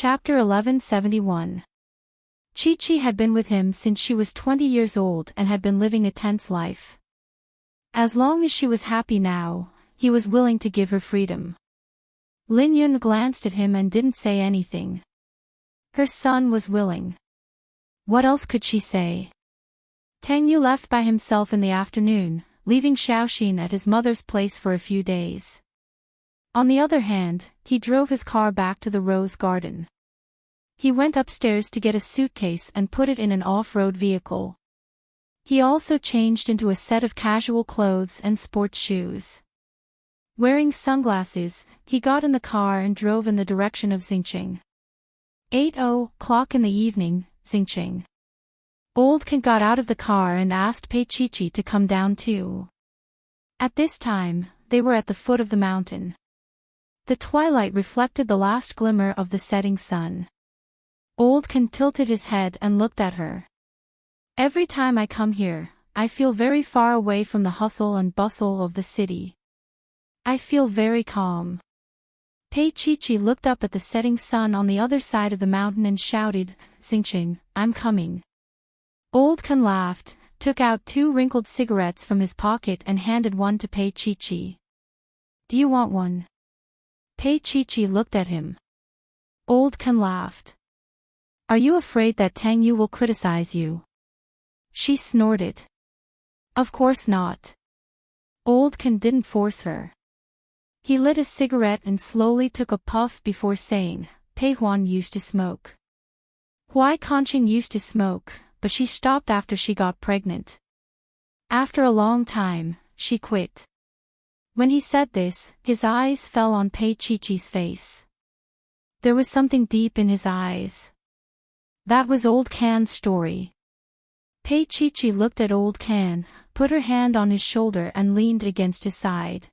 Chapter 1171. Chi-Chi had been with him since she was 20 years old and had been living a tense life. As long as she was happy now, he was willing to give her freedom. Lin Yun glanced at him and didn't say anything. Her son was willing. What else could she say? Tang Yu left by himself in the afternoon, leaving Xiaoxin at his mother's place for a few days. On the other hand, he drove his car back to the rose garden. He went upstairs to get a suitcase and put it in an off-road vehicle. He also changed into a set of casual clothes and sports shoes. Wearing sunglasses, he got in the car and drove in the direction of Xingqing. 8:00 in the evening, Xingqing. Old Ken got out of the car and asked Pei Chi-Chi to come down too. At this time, they were at the foot of the mountain. The twilight reflected the last glimmer of the setting sun. Old Ken tilted his head and looked at her. Every time I come here, I feel very far away from the hustle and bustle of the city. I feel very calm. Pei Chi-Chi looked up at the setting sun on the other side of the mountain and shouted, "Xingqing, I'm coming." Old Ken laughed, took out 2 wrinkled cigarettes from his pocket and handed one to Pei Chi-Chi. "Do you want one?" Pei Chi-Chi looked at him. Old Ken laughed. "Are you afraid that Tang Yu will criticize you?" She snorted. "Of course not." Old Ken didn't force her. He lit a cigarette and slowly took a puff before saying, "Pei Huan used to smoke. Huai Conqing used to smoke, but she stopped after she got pregnant. After a long time, she quit." When he said this, his eyes fell on Pei Chi-Chi's face. There was something deep in his eyes. That was Old Can's story. Pei Chi-Chi looked at Old Can, put her hand on his shoulder and leaned against his side.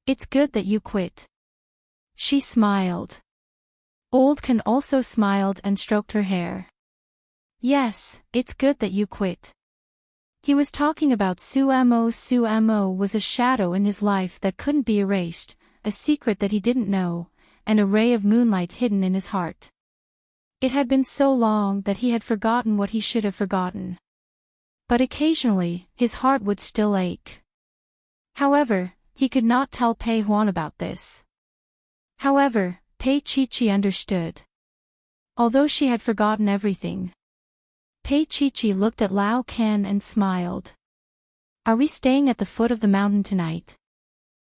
"It's good that you quit." She smiled. Old Can also smiled and stroked her hair. "Yes, it's good that you quit." He was talking about Su Mo. Su Mo was a shadow in his life that couldn't be erased, a secret that he didn't know, and a ray of moonlight hidden in his heart. It had been so long that he had forgotten what he should have forgotten. But occasionally, his heart would still ache. However, he could not tell Pei Huan about this. However, Pei Chi-Chi understood. Although she had forgotten everything. Pei Chi-Chi looked at Lao Can and smiled. "Are we staying at the foot of the mountain tonight?"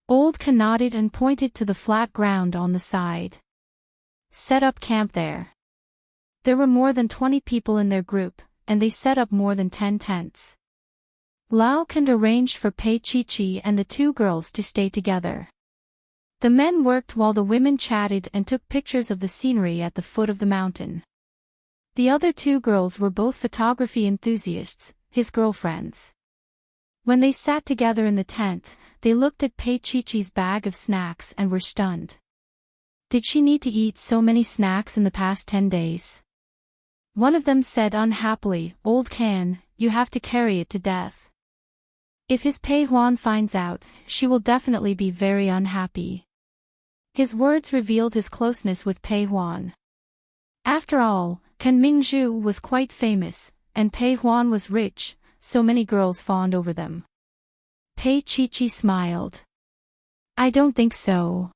Old Can nodded and pointed to the flat ground on the side. "Set up camp there." There were more than 20 people in their group, and they set up more than 10 tents. Lao Can arranged for Pei Chi-Chi and the 2 girls to stay together. The men worked while the women chatted and took pictures of the scenery at the foot of the mountain. The other 2 girls were both photography enthusiasts, his girlfriends. When they sat together in the tent, they looked at Pei Chi-Chi's bag of snacks and were stunned. Did she need to eat so many snacks in the past 10 days? One of them said unhappily, "Old Can, you have to carry it to death. If his Pei Huan finds out, she will definitely be very unhappy." His words revealed his closeness with Pei Huan. After all, Ken Mingzhu was quite famous, and Pei Huan was rich, so many girls fawned over them. Pei Chi-Chi smiled. "I don't think so."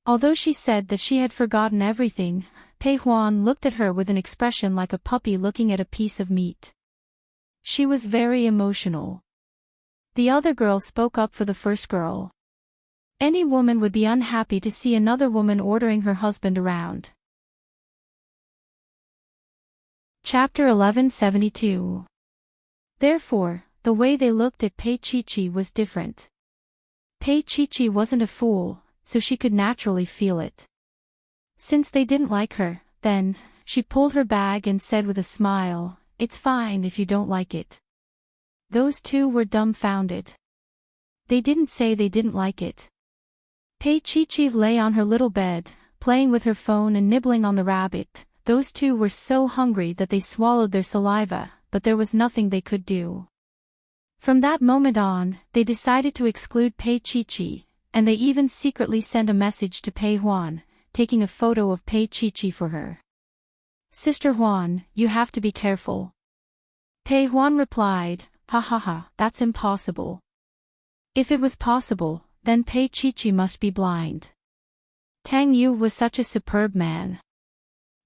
Although she said that she had forgotten everything, Pei Huan looked at her with an expression like a puppy looking at a piece of meat. She was very emotional. The other girl spoke up for the first girl. Any woman would be unhappy to see another woman ordering her husband around. Chapter 1172. Therefore, the way they looked at Pei Chi-Chi was different. Pei Chi-Chi wasn't a fool, so she could naturally feel it. Since they didn't like her, then, she pulled her bag and said with a smile, "It's fine if you don't like it." Those 2 were dumbfounded. They didn't say they didn't like it. Pei Chi-Chi lay on her little bed, playing with her phone and nibbling on the rabbit. Those 2 were so hungry that they swallowed their saliva, but there was nothing they could do. From that moment on, they decided to exclude Pei Chi-Chi, and they even secretly sent a message to Pei Huan, taking a photo of Pei Chi for her. "Sister Huan, you have to be careful." Pei Huan replied, "Ha ha ha, that's impossible." If it was possible, then Pei Chi must be blind. Tang Yu was such a superb man.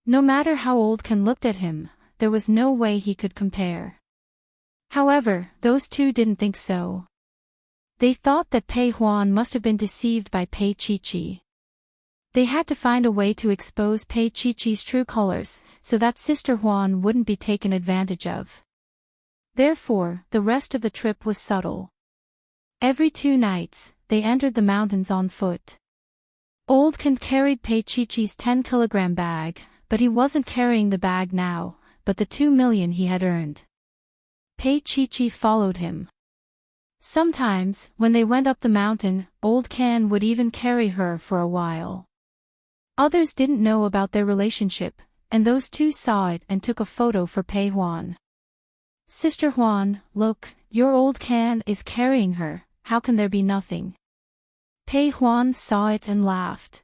No matter how old Ken looked at him, there was no way he could compare. However, those two didn't think so. They thought that Pei Huan must have been deceived by Pei Chi. They had to find a way to expose Pei Chi's true colors, so that Sister Huan wouldn't be taken advantage of. Therefore, the rest of the trip was subtle. Every 2 nights, they entered the mountains on foot. Old Ken carried Pei Chi's 10-kilogram bag, but he wasn't carrying the bag now, but the 2 million he had earned. Pei Chi followed him. Sometimes, when they went up the mountain, Old Ken would even carry her for a while. Others didn't know about their relationship, and those two saw it and took a photo for Pei Huan. "Sister Huan, look, your Old Ken is carrying her, how can there be nothing?" Pei Huan saw it and laughed.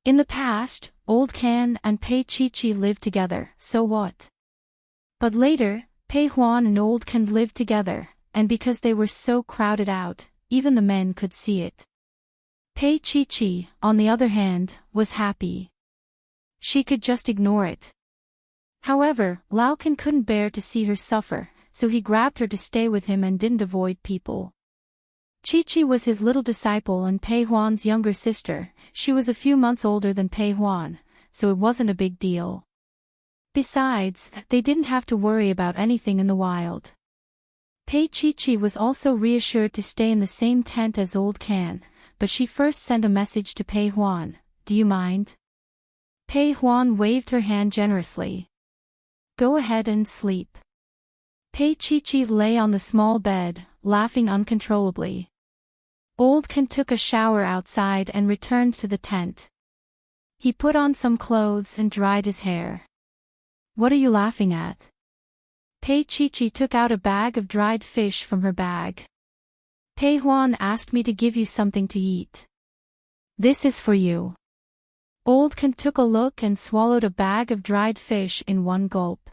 In the past, Old Ken and Pei Chi lived together, so what? But later, Pei Huan and Old Ken lived together, and because they were so crowded out, even the men could see it. Pei Chi, on the other hand, was happy. She could just ignore it. However, Lao Ken couldn't bear to see her suffer, so he grabbed her to stay with him and didn't avoid people. Chi was his little disciple and Pei Huan's younger sister. She was a few months older than Pei Huan, so it wasn't a big deal. Besides, they didn't have to worry about anything in the wild. Pei Chi was also reassured to stay in the same tent as Old Ken, but she first sent a message to Pei Huan, "Do you mind?" Pei Huan waved her hand generously. "Go ahead and sleep." Pei Chi lay on the small bed, laughing uncontrollably. Old Ken took a shower outside and returned to the tent. He put on some clothes and dried his hair. "What are you laughing at?" Pei Chi took out a bag of dried fish from her bag. "Pei Huan asked me to give you something to eat. This is for you." Old Ken took a look and swallowed a bag of dried fish in one gulp.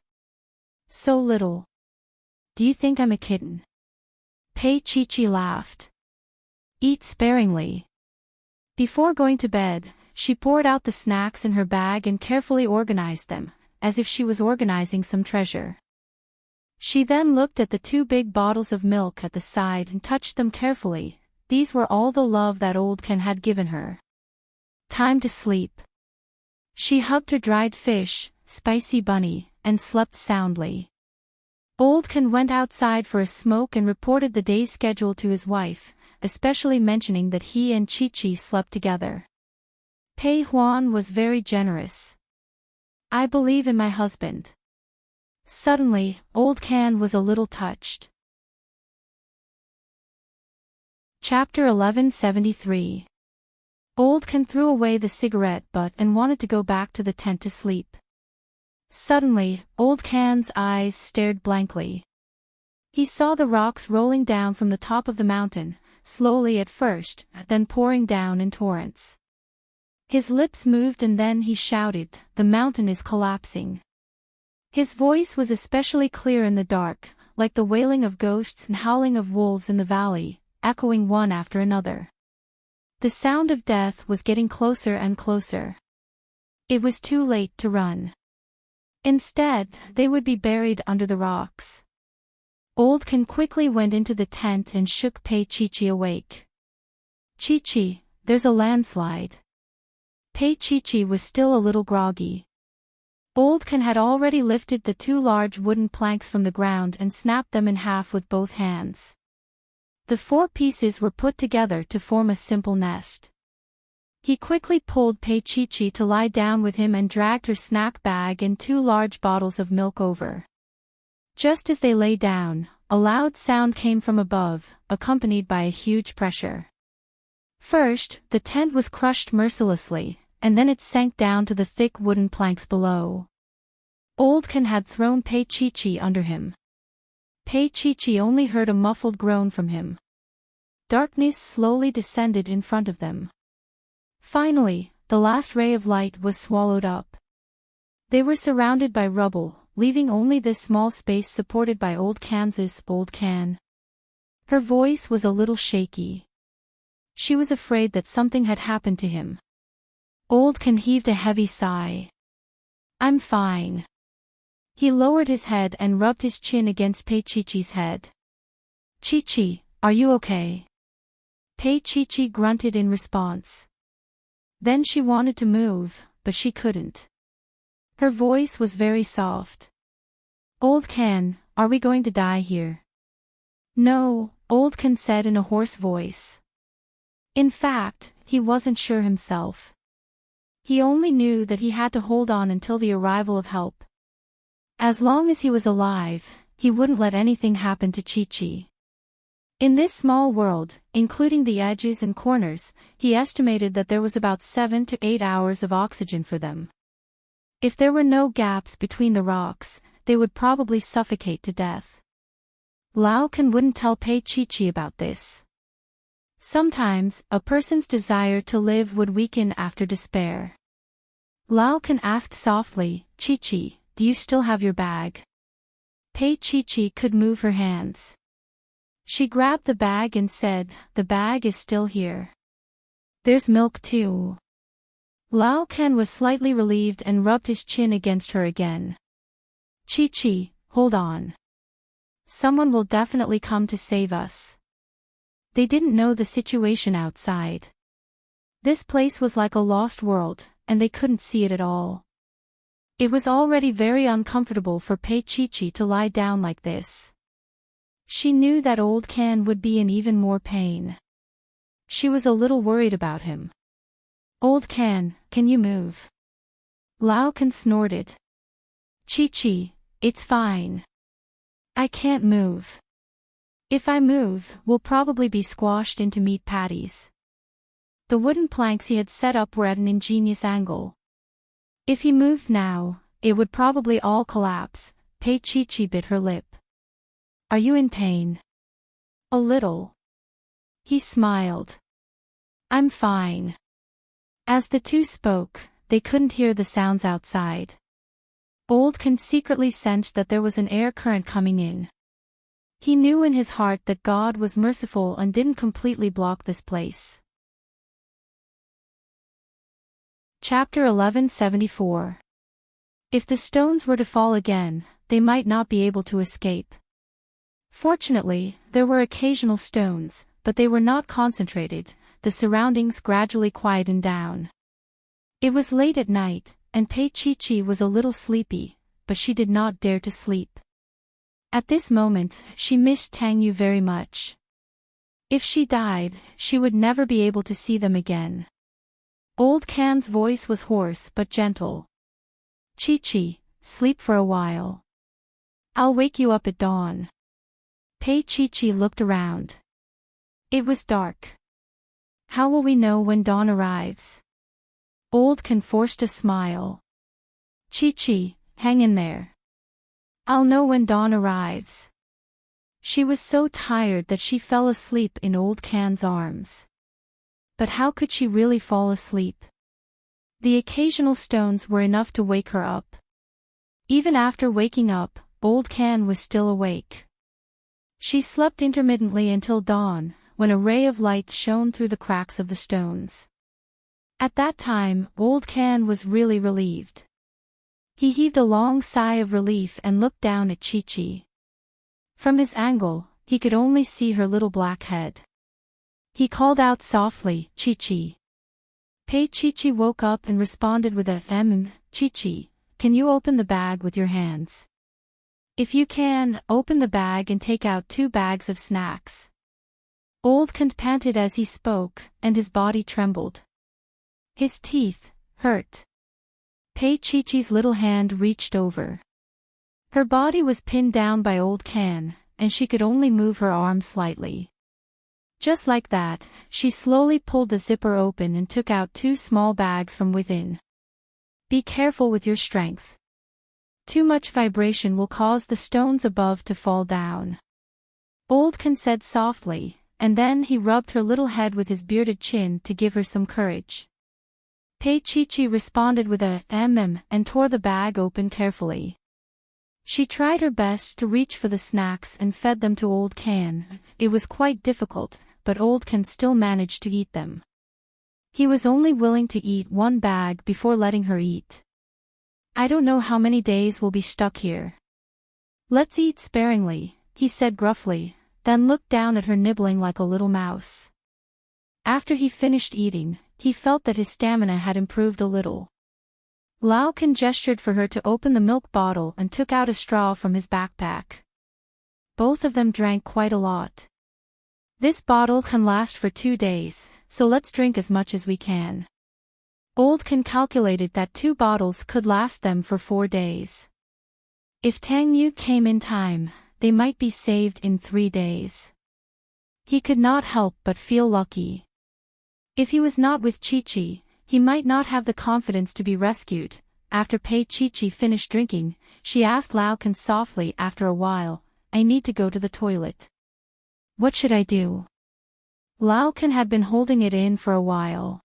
"So little. Do you think I'm a kitten?" Pei Chi laughed. "Eat sparingly." Before going to bed, she poured out the snacks in her bag and carefully organized them, as if she was organizing some treasure. She then looked at the 2 big bottles of milk at the side and touched them carefully. These were all the love that Old Ken had given her. Time to sleep. She hugged her dried fish, spicy bunny, and slept soundly. Old Ken went outside for a smoke and reported the day's schedule to his wife, especially mentioning that he and Chi slept together. Pei Huan was very generous. "I believe in my husband." Suddenly, Old Ken was a little touched. Chapter 1173. Old Ken threw away the cigarette butt and wanted to go back to the tent to sleep. Suddenly, Old Ken's eyes stared blankly. He saw the rocks rolling down from the top of the mountain, slowly at first, then pouring down in torrents. His lips moved and then he shouted, "The mountain is collapsing." His voice was especially clear in the dark, like the wailing of ghosts and howling of wolves in the valley, echoing one after another. The sound of death was getting closer and closer. It was too late to run. Instead, they would be buried under the rocks. Old Ken quickly went into the tent and shook Pei Chi awake. "Chi, there's a landslide." Pei Chi was still a little groggy. Old Ken had already lifted the 2 large wooden planks from the ground and snapped them in half with both hands. The 4 pieces were put together to form a simple nest. He quickly pulled Pei Chi to lie down with him and dragged her snack bag and 2 large bottles of milk over. Just as they lay down, a loud sound came from above, accompanied by a huge pressure. First, the tent was crushed mercilessly, and then it sank down to the thick wooden planks below. Old Ken had thrown Pei Chi under him. Pei Chi only heard a muffled groan from him. Darkness slowly descended in front of them. Finally, the last ray of light was swallowed up. They were surrounded by rubble, leaving only this small space supported by old Kansas old Can. Her voice was a little shaky. She was afraid that something had happened to him. Old Can heaved a heavy sigh. I'm fine. He lowered his head and rubbed his chin against Pei-Chi-Chi's head. Chi-Chi, are you okay? Pei-Chi-Chi grunted in response. Then she wanted to move, but she couldn't. Her voice was very soft. Old Can, are we going to die here? No, Old Can said in a hoarse voice. In fact, he wasn't sure himself. He only knew that he had to hold on until the arrival of help. As long as he was alive, he wouldn't let anything happen to Chi-Chi. In this small world, including the edges and corners, he estimated that there was about 7 to 8 hours of oxygen for them. If there were no gaps between the rocks, they would probably suffocate to death. Lao Can wouldn't tell Pei-Chi-Chi about this. Sometimes, a person's desire to live would weaken after despair. Lao Can asked softly, Chi-Chi, do you still have your bag? Pei-Chi-Chi could move her hands. She grabbed the bag and said, the bag is still here. There's milk too. Lao Can was slightly relieved and rubbed his chin against her again. Chi-Chi, hold on. Someone will definitely come to save us. They didn't know the situation outside. This place was like a lost world, and they couldn't see it at all. It was already very uncomfortable for Pei-Chi-Chi to lie down like this. She knew that Old Can would be in even more pain. She was a little worried about him. Old Can you move? Lao Can snorted. Chi-Chi, it's fine. I can't move. If I move, we'll probably be squashed into meat patties. The wooden planks he had set up were at an ingenious angle. If he moved now, it would probably all collapse. Pei-Chi-Chi bit her lip. Are you in pain? A little. He smiled. I'm fine. As the two spoke, they couldn't hear the sounds outside. Old Can secretly sensed that there was an air current coming in. He knew in his heart that God was merciful and didn't completely block this place. Chapter 1174. If the stones were to fall again, they might not be able to escape. Fortunately, there were occasional stones, but they were not concentrated. The surroundings gradually quietened down. It was late at night, and Pei-Chi-Chi was a little sleepy, but she did not dare to sleep. At this moment, she missed Tang Yu very much. If she died, she would never be able to see them again. Old Can's voice was hoarse but gentle. Chi-Chi, sleep for a while. I'll wake you up at dawn. Pei-Chi-Chi looked around. It was dark. How will we know when dawn arrives? Old Can forced a smile. Chi-Chi, hang in there. I'll know when dawn arrives. She was so tired that she fell asleep in Old Can's arms. But how could she really fall asleep? The occasional stones were enough to wake her up. Even after waking up, Old Can was still awake. She slept intermittently until dawn, when a ray of light shone through the cracks of the stones. At that time, Old Can was really relieved. He heaved a long sigh of relief and looked down at Chi-Chi. From his angle, he could only see her little black head. He called out softly, Chi-Chi. Pei-Chi-Chi woke up and responded with a Chi-Chi, can you open the bag with your hands? If you can, open the bag and take out 2 bags of snacks. Old Can panted as he spoke, and his body trembled. His teeth hurt. Pei-Chi-Chi's little hand reached over. Her body was pinned down by Old Can, and she could only move her arm slightly. Just like that, she slowly pulled the zipper open and took out 2 small bags from within. Be careful with your strength. Too much vibration will cause the stones above to fall down. Old Can said softly, and then he rubbed her little head with his bearded chin to give her some courage. Chi responded with a and tore the bag open carefully. She tried her best to reach for the snacks and fed them to Old Can. It was quite difficult, but Old Can still managed to eat them. He was only willing to eat one bag before letting her eat. I don't know how many days we'll be stuck here. Let's eat sparingly, he said gruffly, then looked down at her nibbling like a little mouse. After he finished eating, he felt that his stamina had improved a little. Lao Can gestured for her to open the milk bottle and took out a straw from his backpack. Both of them drank quite a lot. This bottle can last for 2 days, so let's drink as much as we can. Old Can calculated that 2 bottles could last them for 4 days. If Tang Yu came in time, they might be saved in 3 days. He could not help but feel lucky. If he was not with Chi, he might not have the confidence to be rescued. After Chi finished drinking, she asked Lao Can softly after a while, I need to go to the toilet. What should I do? Lao Can had been holding it in for a while.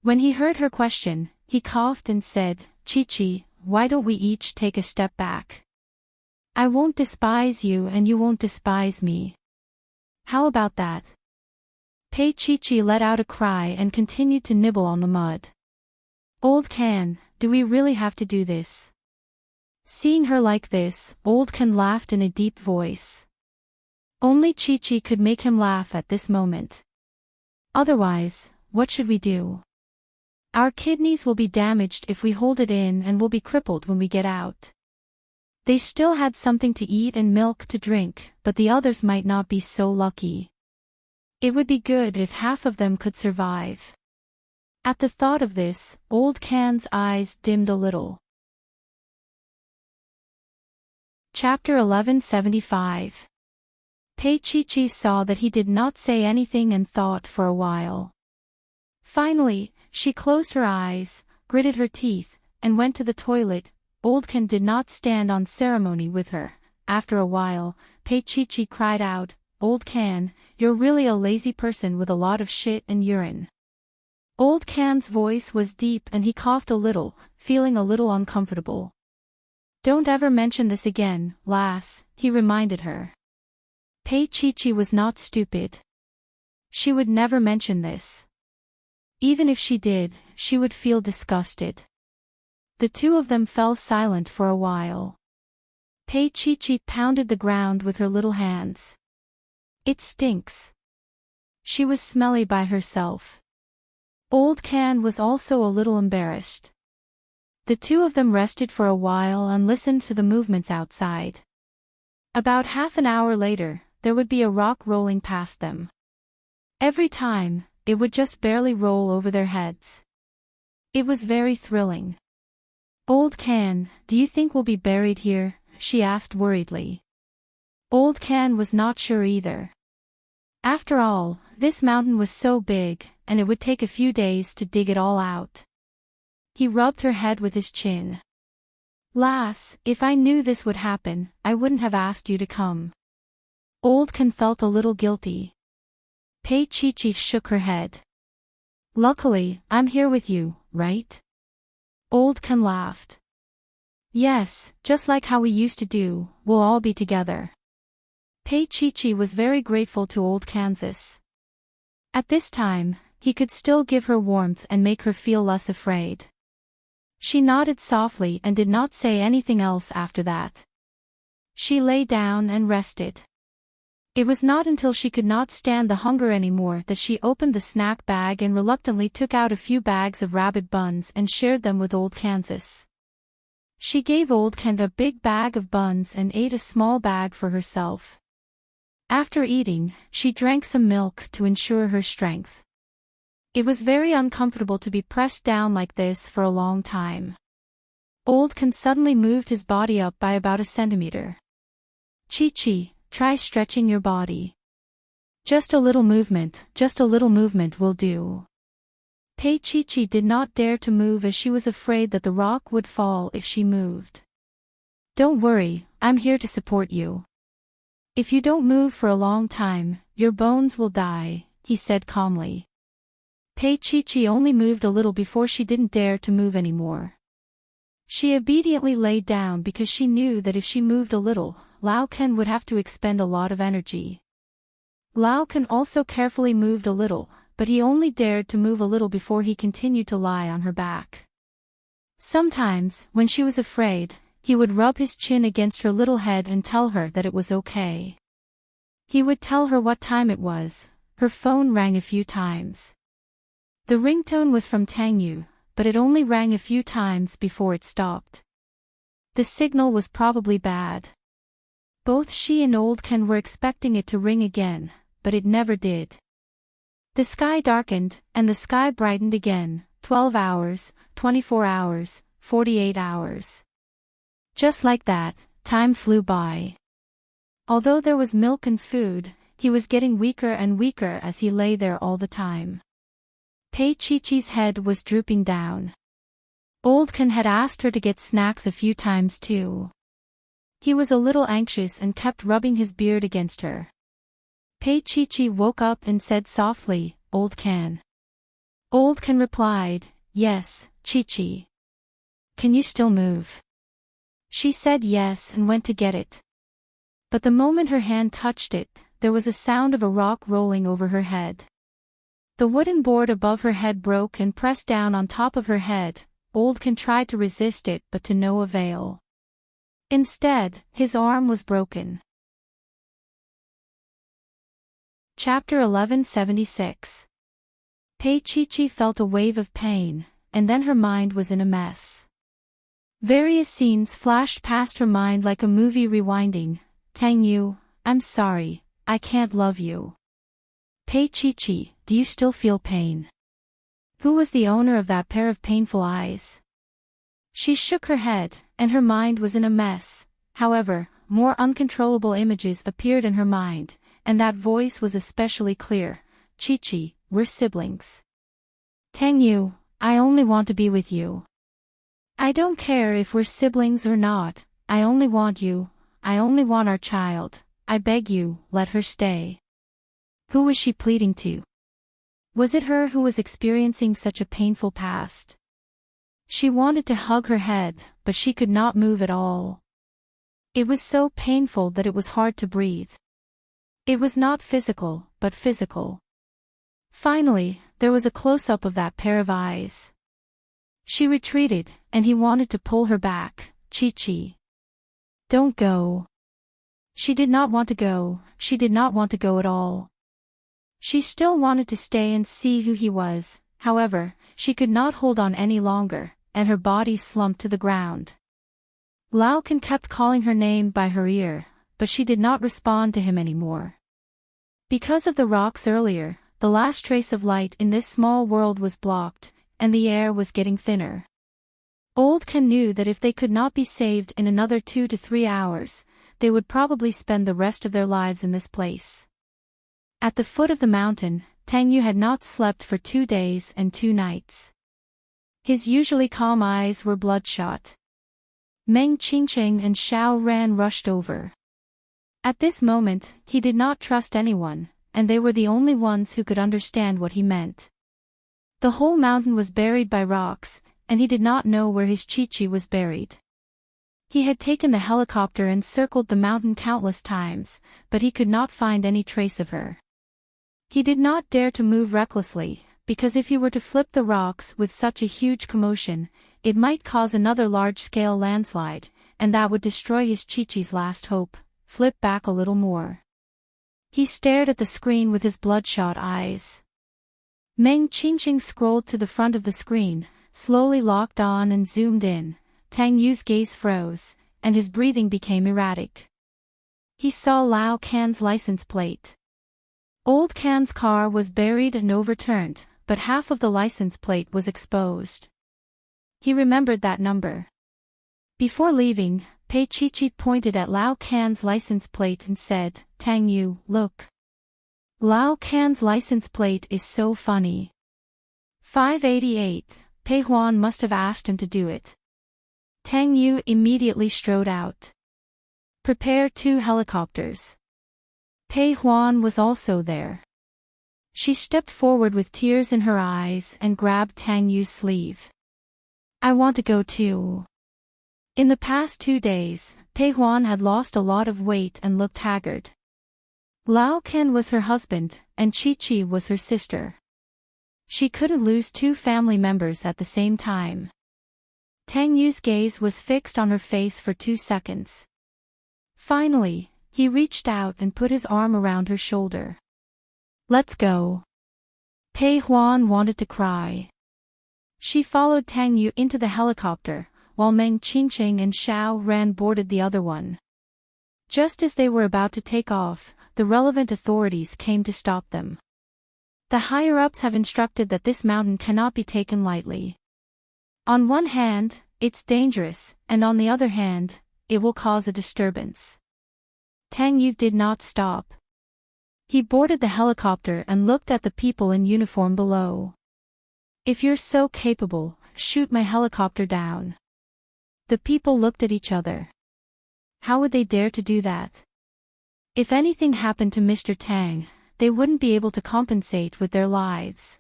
When he heard her question, he coughed and said, Chi, why don't we each take a step back? I won't despise you and you won't despise me. How about that? Chi let out a cry and continued to nibble on the mud. Old Can, do we really have to do this? Seeing her like this, Old Can laughed in a deep voice. Only Chi could make him laugh at this moment. Otherwise, what should we do? Our kidneys will be damaged if we hold it in and will be crippled when we get out. They still had something to eat and milk to drink, but the others might not be so lucky. It would be good if half of them could survive. At the thought of this, Old Can's eyes dimmed a little. Chapter 1175. Chi saw that he did not say anything and thought for a while. Finally, she closed her eyes, gritted her teeth, and went to the toilet. Old Can did not stand on ceremony with her. After a while, Chi cried out, Old Can, you're really a lazy person with a lot of shit and urine. Old Can's voice was deep and he coughed a little, feeling a little uncomfortable. Don't ever mention this again, lass, he reminded her. Chi was not stupid. She would never mention this. Even if she did, she would feel disgusted. The two of them fell silent for a while. Chi pounded the ground with her little hands. It stinks. She was smelly by herself. Old Can was also a little embarrassed. The two of them rested for a while and listened to the movements outside. About half an hour later, there would be a rock rolling past them. Every time, it would just barely roll over their heads. It was very thrilling. Old Can, do you think we'll be buried here? She asked worriedly. Old Can was not sure either. After all, this mountain was so big, and it would take a few days to dig it all out. He rubbed her head with his chin. Lass, if I knew this would happen, I wouldn't have asked you to come. Old Can felt a little guilty. Chi shook her head. Luckily, I'm here with you, right? Old Can laughed. Yes, just like how we used to do, we'll all be together. Chi was very grateful to Old Kansas. At this time, he could still give her warmth and make her feel less afraid. She nodded softly and did not say anything else after that. She lay down and rested. It was not until she could not stand the hunger anymore that she opened the snack bag and reluctantly took out a few bags of rabbit buns and shared them with Old Kansas. She gave Old Can a big bag of buns and ate a small bag for herself. After eating, she drank some milk to ensure her strength. It was very uncomfortable to be pressed down like this for a long time. Old Can suddenly moved his body up by about a centimeter. Chi, try stretching your body. Just a little movement will do. Chi did not dare to move as she was afraid that the rock would fall if she moved. Don't worry, I'm here to support you. If you don't move for a long time, your bones will die, he said calmly. Pei Chi only moved a little before she didn't dare to move anymore. She obediently laid down because she knew that if she moved a little, Lao Ken would have to expend a lot of energy. Lao Ken also carefully moved a little, but he only dared to move a little before he continued to lie on her back. Sometimes, when she was afraid, he would rub his chin against her little head and tell her that it was okay. He would tell her what time it was. Her phone rang a few times. The ringtone was from Tang Yu, but it only rang a few times before it stopped. The signal was probably bad. Both she and Old Ken were expecting it to ring again, but it never did. The sky darkened, and the sky brightened again. 12 hours, 24 hours, 48 hours. Just like that, time flew by. Although there was milk and food, he was getting weaker and weaker as he lay there all the time. Pei Chi-Chi's head was drooping down. Old Ken had asked her to get snacks a few times too. He was a little anxious and kept rubbing his beard against her. Pei Chi-Chi woke up and said softly, "Old Ken." Old Ken replied, "Yes, Chi-Chi. Can you still move?" She said yes and went to get it. But the moment her hand touched it, there was a sound of a rock rolling over her head. The wooden board above her head broke and pressed down on top of her head. Old Ken tried to resist it but to no avail. Instead, his arm was broken. Chapter 1176. Pei Chi-Chi felt a wave of pain, and then her mind was in a mess. Various scenes flashed past her mind like a movie rewinding. Tang Yu, I'm sorry, I can't love you. Pei Chi-Chi, do you still feel pain? Who was the owner of that pair of painful eyes? She shook her head, and her mind was in a mess. However, more uncontrollable images appeared in her mind, and that voice was especially clear. Chi-Chi, we're siblings. Tang Yu, I only want to be with you. I don't care if we're siblings or not, I only want you, I only want our child, I beg you, let her stay. Who was she pleading to? Was it her who was experiencing such a painful past? She wanted to hug her head, but she could not move at all. It was so painful that it was hard to breathe. It was not physical, but physical. Finally, there was a close-up of that pair of eyes. She retreated, and he wanted to pull her back. Chi-Chi. Don't go. She did not want to go, she did not want to go at all. She still wanted to stay and see who he was, however, she could not hold on any longer, and her body slumped to the ground. Lao Ken kept calling her name by her ear, but she did not respond to him anymore. Because of the rocks earlier, the last trace of light in this small world was blocked, and the air was getting thinner. Old Ken knew that if they could not be saved in another 2 to 3 hours, they would probably spend the rest of their lives in this place. At the foot of the mountain, Tang Yu had not slept for 2 days and 2 nights. His usually calm eyes were bloodshot. Meng Qingcheng and Xiao Ran rushed over. At this moment, he did not trust anyone, and they were the only ones who could understand what he meant. The whole mountain was buried by rocks, and he did not know where his Chi-Chi was buried. He had taken the helicopter and circled the mountain countless times, but he could not find any trace of her. He did not dare to move recklessly, because if he were to flip the rocks with such a huge commotion, it might cause another large-scale landslide, and that would destroy his Chi-Chi's last hope. Flip back a little more. He stared at the screen with his bloodshot eyes. Meng Qingqing scrolled to the front of the screen, slowly locked on and zoomed in. Tang Yu's gaze froze, and his breathing became erratic. He saw Lao Can's license plate. Old Can's car was buried and overturned, but half of the license plate was exposed. He remembered that number. Before leaving, Pei Chi-Chi pointed at Lao Can's license plate and said, Tang Yu, look. Lao Can's license plate is so funny. 588, Pei Huan must have asked him to do it. Tang Yu immediately strode out. Prepare 2 helicopters. Pei Huan was also there. She stepped forward with tears in her eyes and grabbed Tang Yu's sleeve. I want to go too. In the past 2 days, Pei Huan had lost a lot of weight and looked haggard. Lao Ken was her husband, and Chi Chi was her sister. She couldn't lose 2 family members at the same time. Tang Yu's gaze was fixed on her face for 2 seconds. Finally, he reached out and put his arm around her shoulder. Let's go. Pei Huan wanted to cry. She followed Tang Yu into the helicopter, while Meng Qingqing and Xiao Ran boarded the other one. Just as they were about to take off, the relevant authorities came to stop them. The higher-ups have instructed that this mountain cannot be taken lightly. On one hand, it's dangerous, and on the other hand, it will cause a disturbance. Tang Yu did not stop. He boarded the helicopter and looked at the people in uniform below. If you're so capable, shoot my helicopter down. The people looked at each other. How would they dare to do that? If anything happened to Mr. Tang, they wouldn't be able to compensate with their lives.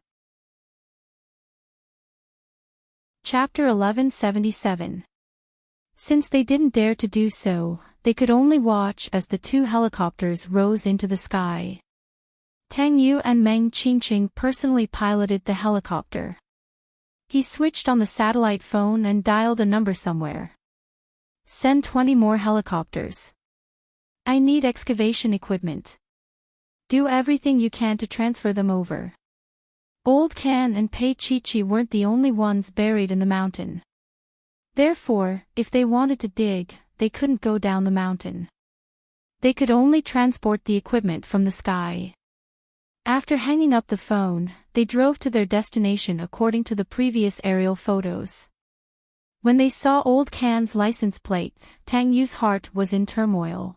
Chapter 1177. Since they didn't dare to do so, they could only watch as the 2 helicopters rose into the sky. Tang Yu and Meng Qingqing personally piloted the helicopter. He switched on the satellite phone and dialed a number somewhere. Send 20 more helicopters. I need excavation equipment. Do everything you can to transfer them over. Old Can and Pei Chi-Chi weren't the only ones buried in the mountain. Therefore, if they wanted to dig, they couldn't go down the mountain. They could only transport the equipment from the sky. After hanging up the phone, they drove to their destination according to the previous aerial photos. When they saw Old Can's license plate, Tang Yu's heart was in turmoil.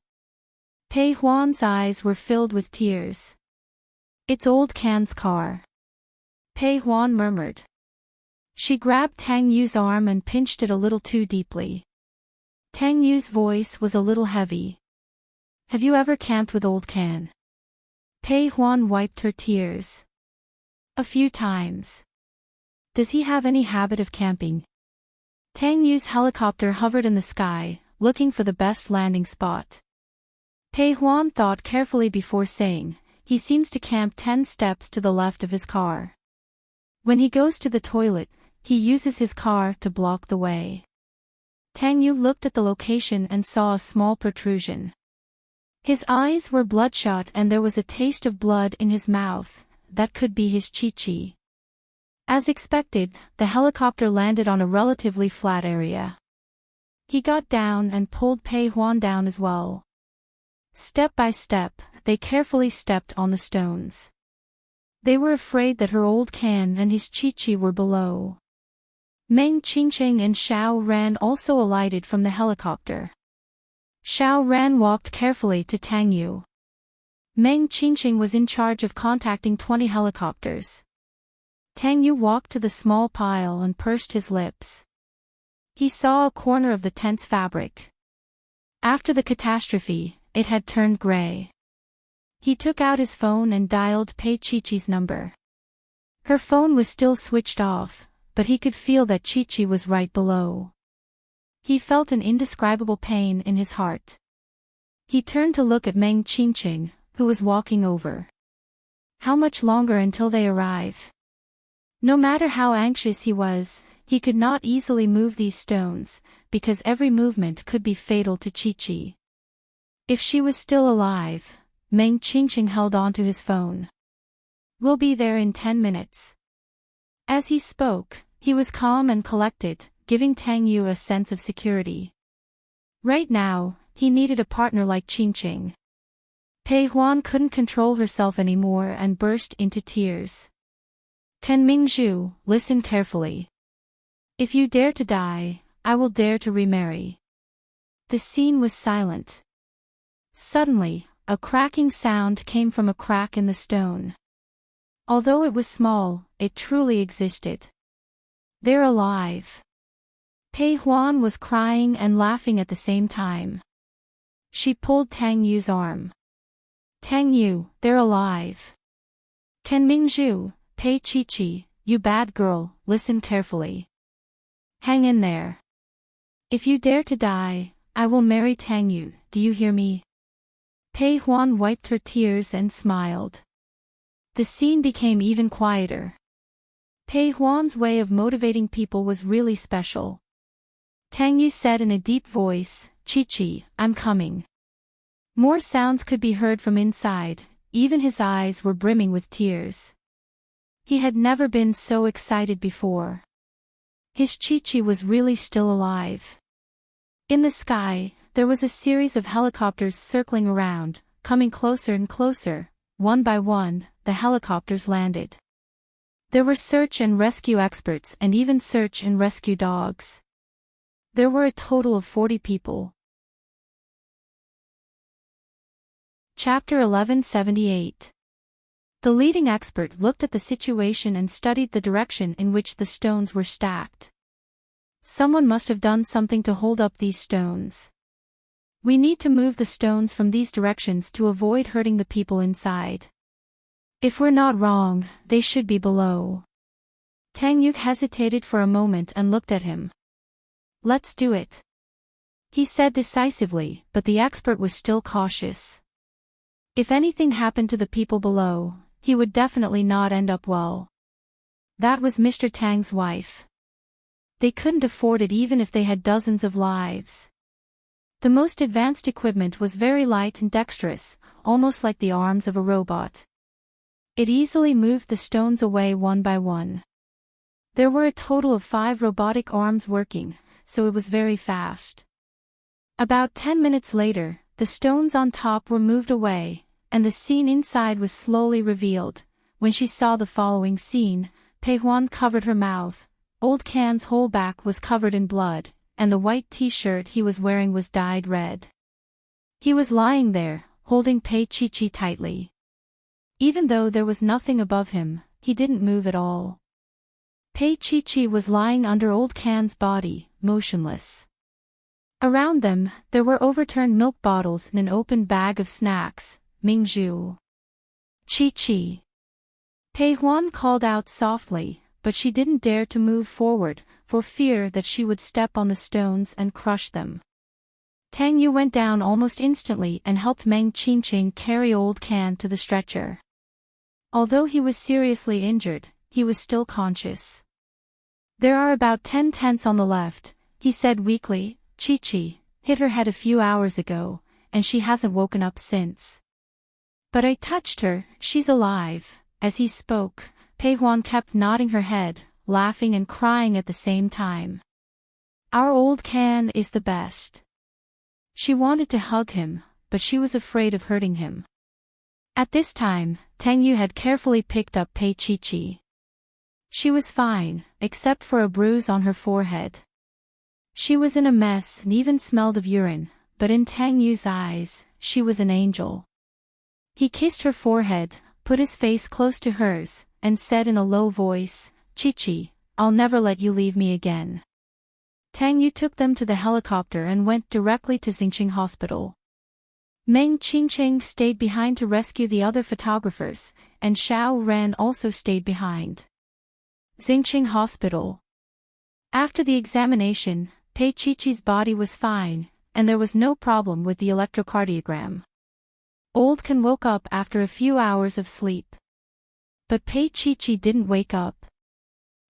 Pei Huan's eyes were filled with tears. It's Old Can's car. Pei Huan murmured. She grabbed Tang Yu's arm and pinched it a little too deeply. Tang Yu's voice was a little heavy. Have you ever camped with Old Can? Pei Huan wiped her tears. A few times. Does he have any habit of camping? Tang Yu's helicopter hovered in the sky, looking for the best landing spot. Pei Huan thought carefully before saying, he seems to camp 10 steps to the left of his car. When he goes to the toilet, he uses his car to block the way. Tang Yu looked at the location and saw a small protrusion. His eyes were bloodshot and there was a taste of blood in his mouth. That could be his Chi-Chi. As expected, the helicopter landed on a relatively flat area. He got down and pulled Pei Huan down as well. Step by step, they carefully stepped on the stones. They were afraid that her Old Can and his Chi-Chi were below. Meng Qingqing and Xiao Ran also alighted from the helicopter. Xiao Ran walked carefully to Tang Yu. Meng Qingqing was in charge of contacting 20 helicopters. Tang Yu walked to the small pile and pursed his lips. He saw a corner of the tent's fabric. After the catastrophe, it had turned gray. He took out his phone and dialed Pei Chi-Chi's number. Her phone was still switched off, but he could feel that Chi-Chi was right below. He felt an indescribable pain in his heart. He turned to look at Meng Qingqing, who was walking over. How much longer until they arrive? No matter how anxious he was, he could not easily move these stones, because every movement could be fatal to Chi-Chi. If she was still alive, Meng Qingqing held onto his phone. We'll be there in 10 minutes. As he spoke, he was calm and collected, giving Tang Yu a sense of security. Right now, he needed a partner like Qingqing. Pei Huan couldn't control herself anymore and burst into tears. Ken Mingzhu, listen carefully. If you dare to die, I will dare to remarry. The scene was silent. Suddenly, a cracking sound came from a crack in the stone. Although it was small, it truly existed. They're alive. Pei Huan was crying and laughing at the same time. She pulled Tang Yu's arm. Tang Yu, they're alive. Can Mingzhu, Pei Chi-Chi, you bad girl, listen carefully. Hang in there. If you dare to die, I will marry Tang Yu, do you hear me? Pei Huan wiped her tears and smiled. The scene became even quieter. Pei Huan's way of motivating people was really special. Tang Yu said in a deep voice, Chi-Chi, I'm coming. More sounds could be heard from inside, even his eyes were brimming with tears. He had never been so excited before. His Chi-Chi was really still alive. In the sky, there was a series of helicopters circling around, coming closer and closer. One by one, the helicopters landed. There were search and rescue experts and even search and rescue dogs. There were a total of 40 people. Chapter 1178. The leading expert looked at the situation and studied the direction in which the stones were stacked. Someone must have done something to hold up these stones. We need to move the stones from these directions to avoid hurting the people inside. If we're not wrong, they should be below. Tang Yu hesitated for a moment and looked at him. Let's do it, he said decisively, but the expert was still cautious. If anything happened to the people below, he would definitely not end up well. That was Mr. Tang's wife. They couldn't afford it even if they had dozens of lives. The most advanced equipment was very light and dexterous, almost like the arms of a robot. It easily moved the stones away one by one. There were a total of 5 robotic arms working, so it was very fast. About 10 minutes later, the stones on top were moved away, and the scene inside was slowly revealed. When she saw the following scene, Pei Huan covered her mouth. Old Can's whole back was covered in blood, and the white t-shirt he was wearing was dyed red. He was lying there, holding Pei Chi-Chi tightly. Even though there was nothing above him, he didn't move at all. Pei Chi-Chi was lying under Old Can's body, motionless. Around them, there were overturned milk bottles and an open bag of snacks. Mingzhu. Chi-Chi. Pei Huan called out softly, but she didn't dare to move forward, for fear that she would step on the stones and crush them. Tang Yu went down almost instantly and helped Meng Qingqing carry Old Can to the stretcher. Although he was seriously injured, he was still conscious. There are about 10 tents on the left, he said weakly. Chi-Chi hit her head a few hours ago, and she hasn't woken up since. But I touched her, she's alive. As he spoke, Pei Huan kept nodding her head, laughing and crying at the same time. Our Old Can is the best. She wanted to hug him, but she was afraid of hurting him. At this time, Tang Yu had carefully picked up Pei Chi-Chi. She was fine, except for a bruise on her forehead. She was in a mess and even smelled of urine, but in Tang Yu's eyes, she was an angel. He kissed her forehead, put his face close to hers, and said in a low voice, Chi-Chi, I'll never let you leave me again. Tang Yu took them to the helicopter and went directly to Xingqing Hospital. Meng Qingqing stayed behind to rescue the other photographers, and Xiao Ren also stayed behind. Xingqing Hospital. After the examination, Pei Chi-Chi's body was fine, and there was no problem with the electrocardiogram. Old Can woke up after a few hours of sleep. But Pei Chi-Chi didn't wake up.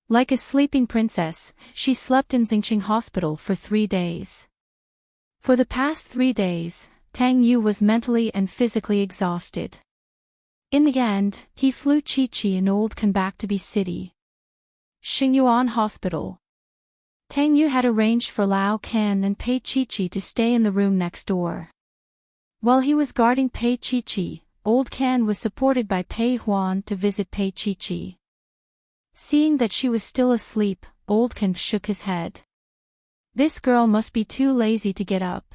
Like a sleeping princess, she slept in Xingqing Hospital for 3 days. For the past 3 days, Tang Yu was mentally and physically exhausted. In the end, he flew Chi-Chi and Old Can back to B City. Xingyuan Hospital. Tang Yu had arranged for Lao Can and Pei Chi-Chi to stay in the room next door. While he was guarding Pei Chi-Chi, Old Can was supported by Pei Huan to visit Pei Chi-Chi. Seeing that she was still asleep, Old Can shook his head. This girl must be too lazy to get up.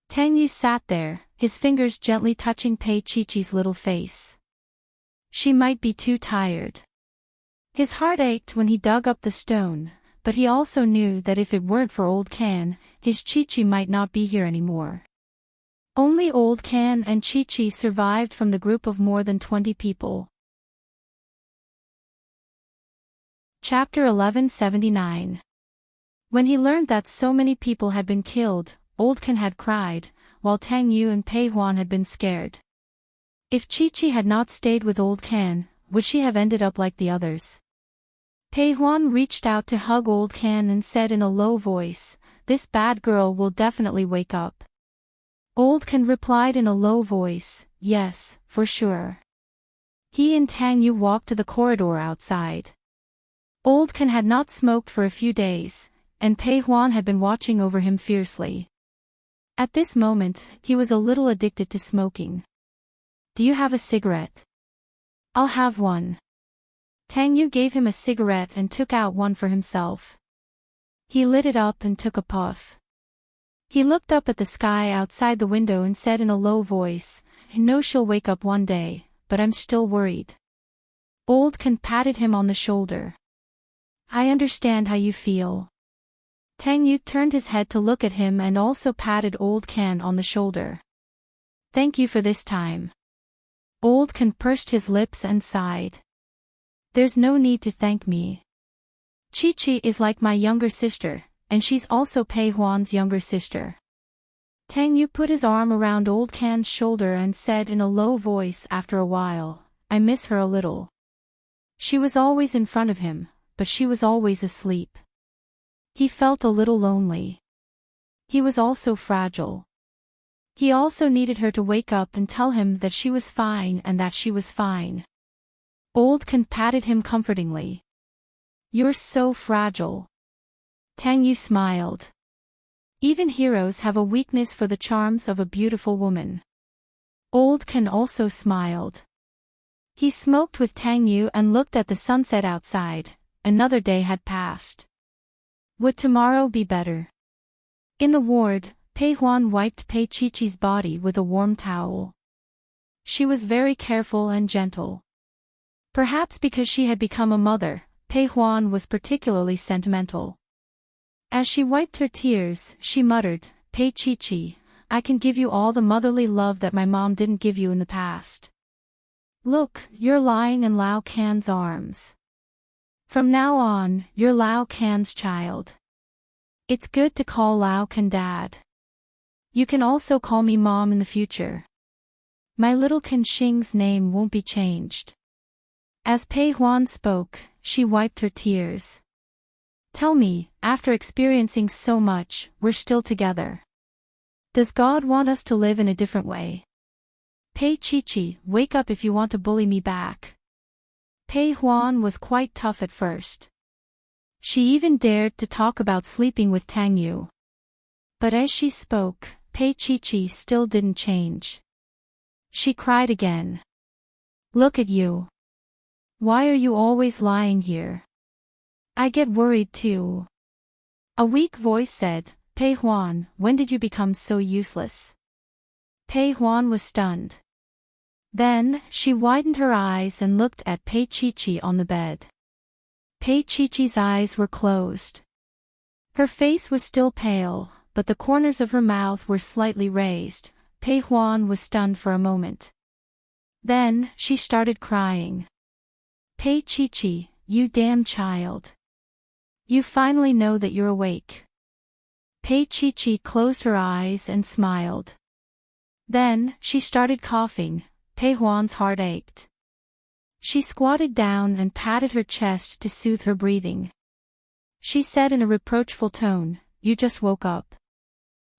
Tang Yu sat there, his fingers gently touching Pei Chi-Chi's little face. She might be too tired. His heart ached when he dug up the stone, but he also knew that if it weren't for Old Can, his Chi-Chi might not be here anymore. Only Old Can and Chi-Chi survived from the group of more than 20 people. Chapter 1179. When he learned that so many people had been killed, Old Ken had cried, while Tang Yu and Pei Huan had been scared. If Chi-Chi had not stayed with Old Ken, would she have ended up like the others? Pei Huan reached out to hug Old Ken and said in a low voice, "This bad girl will definitely wake up." Old Ken replied in a low voice, "Yes, for sure." He and Tang Yu walked to the corridor outside. Old Ken had not smoked for a few days, and Pei Huan had been watching over him fiercely. At this moment, he was a little addicted to smoking. "Do you have a cigarette?" "I'll have one." Tang Yu gave him a cigarette and took out one for himself. He lit it up and took a puff. He looked up at the sky outside the window and said in a low voice, "I know she'll wake up one day, but I'm still worried." Old Ken patted him on the shoulder. "I understand how you feel." Tang Yu turned his head to look at him and also patted Old Ken on the shoulder. "Thank you for this time." Old Ken pursed his lips and sighed. "There's no need to thank me. Chi-Chi is like my younger sister, and she's also Pei Huan's younger sister." Tang Yu put his arm around Old Ken's shoulder and said in a low voice after a while, "I miss her a little. She was always in front of him, but she was always asleep." He felt a little lonely. He was also fragile. He also needed her to wake up and tell him that she was fine and that she was fine. Old Ken patted him comfortingly. "You're so fragile." Tang Yu smiled. Even heroes have a weakness for the charms of a beautiful woman. Old Ken also smiled. He smoked with Tang Yu and looked at the sunset outside. Another day had passed. Would tomorrow be better? In the ward, Pei Huan wiped Pei Chi-Chi's body with a warm towel. She was very careful and gentle. Perhaps because she had become a mother, Pei Huan was particularly sentimental. As she wiped her tears, she muttered, "Pei Chi-Chi, I can give you all the motherly love that my mom didn't give you in the past. Look, you're lying in Lao Can's arms. From now on, you're Lao Can's child. It's good to call Lao Can Dad. You can also call me Mom in the future. My little Can Xing's name won't be changed." As Pei Huan spoke, she wiped her tears. "Tell me, after experiencing so much, we're still together. Does God want us to live in a different way? Pei Chi-Chi, wake up if you want to bully me back." Pei Huan was quite tough at first. She even dared to talk about sleeping with Tang Yu. But as she spoke, Pei Chi-Chi still didn't change. She cried again. "Look at you. Why are you always lying here? I get worried too." A weak voice said, "Pei Huan, when did you become so useless?" Pei Huan was stunned. Then, she widened her eyes and looked at Pei Chi-Chi on the bed. Pei Chi-Chi's eyes were closed. Her face was still pale, but the corners of her mouth were slightly raised. Pei Huan was stunned for a moment. Then, she started crying. "Pei Chi-Chi, you damn child. You finally know that you're awake." Pei Chi-Chi closed her eyes and smiled. Then, she started coughing. Pei Huan's heart ached. She squatted down and patted her chest to soothe her breathing. She said in a reproachful tone, "You just woke up.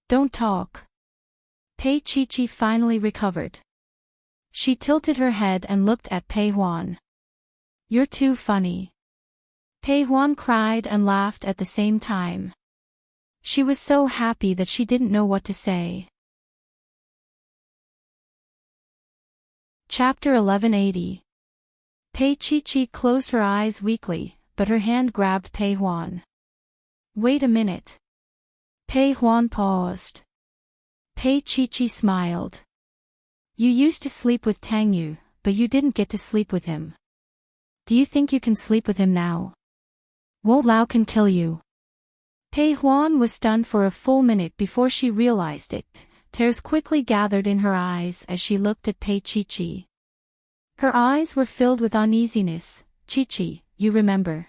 Don't talk." Pei Chi-Chi finally recovered. She tilted her head and looked at Pei Huan. "You're too funny." Pei Huan cried and laughed at the same time. She was so happy that she didn't know what to say. Chapter 1180. Pei Chi-Chi closed her eyes weakly, but her hand grabbed Pei Huan. "Wait a minute." Pei Huan paused. Pei Chi-Chi smiled. "You used to sleep with Tang Yu, but you didn't get to sleep with him. Do you think you can sleep with him now? Won't Lao Can kill you?" Pei Huan was stunned for a full minute before she realized it. Tears quickly gathered in her eyes as she looked at Pei Chi-Chi. Her eyes were filled with uneasiness. "Chi-Chi, you remember.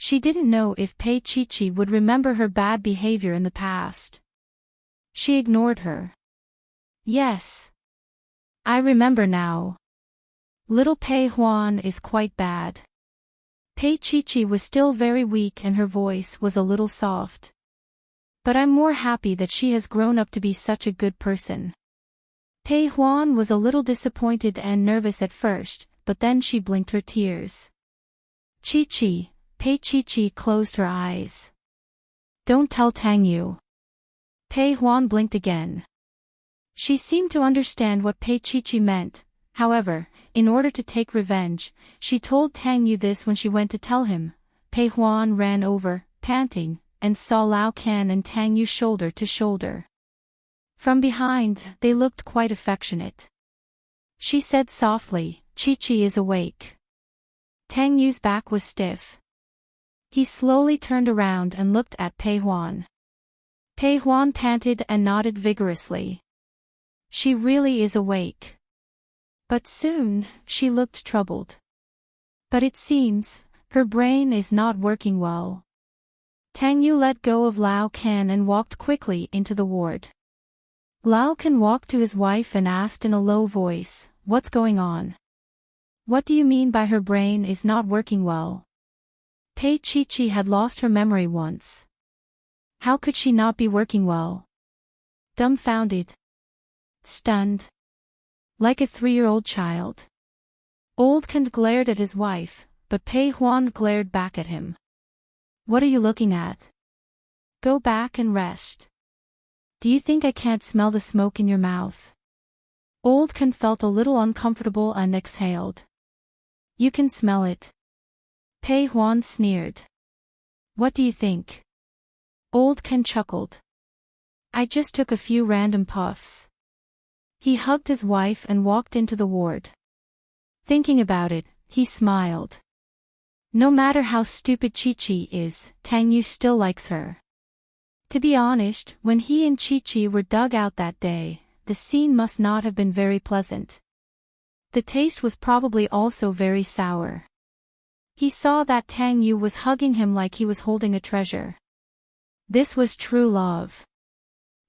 She didn't know if Pei Chi would remember her bad behavior in the past. She ignored her. Yes. I remember now. Little Pei Huan is quite bad. Pei Chi was still very weak and her voice was a little soft. But I'm more happy that she has grown up to be such a good person. Pei Huan was a little disappointed and nervous at first, but then she blinked her tears. Chi-Chi, Pei Chi closed her eyes. Don't tell Tang Yu. Pei Huan blinked again. She seemed to understand what Pei Chi meant. However, in order to take revenge, she told Tang Yu this when she went to tell him. Pei Huan ran over, panting, and saw Lao Can and Tang Yu shoulder to shoulder. From behind, they looked quite affectionate. She said softly, Chi-Chi is awake. Tang Yu's back was stiff. He slowly turned around and looked at Pei Huan. Pei Huan panted and nodded vigorously. She really is awake. But soon, she looked troubled. But it seems, her brain is not working well. Tang Yu let go of Lao Can and walked quickly into the ward. Lao Can walked to his wife and asked in a low voice, "What's going on? What do you mean by her brain is not working well?" Pei Chi had lost her memory once. How could she not be working well? Dumbfounded. Stunned. Like a 3-year-old child. Old Can glared at his wife, but Pei Huan glared back at him. What are you looking at? Go back and rest. Do you think I can't smell the smoke in your mouth? Old Can felt a little uncomfortable and exhaled. You can smell it. Pei Huan sneered. What do you think? Old Can chuckled. I just took a few random puffs. He hugged his wife and walked into the ward. Thinking about it, he smiled. No matter how stupid Chi-Chi is, Tang Yu still likes her. To be honest, when he and Chi-Chi were dug out that day, the scene must not have been very pleasant. The taste was probably also very sour. He saw that Tang Yu was hugging him like he was holding a treasure. This was true love.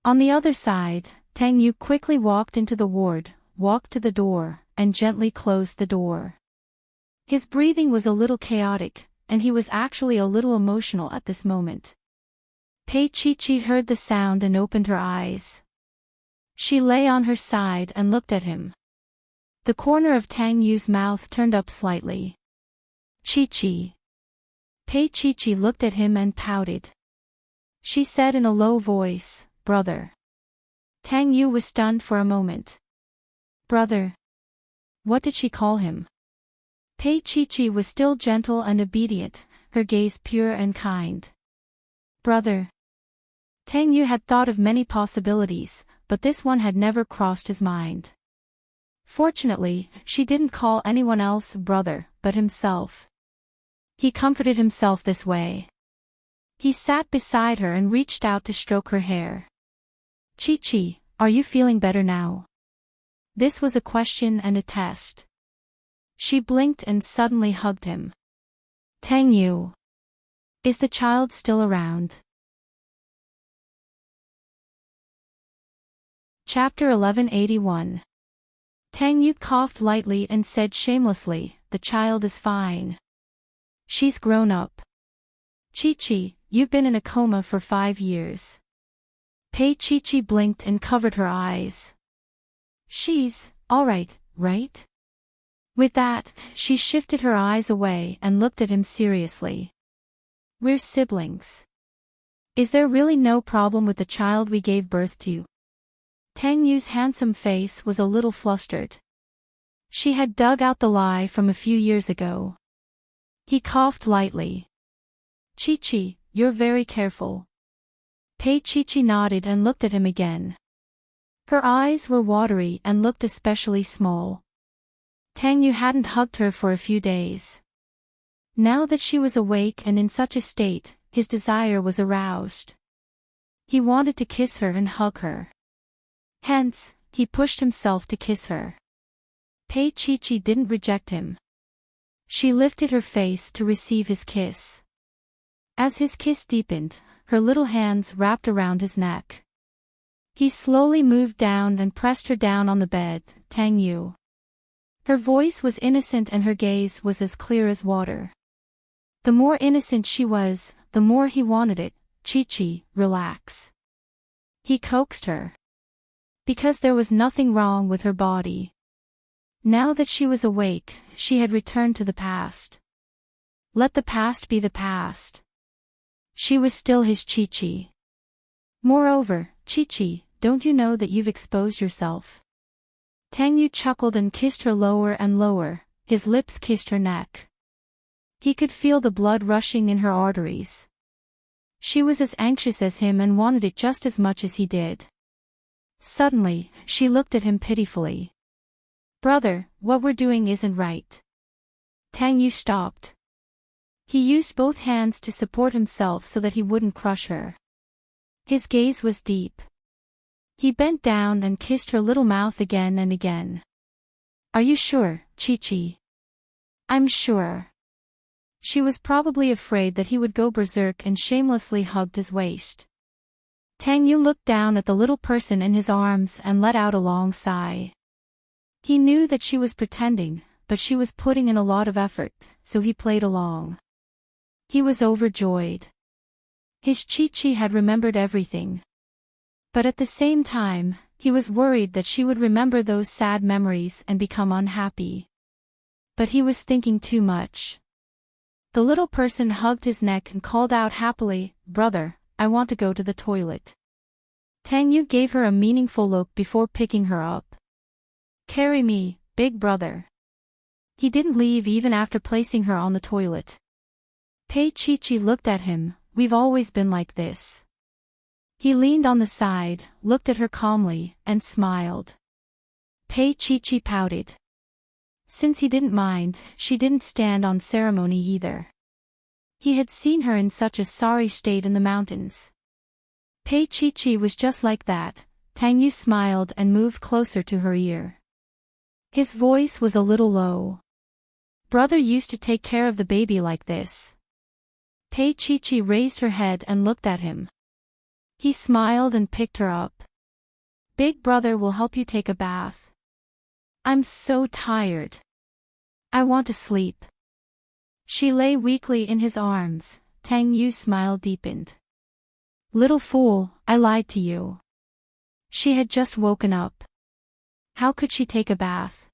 On the other side, Tang Yu quickly walked into the ward, walked to the door, and gently closed the door. His breathing was a little chaotic, and he was actually a little emotional at this moment. Pei Chi heard the sound and opened her eyes. She lay on her side and looked at him. The corner of Tang Yu's mouth turned up slightly. Chi-Chi. Pei Chi looked at him and pouted. She said in a low voice, "Brother." Tang Yu was stunned for a moment. Brother. What did she call him? Pei Chi was still gentle and obedient, her gaze pure and kind. Brother. Tang Yu had thought of many possibilities, but this one had never crossed his mind. Fortunately, she didn't call anyone else brother, but himself. He comforted himself this way. He sat beside her and reached out to stroke her hair. Chi-Chi, are you feeling better now? This was a question and a test. She blinked and suddenly hugged him. Tang Yu. Is the child still around? Chapter 1181. Tang Yu coughed lightly and said shamelessly, "The child is fine. She's grown up. Chi-Chi, you've been in a coma for 5 years." Pei Chi blinked and covered her eyes. She's all right, right? With that, she shifted her eyes away and looked at him seriously. We're siblings. Is there really no problem with the child we gave birth to? Tang Yu's handsome face was a little flustered. She had dug out the lie from a few years ago. He coughed lightly. Chi-Chi, you're very careful. Pei Chi nodded and looked at him again. Her eyes were watery and looked especially small. Tang Yu hadn't hugged her for a few days. Now that she was awake and in such a state, his desire was aroused. He wanted to kiss her and hug her. Hence, he pushed himself to kiss her. Pei Chi didn't reject him. She lifted her face to receive his kiss. As his kiss deepened, her little hands wrapped around his neck. He slowly moved down and pressed her down on the bed. Tang Yu. Her voice was innocent and her gaze was as clear as water. The more innocent she was, the more he wanted it. Chi-Chi, relax. He coaxed her. Because there was nothing wrong with her body. Now that she was awake, she had returned to the past. Let the past be the past. She was still his Chi-Chi. Moreover, Chi-Chi, don't you know that you've exposed yourself? Tang Yu chuckled and kissed her lower and lower, his lips kissed her neck. He could feel the blood rushing in her arteries. She was as anxious as him and wanted it just as much as he did. Suddenly, she looked at him pitifully. Brother, what we're doing isn't right. Tang Yu stopped. He used both hands to support himself so that he wouldn't crush her. His gaze was deep. He bent down and kissed her little mouth again and again. Are you sure, Chi-Chi? I'm sure. She was probably afraid that he would go berserk and shamelessly hugged his waist. Tang Yu looked down at the little person in his arms and let out a long sigh. He knew that she was pretending, but she was putting in a lot of effort, so he played along. He was overjoyed. His Chi-Chi had remembered everything. But at the same time, he was worried that she would remember those sad memories and become unhappy. But he was thinking too much. The little person hugged his neck and called out happily, Brother, I want to go to the toilet. Tang Yu gave her a meaningful look before picking her up. Carry me, big brother. He didn't leave even after placing her on the toilet. Pei Chi-Chi looked at him, we've always been like this. He leaned on the side, looked at her calmly, and smiled. Pei Chi-Chi pouted. Since he didn't mind, she didn't stand on ceremony either. He had seen her in such a sorry state in the mountains. Pei Chi-Chi was just like that. Tang Yu smiled and moved closer to her ear. His voice was a little low. Brother used to take care of the baby like this. Pei Chi-Chi raised her head and looked at him. He smiled and picked her up. Big brother will help you take a bath. I'm so tired. I want to sleep. She lay weakly in his arms. Tang Yu's smile deepened. Little fool, I lied to you. She had just woken up. How could she take a bath?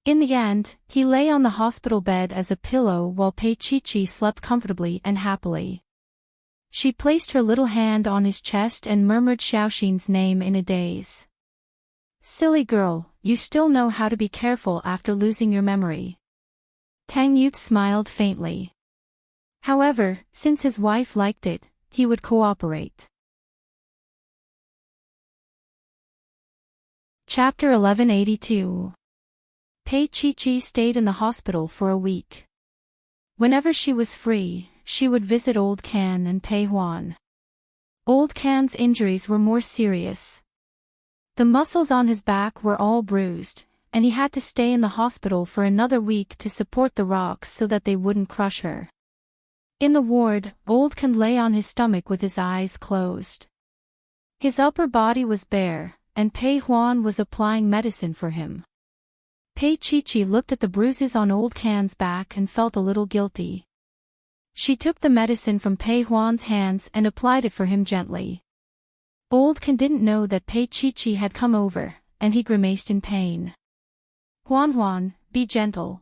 In the end, he lay on the hospital bed as a pillow while Pei Chi-Chi slept comfortably and happily. She placed her little hand on his chest and murmured Xiaoxin's name in a daze. Silly girl, you still know how to be careful after losing your memory. Tang Yu smiled faintly. However, since his wife liked it, he would cooperate. Chapter 1182. Pei Chi-Chi stayed in the hospital for a week. Whenever she was free, she would visit Old Can and Pei Huan. Old Can's injuries were more serious. The muscles on his back were all bruised, and he had to stay in the hospital for another week to support the rocks so that they wouldn't crush her. In the ward, Old Can lay on his stomach with his eyes closed. His upper body was bare, and Pei Huan was applying medicine for him. Pei Chi-Chi looked at the bruises on Old Can's back and felt a little guilty. She took the medicine from Pei Huan's hands and applied it for him gently. Old Can didn't know that Pei Chi-Chi had come over, and he grimaced in pain. Huan, be gentle.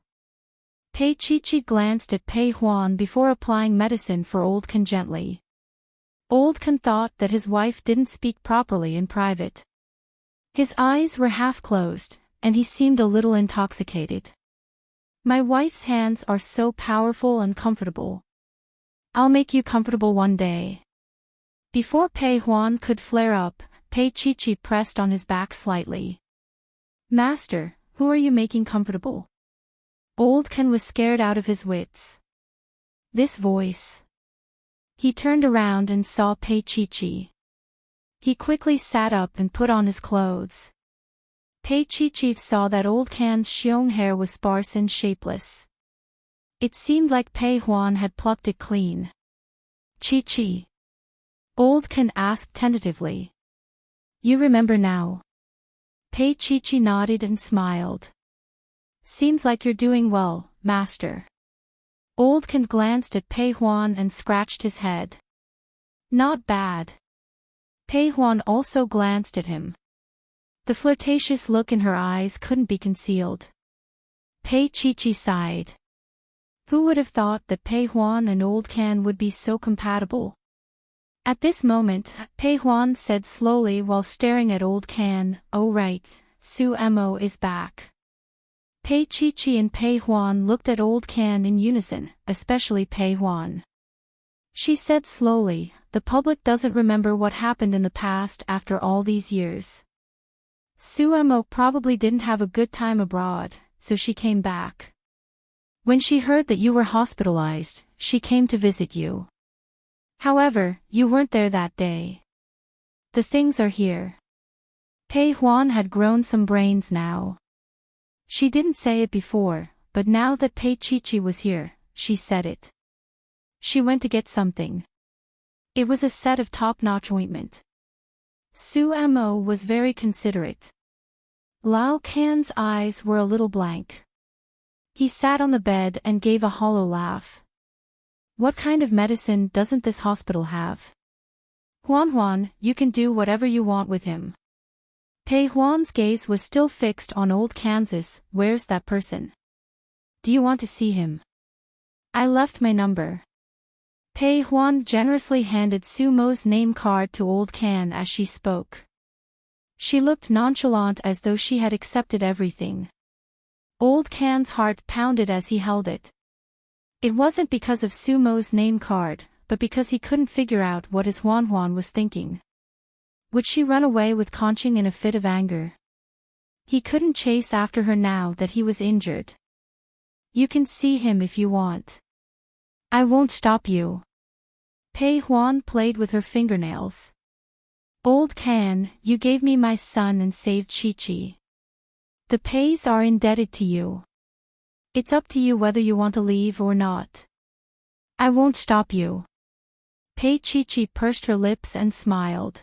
Pei Chi-Chi glanced at Pei Huan before applying medicine for Old Can gently. Old Can thought that his wife didn't speak properly in private. His eyes were half closed, and he seemed a little intoxicated. My wife's hands are so powerful and comfortable. I'll make you comfortable one day. Before Pei Huan could flare up, Pei Chi-Chi pressed on his back slightly. Master, who are you making comfortable? Old Can was scared out of his wits. This voice. He turned around and saw Pei Chi-Chi. He quickly sat up and put on his clothes. Pei Chi-Chi saw that Old Can's xiong hair was sparse and shapeless. It seemed like Pei Huan had plucked it clean. Chi-Chi? Old Can asked tentatively. You remember now? Pei Chi-Chi nodded and smiled. Seems like you're doing well, master. Old Can glanced at Pei Huan and scratched his head. Not bad. Pei Huan also glanced at him. The flirtatious look in her eyes couldn't be concealed. Pei Chi-Chi sighed. Who would have thought that Pei Huan and Old Can would be so compatible? At this moment, Pei Huan said slowly while staring at Old Can, "Oh right, Su Mo is back." Pei Chi-Chi and Pei Huan looked at Old Can in unison, especially Pei Huan. She said slowly, the public doesn't remember what happened in the past after all these years. Su Mo probably didn't have a good time abroad, so she came back. When she heard that you were hospitalized, she came to visit you. However, you weren't there that day. The things are here. Pei Huan had grown some brains now. She didn't say it before, but now that Pei Chi-Chi was here, she said it. She went to get something. It was a set of top-notch ointment. Su Mo was very considerate. Lao Can's eyes were a little blank. He sat on the bed and gave a hollow laugh. What kind of medicine doesn't this hospital have? Huan, you can do whatever you want with him. Pei Huan's gaze was still fixed on Old Kansas. Where's that person? Do you want to see him? I left my number. Pei Huan generously handed Su Mo's name card to Old Can as she spoke. She looked nonchalant as though she had accepted everything. Old Can's heart pounded as he held it. It wasn't because of Su Mo's name card, but because he couldn't figure out what his Huan was thinking. Would she run away with Conching in a fit of anger? He couldn't chase after her now that he was injured. You can see him if you want. I won't stop you. Pei Huan played with her fingernails. Old Can, you gave me my son and saved Chi-Chi. The Peis are indebted to you. It's up to you whether you want to leave or not. I won't stop you. Pei Chi-Chi pursed her lips and smiled.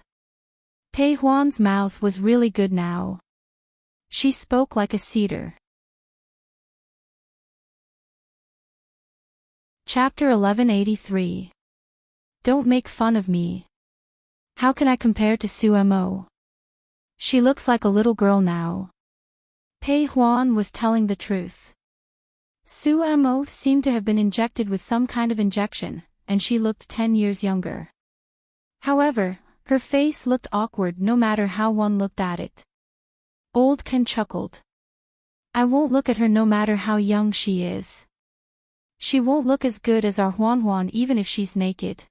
Pei Huan's mouth was really good now. She spoke like a cedar. Chapter 1183. Don't make fun of me. How can I compare to Su Mo? She looks like a little girl now. Pei Huan was telling the truth. Su Mo seemed to have been injected with some kind of injection, and she looked 10 years younger. However, her face looked awkward no matter how one looked at it. Old Can chuckled. I won't look at her no matter how young she is. She won't look as good as our Huan even if she's naked.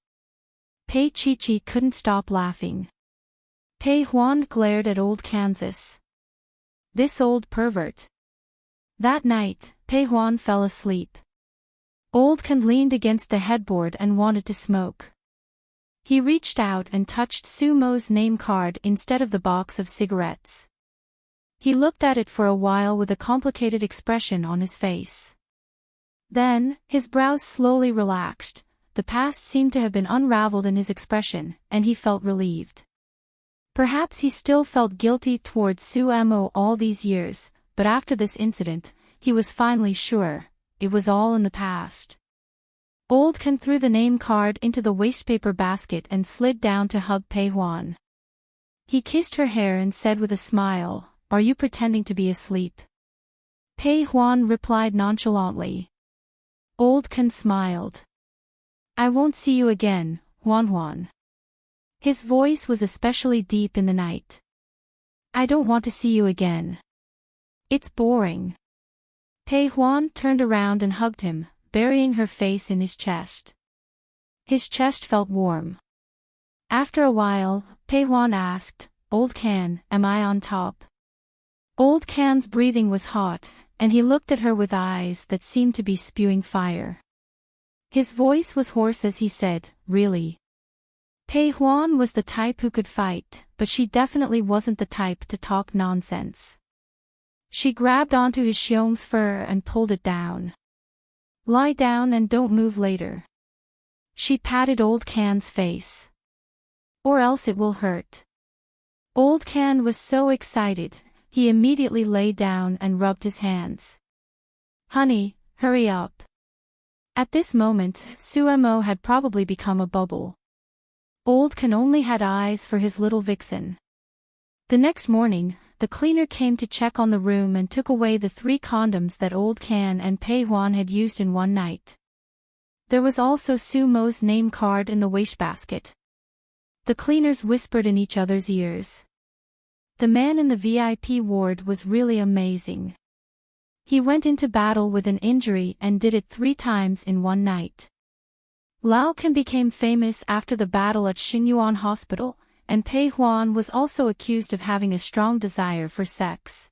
Pei Chi-Chi couldn't stop laughing. Pei Huan glared at Old Kansas. This old pervert. That night, Pei Huan fell asleep. Old Can leaned against the headboard and wanted to smoke. He reached out and touched Su Mo's name card instead of the box of cigarettes. He looked at it for a while with a complicated expression on his face. Then, his brows slowly relaxed, the past seemed to have been unraveled in his expression, and he felt relieved. Perhaps he still felt guilty towards Su Mo all these years, but after this incident, he was finally sure, it was all in the past. Old Can threw the name card into the wastepaper basket and slid down to hug Pei Huan. He kissed her hair and said with a smile, "Are you pretending to be asleep?" Pei Huan replied nonchalantly. Old Can smiled. I won't see you again, Huan. His voice was especially deep in the night. I don't want to see you again. It's boring. Pei Huan turned around and hugged him, burying her face in his chest. His chest felt warm. After a while, Pei Huan asked, Old Can, am I on top? Old Can's breathing was hot, and he looked at her with eyes that seemed to be spewing fire. His voice was hoarse as he said, really? Pei Huan was the type who could fight, but she definitely wasn't the type to talk nonsense. She grabbed onto his xiong's fur and pulled it down. Lie down and don't move later. She patted Old Can's face. Or else it will hurt. Old Can was so excited, he immediately lay down and rubbed his hands. Honey, hurry up. At this moment, Suemo had probably become a bubble. Old Can only had eyes for his little vixen. The next morning, the cleaner came to check on the room and took away the 3 condoms that Old Can and Pei Huan had used in one night. There was also Sumo's name card in the wastebasket. The cleaners whispered in each other's ears. The man in the VIP ward was really amazing. He went into battle with an injury and did it 3 times in one night. Lao Can became famous after the battle at Xingyuan Hospital, and Pei Huan was also accused of having a strong desire for sex.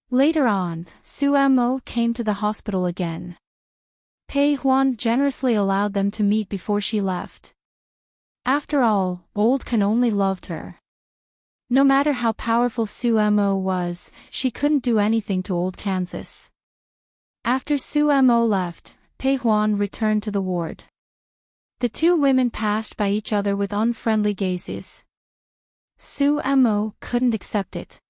Later on, Suemo came to the hospital again. Pei Huan generously allowed them to meet before she left. After all, Old Can only loved her. No matter how powerful Suemo was, she couldn't do anything to Old Kansas. After Suemo left, Pei Huan returned to the ward. The 2 women passed by each other with unfriendly gazes. Suemo couldn't accept it.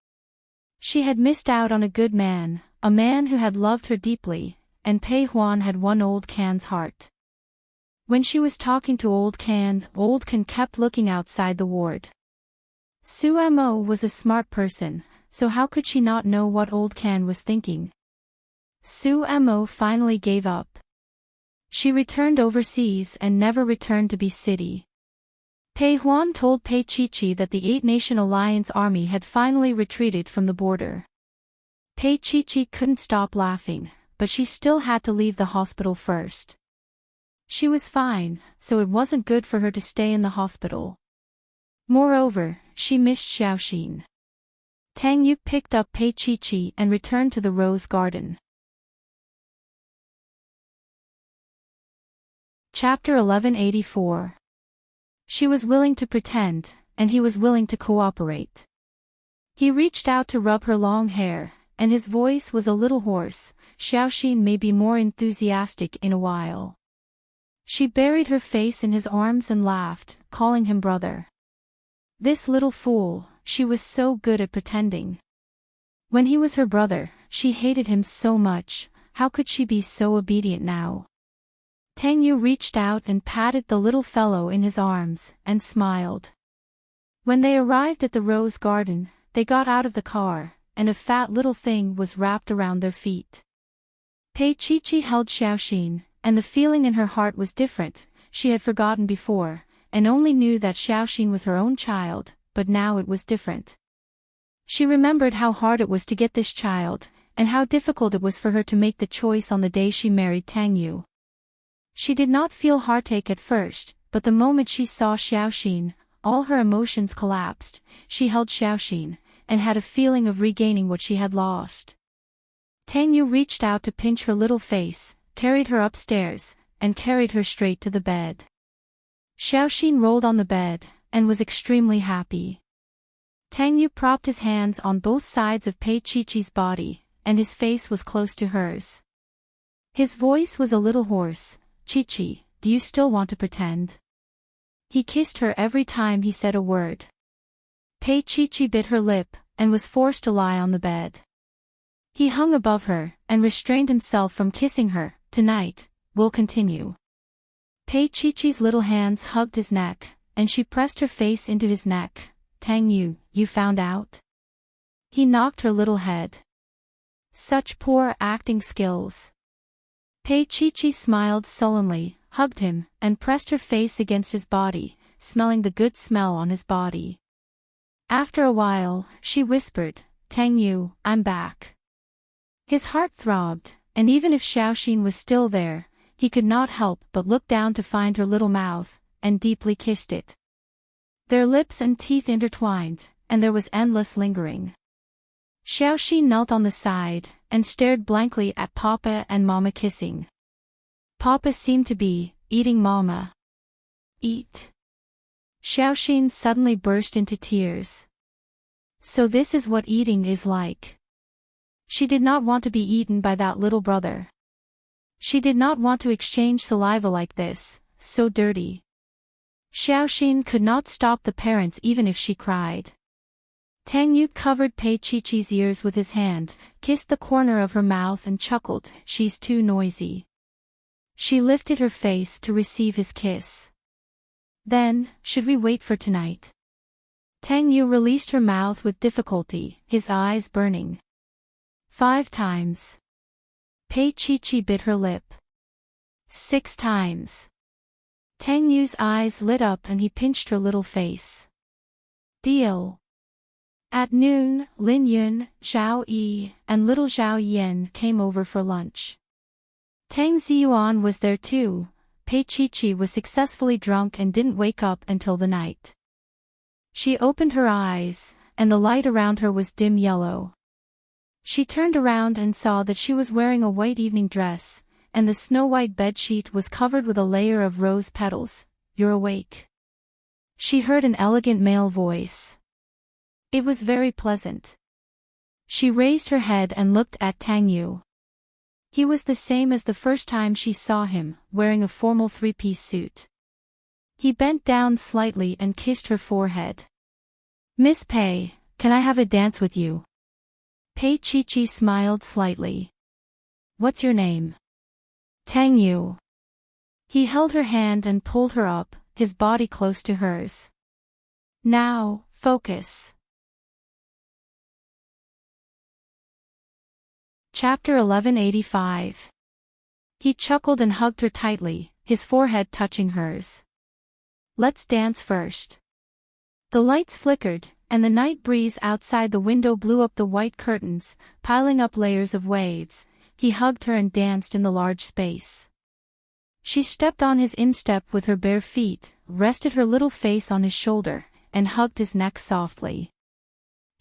She had missed out on a good man, a man who had loved her deeply, and Pei Huan had won Old Can's heart. When she was talking to Old Can kept looking outside the ward. Suemo was a smart person, so how could she not know what Old Can was thinking? Suemo finally gave up. She returned overseas and never returned to Bi City. Pei Huan told Pei Chichi that the 8-Nation Alliance army had finally retreated from the border. Pei Chichi couldn't stop laughing, but she still had to leave the hospital first. She was fine, so it wasn't good for her to stay in the hospital. Moreover, she missed Xiaoxin. Tang Yu picked up Pei Chichi and returned to the rose garden. Chapter 1184. She was willing to pretend, and he was willing to cooperate. He reached out to rub her long hair, and his voice was a little hoarse. Xiaoxin may be more enthusiastic in a while. She buried her face in his arms and laughed, calling him brother. This little fool, she was so good at pretending. When he was her brother, she hated him so much. How could she be so obedient now? Tang Yu reached out and patted the little fellow in his arms, and smiled. When they arrived at the rose garden, they got out of the car, and a fat little thing was wrapped around their feet. Pei Chichi held Xiaoxin, and the feeling in her heart was different. She had forgotten before, and only knew that Xiaoxin was her own child, but now it was different. She remembered how hard it was to get this child, and how difficult it was for her to make the choice on the day she married Tang Yu. She did not feel heartache at first, but the moment she saw Xiaoxin, all her emotions collapsed. She held Xiaoxin, and had a feeling of regaining what she had lost. Tang Yu reached out to pinch her little face, carried her upstairs, and carried her straight to the bed. Xiaoxin rolled on the bed, and was extremely happy. Tang Yu propped his hands on both sides of Pei Chichi's body, and his face was close to hers. His voice was a little hoarse. Chichi, do you still want to pretend? He kissed her every time he said a word. Pei Chichi bit her lip, and was forced to lie on the bed. He hung above her, and restrained himself from kissing her. Tonight, we'll continue. Pei Chichi's little hands hugged his neck, and she pressed her face into his neck. Tang Yu, you found out? He knocked her little head. Such poor acting skills. Pei Chichi smiled sullenly, hugged him, and pressed her face against his body, smelling the good smell on his body. After a while, she whispered, Tang Yu, I'm back. His heart throbbed, and even if Xiaoxin was still there, he could not help but look down to find her little mouth, and deeply kissed it. Their lips and teeth intertwined, and there was endless lingering. Xiaoxin knelt on the side, and stared blankly at Papa and Mama kissing. Papa seemed to be eating Mama. Eat. Xiaoxin suddenly burst into tears. So this is what eating is like. She did not want to be eaten by that little brother. She did not want to exchange saliva like this, so dirty. Xiaoxin could not stop the parents even if she cried. Tang Yu covered Pei Chi-Chi's ears with his hand, kissed the corner of her mouth and chuckled, "She's too noisy." She lifted her face to receive his kiss. "Then, should we wait for tonight?" Tang Yu released her mouth with difficulty, his eyes burning. 5 times. Pei Chi-Chi bit her lip. 6 times. Tang Yu's eyes lit up and he pinched her little face. "Deal." At noon, Lin Yun, Zhao Yi, and little Zhao Yan came over for lunch. Tang Ziyuan was there too. Pei Chi-Chi was successfully drunk and didn't wake up until the night. She opened her eyes, and the light around her was dim yellow. She turned around and saw that she was wearing a white evening dress, and the snow-white bedsheet was covered with a layer of rose petals. "You're awake." She heard an elegant male voice. It was very pleasant. She raised her head and looked at Tang Yu. He was the same as the first time she saw him, wearing a formal 3-piece suit. He bent down slightly and kissed her forehead. "Miss Pei, can I have a dance with you?" Pei Chi-Chi smiled slightly. "What's your name?" "Tang Yu." He held her hand and pulled her up, his body close to hers. "Now, focus." Chapter 1185. He chuckled and hugged her tightly, his forehead touching hers. "Let's dance first." The lights flickered, and the night breeze outside the window blew up the white curtains, piling up layers of waves. He hugged her and danced in the large space. She stepped on his instep with her bare feet, rested her little face on his shoulder, and hugged his neck softly.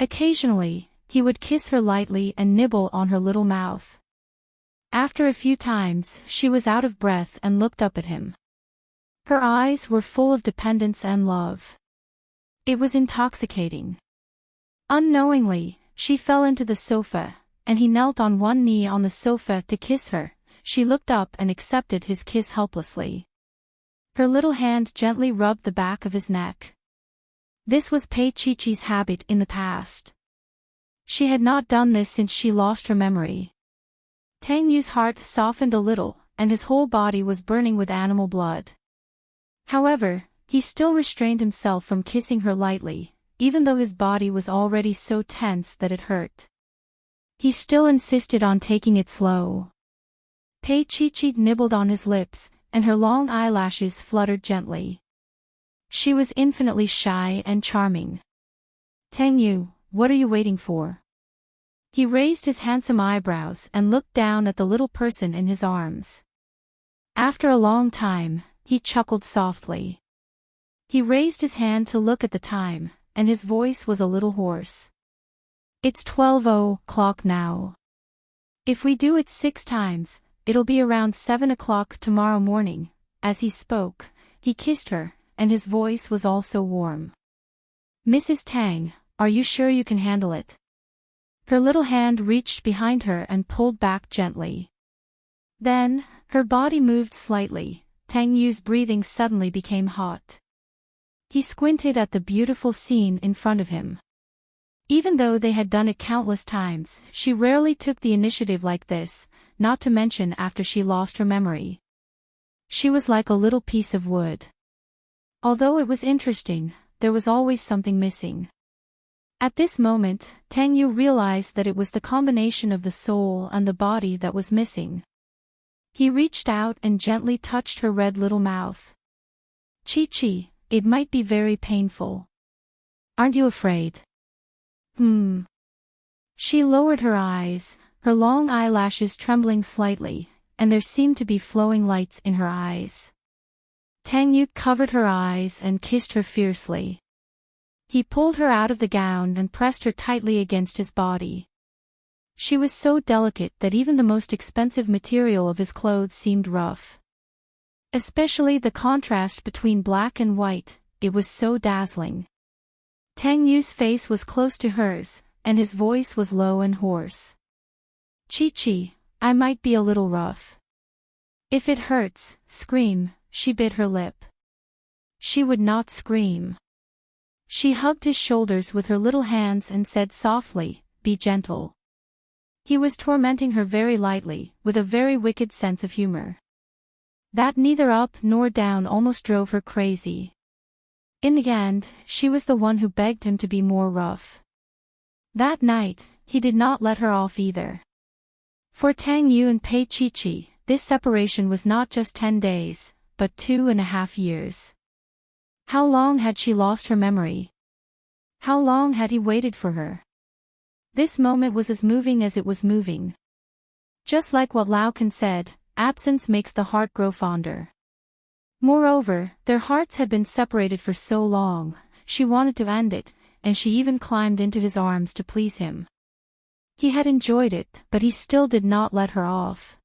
Occasionally, he would kiss her lightly and nibble on her little mouth. After a few times, she was out of breath and looked up at him. Her eyes were full of dependence and love. It was intoxicating. Unknowingly, she fell into the sofa, and he knelt on one knee on the sofa to kiss her. She looked up and accepted his kiss helplessly. Her little hand gently rubbed the back of his neck. This was Pei Chi-Chi's habit in the past. She had not done this since she lost her memory. Tang Yu's heart softened a little, and his whole body was burning with animal blood. However, he still restrained himself from kissing her lightly, even though his body was already so tense that it hurt. He still insisted on taking it slow. Pei Chi-Chi nibbled on his lips, and her long eyelashes fluttered gently. She was infinitely shy and charming. "Tang Yu, what are you waiting for?" He raised his handsome eyebrows and looked down at the little person in his arms. After a long time, he chuckled softly. He raised his hand to look at the time, and his voice was a little hoarse. "It's 12:00 now. If we do it 6 times, it'll be around 7 o'clock tomorrow morning." As he spoke, he kissed her, and his voice was also warm. "Mrs. Tang, are you sure you can handle it?" Her little hand reached behind her and pulled back gently. Then, her body moved slightly. Tang Yu's breathing suddenly became hot. He squinted at the beautiful scene in front of him. Even though they had done it countless times, she rarely took the initiative like this, not to mention after she lost her memory. She was like a little piece of wood. Although it was interesting, there was always something missing. At this moment, Tang Yu realized that it was the combination of the soul and the body that was missing. He reached out and gently touched her red little mouth. "Chi-Chi, it might be very painful. Aren't you afraid?" She lowered her eyes, her long eyelashes trembling slightly, and there seemed to be flowing lights in her eyes. Tang Yu covered her eyes and kissed her fiercely. He pulled her out of the gown and pressed her tightly against his body. She was so delicate that even the most expensive material of his clothes seemed rough. Especially the contrast between black and white, it was so dazzling. Tang Yu's face was close to hers, and his voice was low and hoarse. "Chi-Chi, I might be a little rough. If it hurts, scream," she bit her lip. She would not scream. She hugged his shoulders with her little hands and said softly, "Be gentle." He was tormenting her very lightly, with a very wicked sense of humor. That neither up nor down almost drove her crazy. In the end, she was the one who begged him to be more rough. That night, he did not let her off either. For Tang Yu and Pei Chi, this separation was not just 10 days, but 2.5 years. How long had she lost her memory? How long had he waited for her? This moment was as moving as it was moving. Just like what Lao Can said, absence makes the heart grow fonder. Moreover, their hearts had been separated for so long, she wanted to end it, and she even climbed into his arms to please him. He had enjoyed it, but he still did not let her off.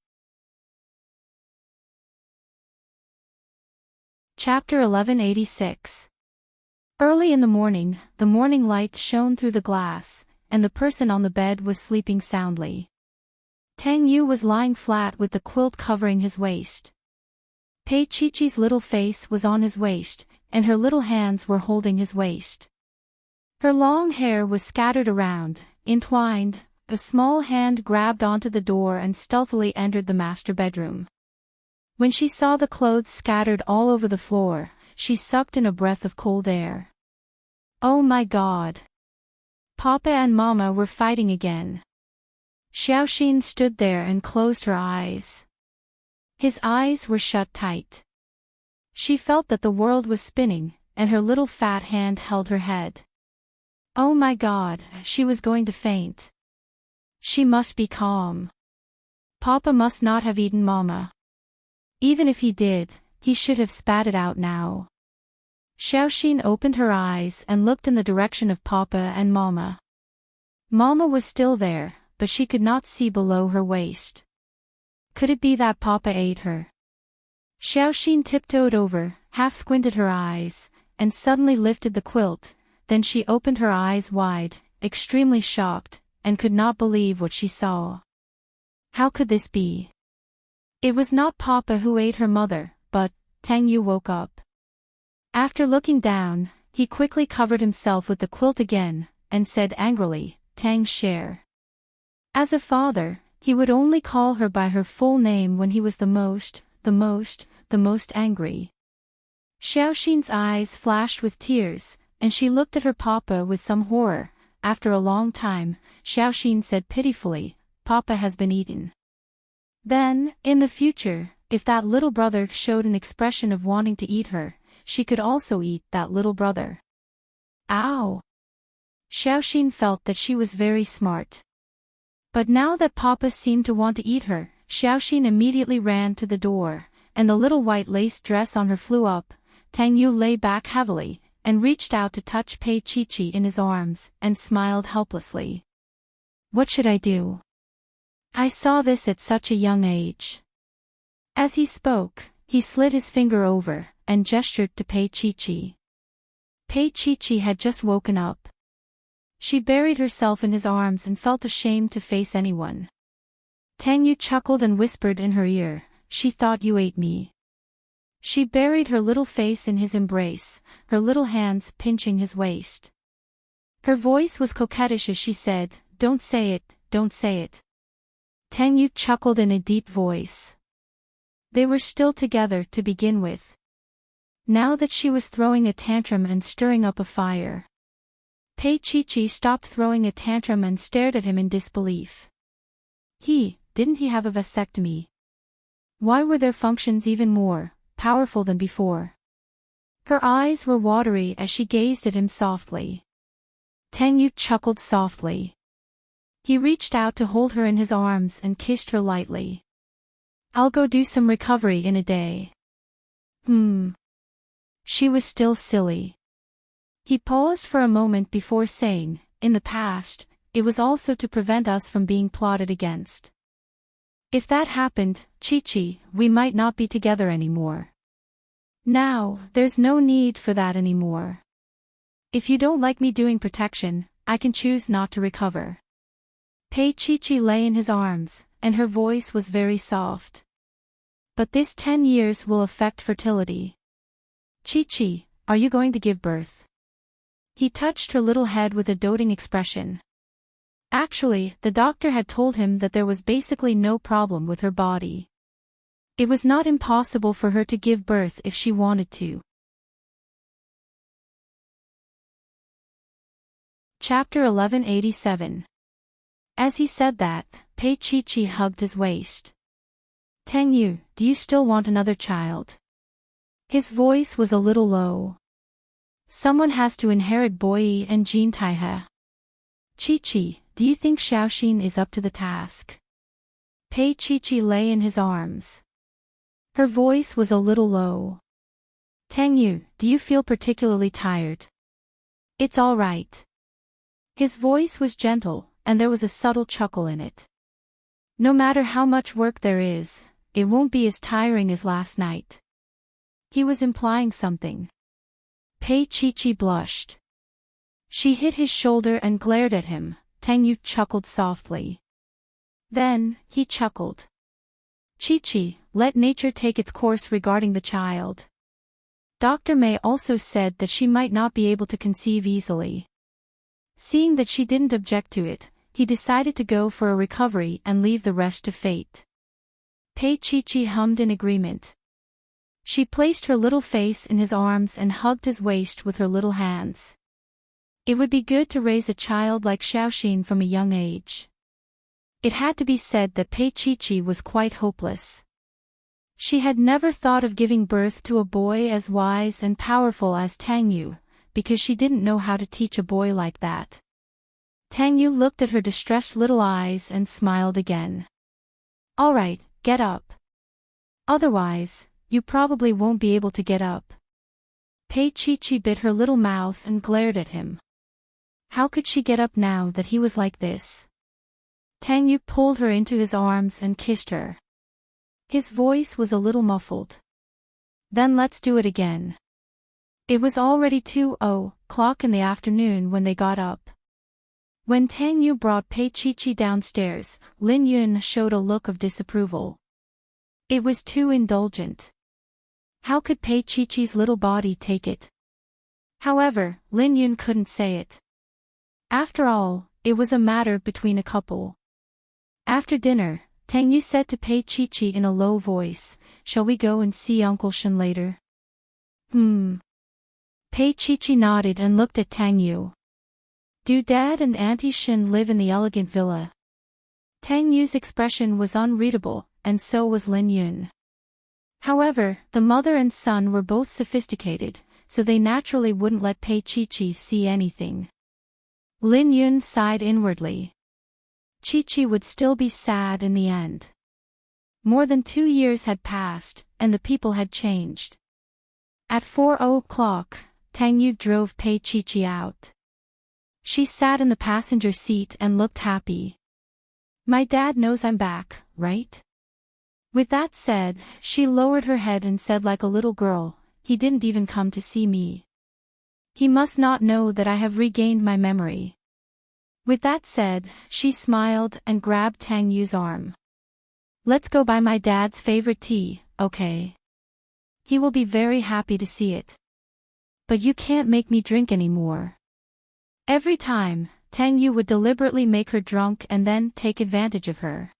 Chapter 1186. Early in the morning light shone through the glass, and the person on the bed was sleeping soundly. Tang Yu was lying flat with the quilt covering his waist. Pei Chi's little face was on his waist, and her little hands were holding his waist. Her long hair was scattered around, entwined. A small hand grabbed onto the door and stealthily entered the master bedroom. When she saw the clothes scattered all over the floor, she sucked in a breath of cold air. Oh my God! Papa and Mama were fighting again. Xiaoxin stood there and closed her eyes. His eyes were shut tight. She felt that the world was spinning, and her little fat hand held her head. Oh my God, she was going to faint. She must be calm. Papa must not have eaten Mama. Even if he did, he should have spat it out now. Xiaoxin opened her eyes and looked in the direction of Papa and Mama. Mama was still there, but she could not see below her waist. Could it be that Papa ate her? Xiaoxin tiptoed over, half squinted her eyes, and suddenly lifted the quilt. Then she opened her eyes wide, extremely shocked, and could not believe what she saw. How could this be? It was not Papa who ate her mother, but Tang Yu woke up. After looking down, he quickly covered himself with the quilt again, and said angrily, "Tang Share." As a father, he would only call her by her full name when he was the most angry. Xiaoxin's eyes flashed with tears, and she looked at her Papa with some horror. After a long time, Xiaoxin said pitifully, "Papa has been eaten." Then, in the future, if that little brother showed an expression of wanting to eat her, she could also eat that little brother. Ow! Xiaoxin felt that she was very smart. But now that Papa seemed to want to eat her, Xiaoxin immediately ran to the door, and the little white lace dress on her flew up. Tang Yu lay back heavily, and reached out to touch Pei Chi in his arms, and smiled helplessly. What should I do? I saw this at such a young age. As he spoke, he slid his finger over, and gestured to Pei Chi. Pei Chi had just woken up. She buried herself in his arms and felt ashamed to face anyone. Tang Yu chuckled and whispered in her ear, "She thought you ate me." She buried her little face in his embrace, her little hands pinching his waist. Her voice was coquettish as she said, "Don't say it, don't say it." Tang Yu chuckled in a deep voice. They were still together to begin with. Now that she was throwing a tantrum and stirring up a fire. Pei Chi stopped throwing a tantrum and stared at him in disbelief. Didn't he have a vasectomy? Why were their functions even more powerful than before? Her eyes were watery as she gazed at him softly. Tang Yu chuckled softly. He reached out to hold her in his arms and kissed her lightly. "I'll go do some recovery in a day." She was still silly. He paused for a moment before saying, "In the past, it was also to prevent us from being plotted against. If that happened, Chi, we might not be together anymore. Now, there's no need for that anymore. If you don't like me doing protection, I can choose not to recover." Pei Chi lay in his arms, and her voice was very soft. But this 10 years will affect fertility. Chi-Chi, are you going to give birth? He touched her little head with a doting expression. Actually, the doctor had told him that there was basically no problem with her body. It was not impossible for her to give birth if she wanted to. Chapter 1187. As he said that, Pei Chi-Chi hugged his waist. Tangyu, do you still want another child? His voice was a little low. Someone has to inherit Boyi and Jin Taihe. Chi-Chi, do you think Xiaoxin is up to the task? Pei Chi-Chi lay in his arms. Her voice was a little low. Tangyu, do you feel particularly tired? It's all right. His voice was gentle, and there was a subtle chuckle in it. No matter how much work there is, it won't be as tiring as last night. He was implying something. Pei Chi-Chi blushed. She hit his shoulder and glared at him. Tangyu chuckled softly. Then, he chuckled. Chi-Chi, let nature take its course regarding the child. Dr. May also said that she might not be able to conceive easily. Seeing that she didn't object to it, he decided to go for a recovery and leave the rest to fate. Pei Chi-Chi hummed in agreement. She placed her little face in his arms and hugged his waist with her little hands. It would be good to raise a child like Xiaoxin from a young age. It had to be said that Pei Chi-Chi was quite hopeless. She had never thought of giving birth to a boy as wise and powerful as Tangyu, because she didn't know how to teach a boy like that. Tangyu looked at her distressed little eyes and smiled again. All right, get up. Otherwise, you probably won't be able to get up. Pei Chi-Chi bit her little mouth and glared at him. How could she get up now that he was like this? Tangyu pulled her into his arms and kissed her. His voice was a little muffled. Then let's do it again. It was already 2:00 in the afternoon when they got up. When Tangyu brought Pei Chi-Chi downstairs, Lin Yun showed a look of disapproval. It was too indulgent. How could Pei Chi-Chi's little body take it? However, Lin Yun couldn't say it. After all, it was a matter between a couple. After dinner, Tangyu said to Pei Chi-Chi in a low voice, "Shall we go and see Uncle Shen later?" Pei Chi-Chi nodded and looked at Tangyu. Do Dad and Auntie Shen live in the elegant villa? Tangyu's expression was unreadable, and so was Lin Yun. However, the mother and son were both sophisticated, so they naturally wouldn't let Pei Chi-Chi see anything. Lin Yun sighed inwardly. Chi-Chi would still be sad in the end. More than 2 years had passed, and the people had changed. At 4:00, Tangyu drove Pei Chi-Chi out. She sat in the passenger seat and looked happy. My dad knows I'm back, right? With that said, she lowered her head and said like a little girl, he didn't even come to see me. He must not know that I have regained my memory. With that said, she smiled and grabbed Tangyu's arm. Let's go buy my dad's favorite tea, okay? He will be very happy to see it. But you can't make me drink anymore. Every time, Tangyu would deliberately make her drunk and then take advantage of her.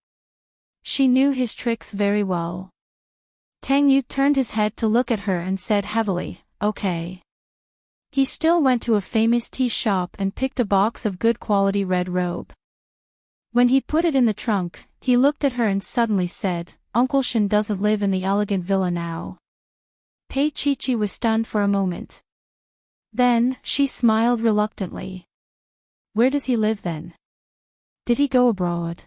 She knew his tricks very well. Tangyu turned his head to look at her and said heavily, okay. He still went to a famous tea shop and picked a box of good quality red robe. When he put it in the trunk, he looked at her and suddenly said, Uncle Shen doesn't live in the elegant villa now. Pei Chi-Chi was stunned for a moment. Then, she smiled reluctantly. Where does he live then? Did he go abroad?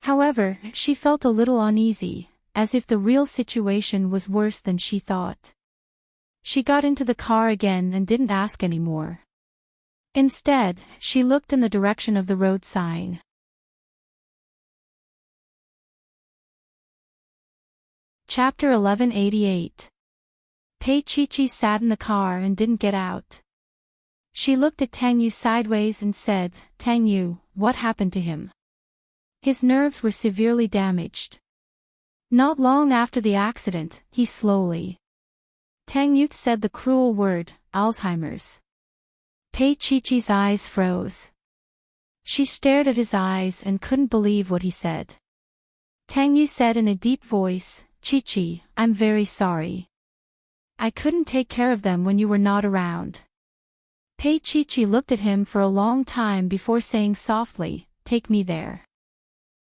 However, she felt a little uneasy, as if the real situation was worse than she thought. She got into the car again and didn't ask any more. Instead, she looked in the direction of the road sign. Chapter 1188. Pei Chi-Chi sat in the car and didn't get out. She looked at Tangyu sideways and said, Tangyu, what happened to him? His nerves were severely damaged. Not long after the accident, he slowly. Tang Yu said the cruel word, Alzheimer's. Pei Chi-Chi's eyes froze. She stared at his eyes and couldn't believe what he said. Tang Yu said in a deep voice, Chi-Chi, I'm very sorry. I couldn't take care of them when you were not around. Pei Chi-Chi looked at him for a long time before saying softly, take me there.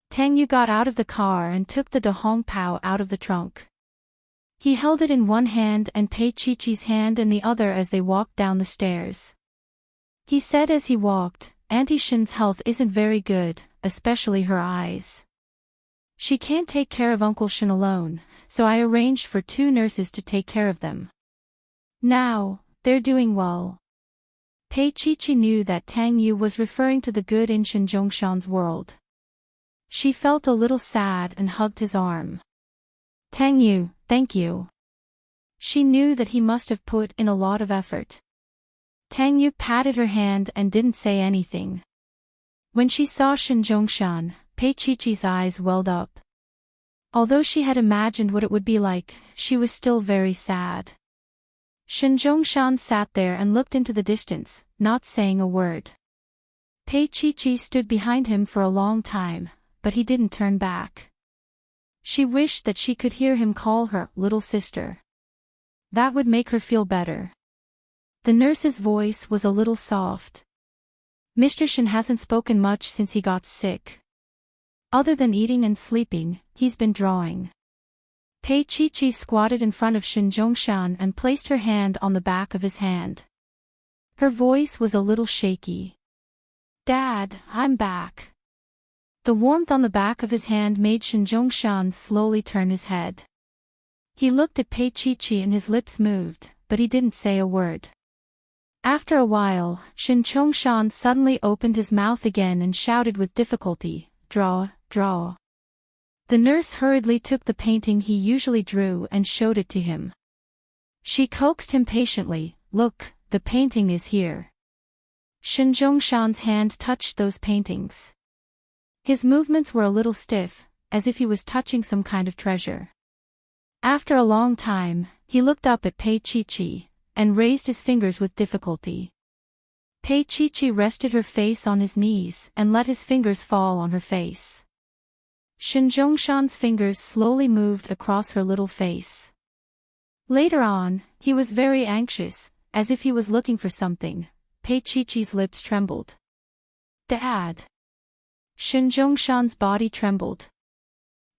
Tang Yu got out of the car and took the De Hong Pao out of the trunk. He held it in one hand and Pei Chi-Chi's hand in the other as they walked down the stairs. He said as he walked, Auntie Shin's health isn't very good, especially her eyes. She can't take care of Uncle Shin alone, so I arranged for 2 nurses to take care of them. Now, they're doing well. Pei Chi-Chi knew that Tang Yu was referring to the good in Shin Zhongshan's world. She felt a little sad and hugged his arm. Tang Yu, thank you. She knew that he must have put in a lot of effort. Tang Yu patted her hand and didn't say anything. When she saw Shin Zhongshan, Pei Chi-Chi's eyes welled up. Although she had imagined what it would be like, she was still very sad. Shin Zhongshan sat there and looked into the distance, not saying a word. Pei Chi-Chi stood behind him for a long time, but he didn't turn back. She wished that she could hear him call her little sister. That would make her feel better. The nurse's voice was a little soft. Mr. Shin hasn't spoken much since he got sick. Other than eating and sleeping, he's been drawing. Pei Chi-Chi squatted in front of Shin Zhongshan and placed her hand on the back of his hand. Her voice was a little shaky. Dad, I'm back. The warmth on the back of his hand made Shin Zhongshan slowly turn his head. He looked at Pei Chi-Chi and his lips moved, but he didn't say a word. After a while, Shin Zhongshan suddenly opened his mouth again and shouted with difficulty, draw, draw. The nurse hurriedly took the painting he usually drew and showed it to him. She coaxed him patiently, look, the painting is here. Shin Zhongshan's hand touched those paintings. His movements were a little stiff, as if he was touching some kind of treasure. After a long time, he looked up at Pei Chi-Chi, and raised his fingers with difficulty. Pei Chi-Chi rested her face on his knees and let his fingers fall on her face. Shin Zhongshan's fingers slowly moved across her little face. Later on, he was very anxious, as if he was looking for something. Pei Chi-Chi's lips trembled. Dad. Shin Zhongshan's body trembled.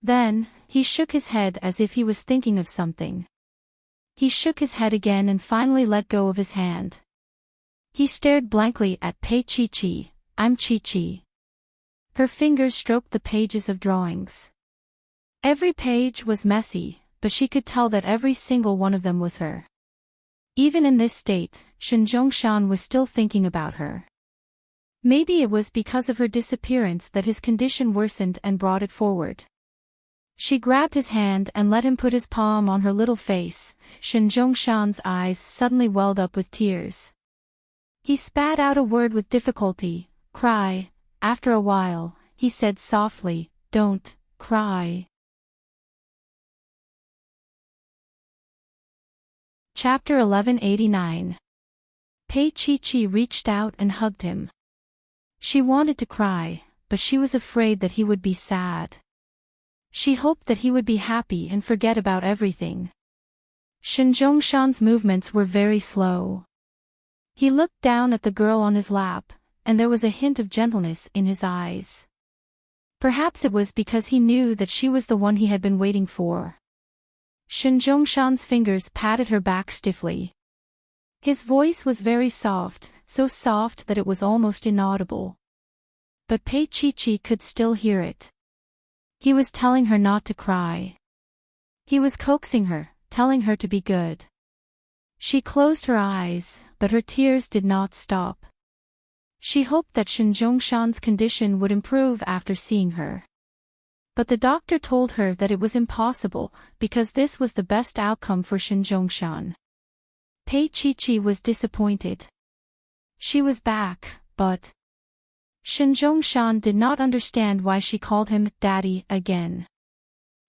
Then, he shook his head as if he was thinking of something. He shook his head again and finally let go of his hand. He stared blankly at Pei Chi-Chi. I'm Chi-Chi. Her fingers stroked the pages of drawings. Every page was messy, but she could tell that every single one of them was her. Even in this state, Shin Zhongshan was still thinking about her. Maybe it was because of her disappearance that his condition worsened and brought it forward. She grabbed his hand and let him put his palm on her little face. Shin Zhongshan's eyes suddenly welled up with tears. He spat out a word with difficulty, cry. After a while, he said softly, don't cry. Chapter 1189. Pei Chi-Chi reached out and hugged him. She wanted to cry, but she was afraid that he would be sad. She hoped that he would be happy and forget about everything. Shin Zhongshan's movements were very slow. He looked down at the girl on his lap, and there was a hint of gentleness in his eyes. Perhaps it was because he knew that she was the one he had been waiting for. Shin Zhongshan's fingers patted her back stiffly. His voice was very soft, so soft that it was almost inaudible. But Pei Chi-Chi could still hear it. He was telling her not to cry. He was coaxing her, telling her to be good. She closed her eyes, but her tears did not stop. She hoped that Shin Zhongshan's condition would improve after seeing her. But the doctor told her that it was impossible, because this was the best outcome for Shin Zhongshan. Pei Chi-Chi was disappointed. She was back, but Shin Zhongshan did not understand why she called him Daddy again.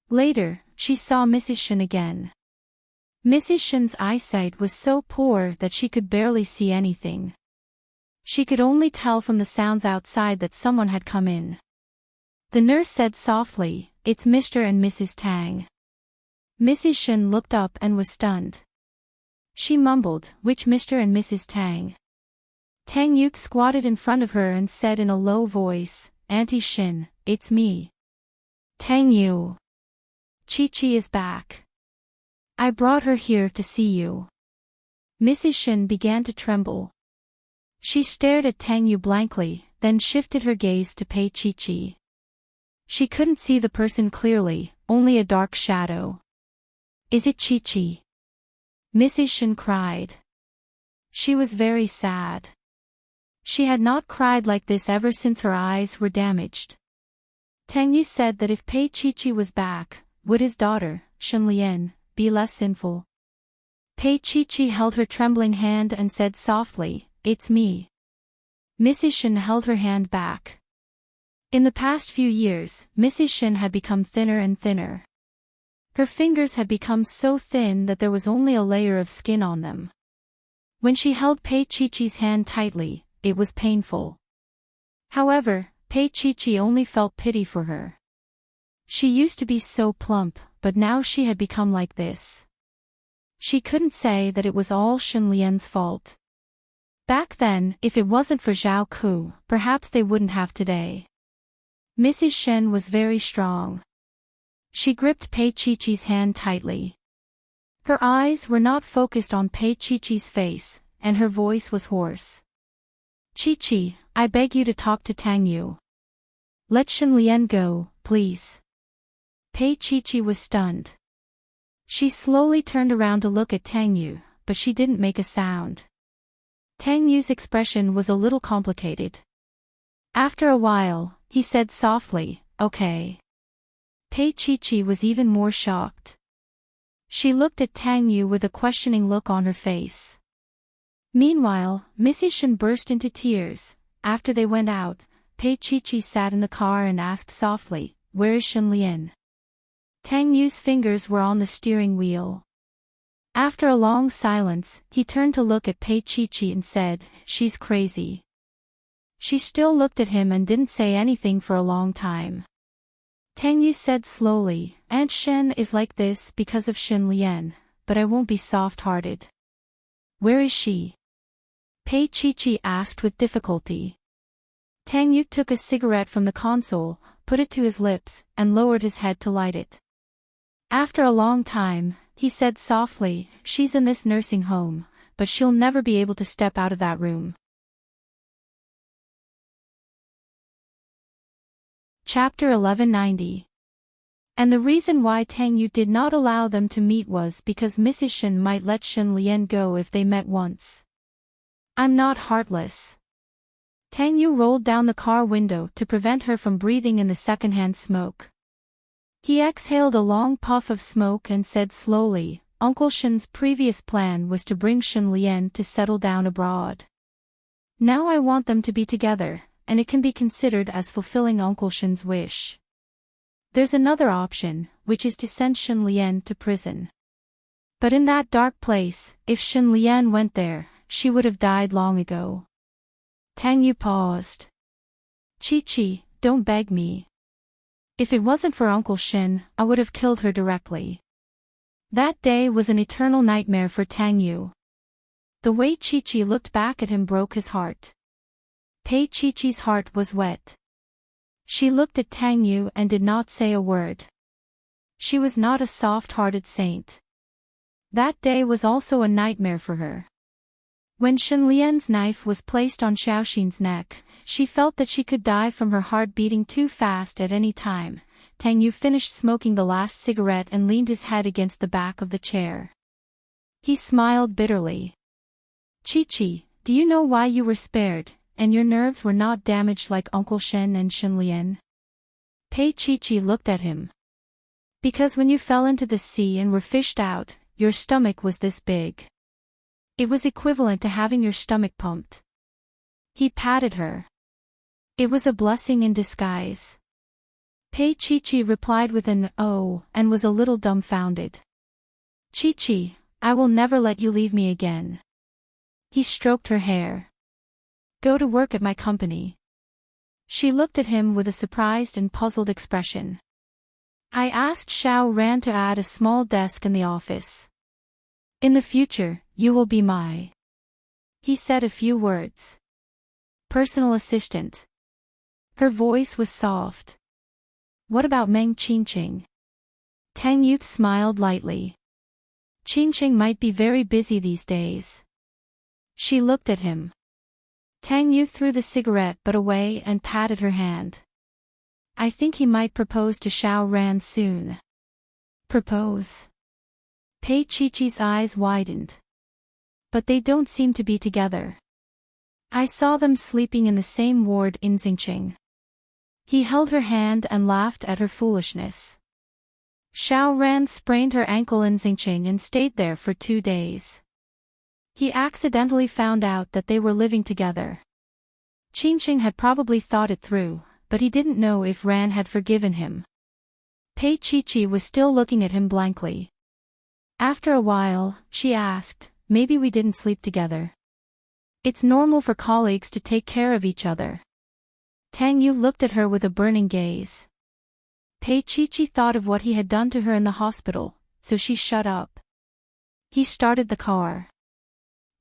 Later, she saw Mrs. Shen again. Mrs. Shen's eyesight was so poor that she could barely see anything. She could only tell from the sounds outside that someone had come in. The nurse said softly, "It's Mr. and Mrs. Tang." Mrs. Shen looked up and was stunned. She mumbled, "Which Mr. and Mrs. Tang?" Tang Yu squatted in front of her and said in a low voice, "Auntie Shen, it's me. Tang Yu. Chi-Chi is back. I brought her here to see you." Mrs. Shen began to tremble. She stared at Tang Yu blankly, then shifted her gaze to Pei Chi-Chi. She couldn't see the person clearly, only a dark shadow. "Is it Chi-Chi?" Mrs. Shen cried. She was very sad. She had not cried like this ever since her eyes were damaged. Tang Yu said that if Pei Chi-Chi was back, would his daughter, Shen Lian, be less sinful? Pei Chi-Chi held her trembling hand and said softly, "It's me." Mrs. Shen held her hand back. In the past few years, Mrs. Shen had become thinner and thinner. Her fingers had become so thin that there was only a layer of skin on them. When she held Pei Chi-Chi's hand tightly, it was painful. However, Pei Chi-Chi only felt pity for her. She used to be so plump, but now she had become like this. She couldn't say that it was all Shen Lian's fault. Back then, if it wasn't for Zhao Ku, perhaps they wouldn't have today. Mrs. Shen was very strong. She gripped Pei Chi-Chi's hand tightly. Her eyes were not focused on Pei Chi-Chi's face, and her voice was hoarse. "Chi-Chi, I beg you to talk to Tang Yu. Let Shen Lian go, please." Pei Chi-Chi was stunned. She slowly turned around to look at Tang Yu, but she didn't make a sound. Tang Yu's expression was a little complicated. After a while, he said softly, "Okay." Pei Chi-Chi was even more shocked. She looked at Tang Yu with a questioning look on her face. Meanwhile, Mrs. Shen burst into tears. After they went out, Pei Chi-Chi sat in the car and asked softly, "Where is Shen Lian?" Tang Yu's fingers were on the steering wheel. After a long silence, he turned to look at Pei Chi-Chi and said, "She's crazy." She still looked at him and didn't say anything for a long time. Tang Yu said slowly, "Aunt Shen is like this because of Shen Lian, but I won't be soft-hearted." "Where is she?" Pei Chi-Chi asked with difficulty. Tang Yu took a cigarette from the console, put it to his lips, and lowered his head to light it. After a long time, he said softly, "She's in this nursing home, but she'll never be able to step out of that room." Chapter 1190. And the reason why Tang Yu did not allow them to meet was because Mrs. Shen might let Shen Lian go if they met once. "I'm not heartless." Tang Yu rolled down the car window to prevent her from breathing in the secondhand smoke. He exhaled a long puff of smoke and said slowly, "Uncle Shen's previous plan was to bring Shen Lian to settle down abroad. Now I want them to be together, and it can be considered as fulfilling Uncle Shen's wish. There's another option, which is to send Shen Lian to prison. But in that dark place, if Shen Lian went there, she would have died long ago." Tang Yu paused. "Chi-Chi, don't beg me. If it wasn't for Uncle Shen, I would have killed her directly." That day was an eternal nightmare for Tang Yu. The way Chi-Chi looked back at him broke his heart. Pei Chi-Chi's heart was wet. She looked at Tang Yu and did not say a word. She was not a soft-hearted saint. That day was also a nightmare for her. When Shen Lian's knife was placed on Xiaoxin's neck, she felt that she could die from her heart beating too fast at any time. Tang Yu finished smoking the last cigarette and leaned his head against the back of the chair. He smiled bitterly. "Chi-Chi, do you know why you were spared, and your nerves were not damaged like Uncle Shen and Shen Lian?" Pei Chi-Chi looked at him. "Because when you fell into the sea and were fished out, your stomach was this big. It was equivalent to having your stomach pumped." He patted her. "It was a blessing in disguise." Pei Chi replied with an "oh" and was a little dumbfounded. Chi, I will never let you leave me again. He stroked her hair. Go to work at my company. She looked at him with a surprised and puzzled expression. I asked Xiao Ran to add a small desk in the office. In the future, you will be my... He said a few words. Personal assistant. Her voice was soft. What about Meng Qingqing? Tang Yu smiled lightly. Qingqing might be very busy these days. She looked at him. Tang Yu threw the cigarette butt away and patted her hand. I think he might propose to Xiao Ran soon. Propose? Pei Chi's eyes widened. But they don't seem to be together. I saw them sleeping in the same ward in Xingqing. He held her hand and laughed at her foolishness. Xiao Ran sprained her ankle in Xingqing and stayed there for 2 days. He accidentally found out that they were living together. Qingqing had probably thought it through, but he didn't know if Ran had forgiven him. Pei Chi was still looking at him blankly. After a while, she asked, maybe we didn't sleep together. It's normal for colleagues to take care of each other. Tang Yu looked at her with a burning gaze. Pei Chi thought of what he had done to her in the hospital, so she shut up. He started the car.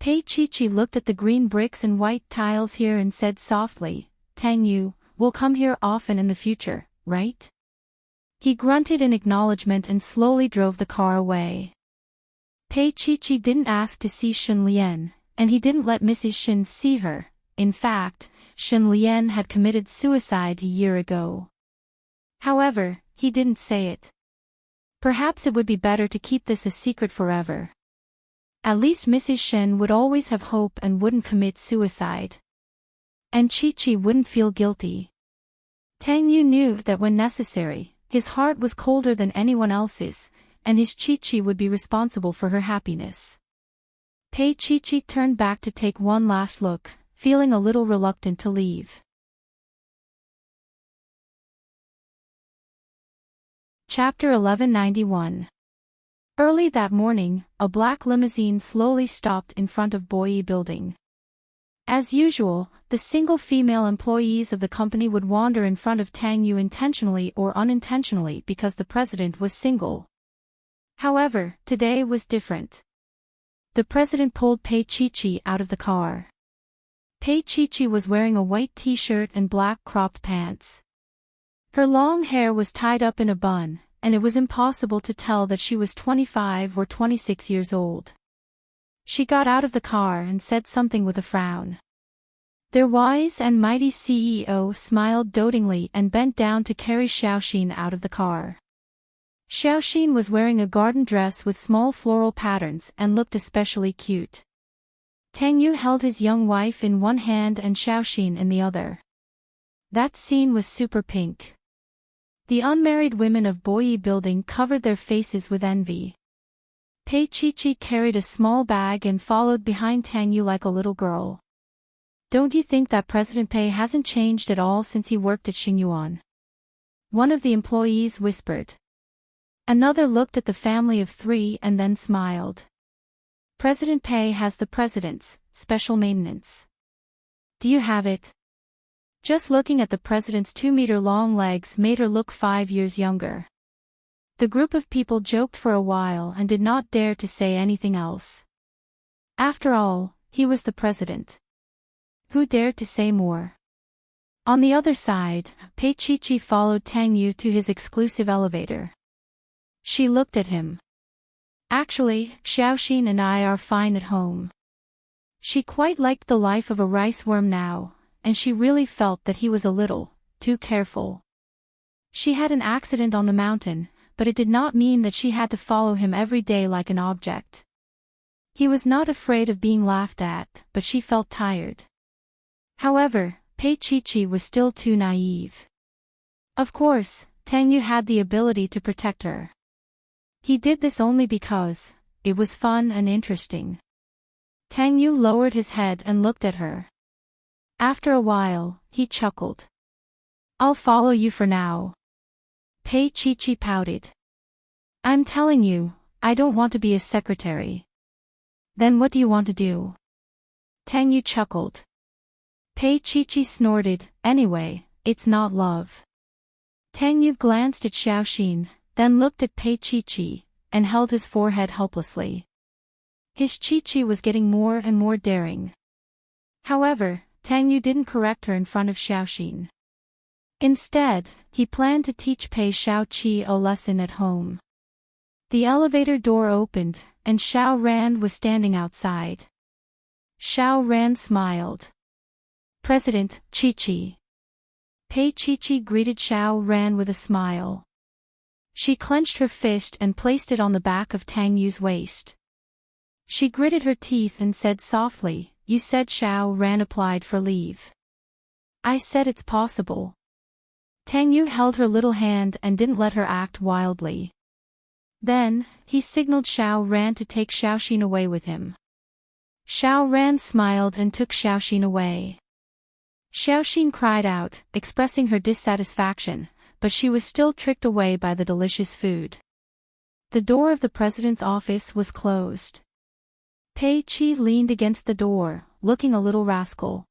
Pei Chi looked at the green bricks and white tiles here and said softly, Tang Yu, we'll come here often in the future, right? He grunted in acknowledgement and slowly drove the car away. Pei Chi didn't ask to see Shen Lian, and he didn't let Mrs. Shen see her. In fact, Shen Lian had committed suicide a year ago. However, he didn't say it. Perhaps it would be better to keep this a secret forever. At least Mrs. Shen would always have hope and wouldn't commit suicide. And Chi wouldn't feel guilty. Tang Yu knew that when necessary, his heart was colder than anyone else's, and his Chi would be responsible for her happiness. Pei Chi turned back to take one last look, feeling a little reluctant to leave. Chapter 1191. Early that morning, a black limousine slowly stopped in front of Boyi Building. As usual, the single female employees of the company would wander in front of Tang Yu intentionally or unintentionally because the president was single. However, today was different. The president pulled Pei Chi out of the car. Pei Chi was wearing a white t-shirt and black cropped pants. Her long hair was tied up in a bun, and it was impossible to tell that she was 25 or 26 years old. She got out of the car and said something with a frown. Their wise and mighty CEO smiled dotingly and bent down to carry Xiaoxin out of the car. Xiaoxin was wearing a garden dress with small floral patterns and looked especially cute. Tang Yu held his young wife in one hand and Xiaoxin in the other. That scene was super pink. The unmarried women of Boyi Building covered their faces with envy. Pei Chi carried a small bag and followed behind Tang Yu like a little girl. Don't you think that President Pei hasn't changed at all since he worked at Xingyuan? One of the employees whispered. Another looked at the family of 3 and then smiled. President Pei has the president's special maintenance. Do you have it? Just looking at the president's 2-meter-long legs made her look 5 years younger. The group of people joked for a while and did not dare to say anything else. After all, he was the president. Who dared to say more? On the other side, Pei Chi followed Tang Yu to his exclusive elevator. She looked at him. Actually, Xiaoxin and I are fine at home. She quite liked the life of a rice worm now, and she really felt that he was a little too careful. She had an accident on the mountain, but it did not mean that she had to follow him every day like an object. He was not afraid of being laughed at, but she felt tired. However, Pei Chi was still too naive. Of course, Tang Yu had the ability to protect her. He did this only because it was fun and interesting. Tang Yu lowered his head and looked at her. After a while, he chuckled. I'll follow you for now. Pei Chi pouted. I'm telling you, I don't want to be a secretary. Then what do you want to do? Tang Yu chuckled. Pei Chi snorted, anyway, it's not love. Tang Yu glanced at Xiaoxin, then looked at Pei Chi, and held his forehead helplessly. His Chi was getting more and more daring. However, Tang Yu didn't correct her in front of Xiaoxin. Instead, he planned to teach Pei Xiaoqi a lesson at home. The elevator door opened, and Xiao Ran was standing outside. Xiao Ran smiled. President, Chi. Pei Chi greeted Xiao Ran with a smile. She clenched her fist and placed it on the back of Tang Yu's waist. She gritted her teeth and said softly, You said Xiao Ran applied for leave. I said it's possible. Tang Yu held her little hand and didn't let her act wildly. Then, he signaled Xiao Ran to take Xiaoxin away with him. Xiao Ran smiled and took Xiaoxin away. Xiaoxin cried out, expressing her dissatisfaction, but she was still tricked away by the delicious food. The door of the president's office was closed. Pei Chi leaned against the door, looking a little rascal.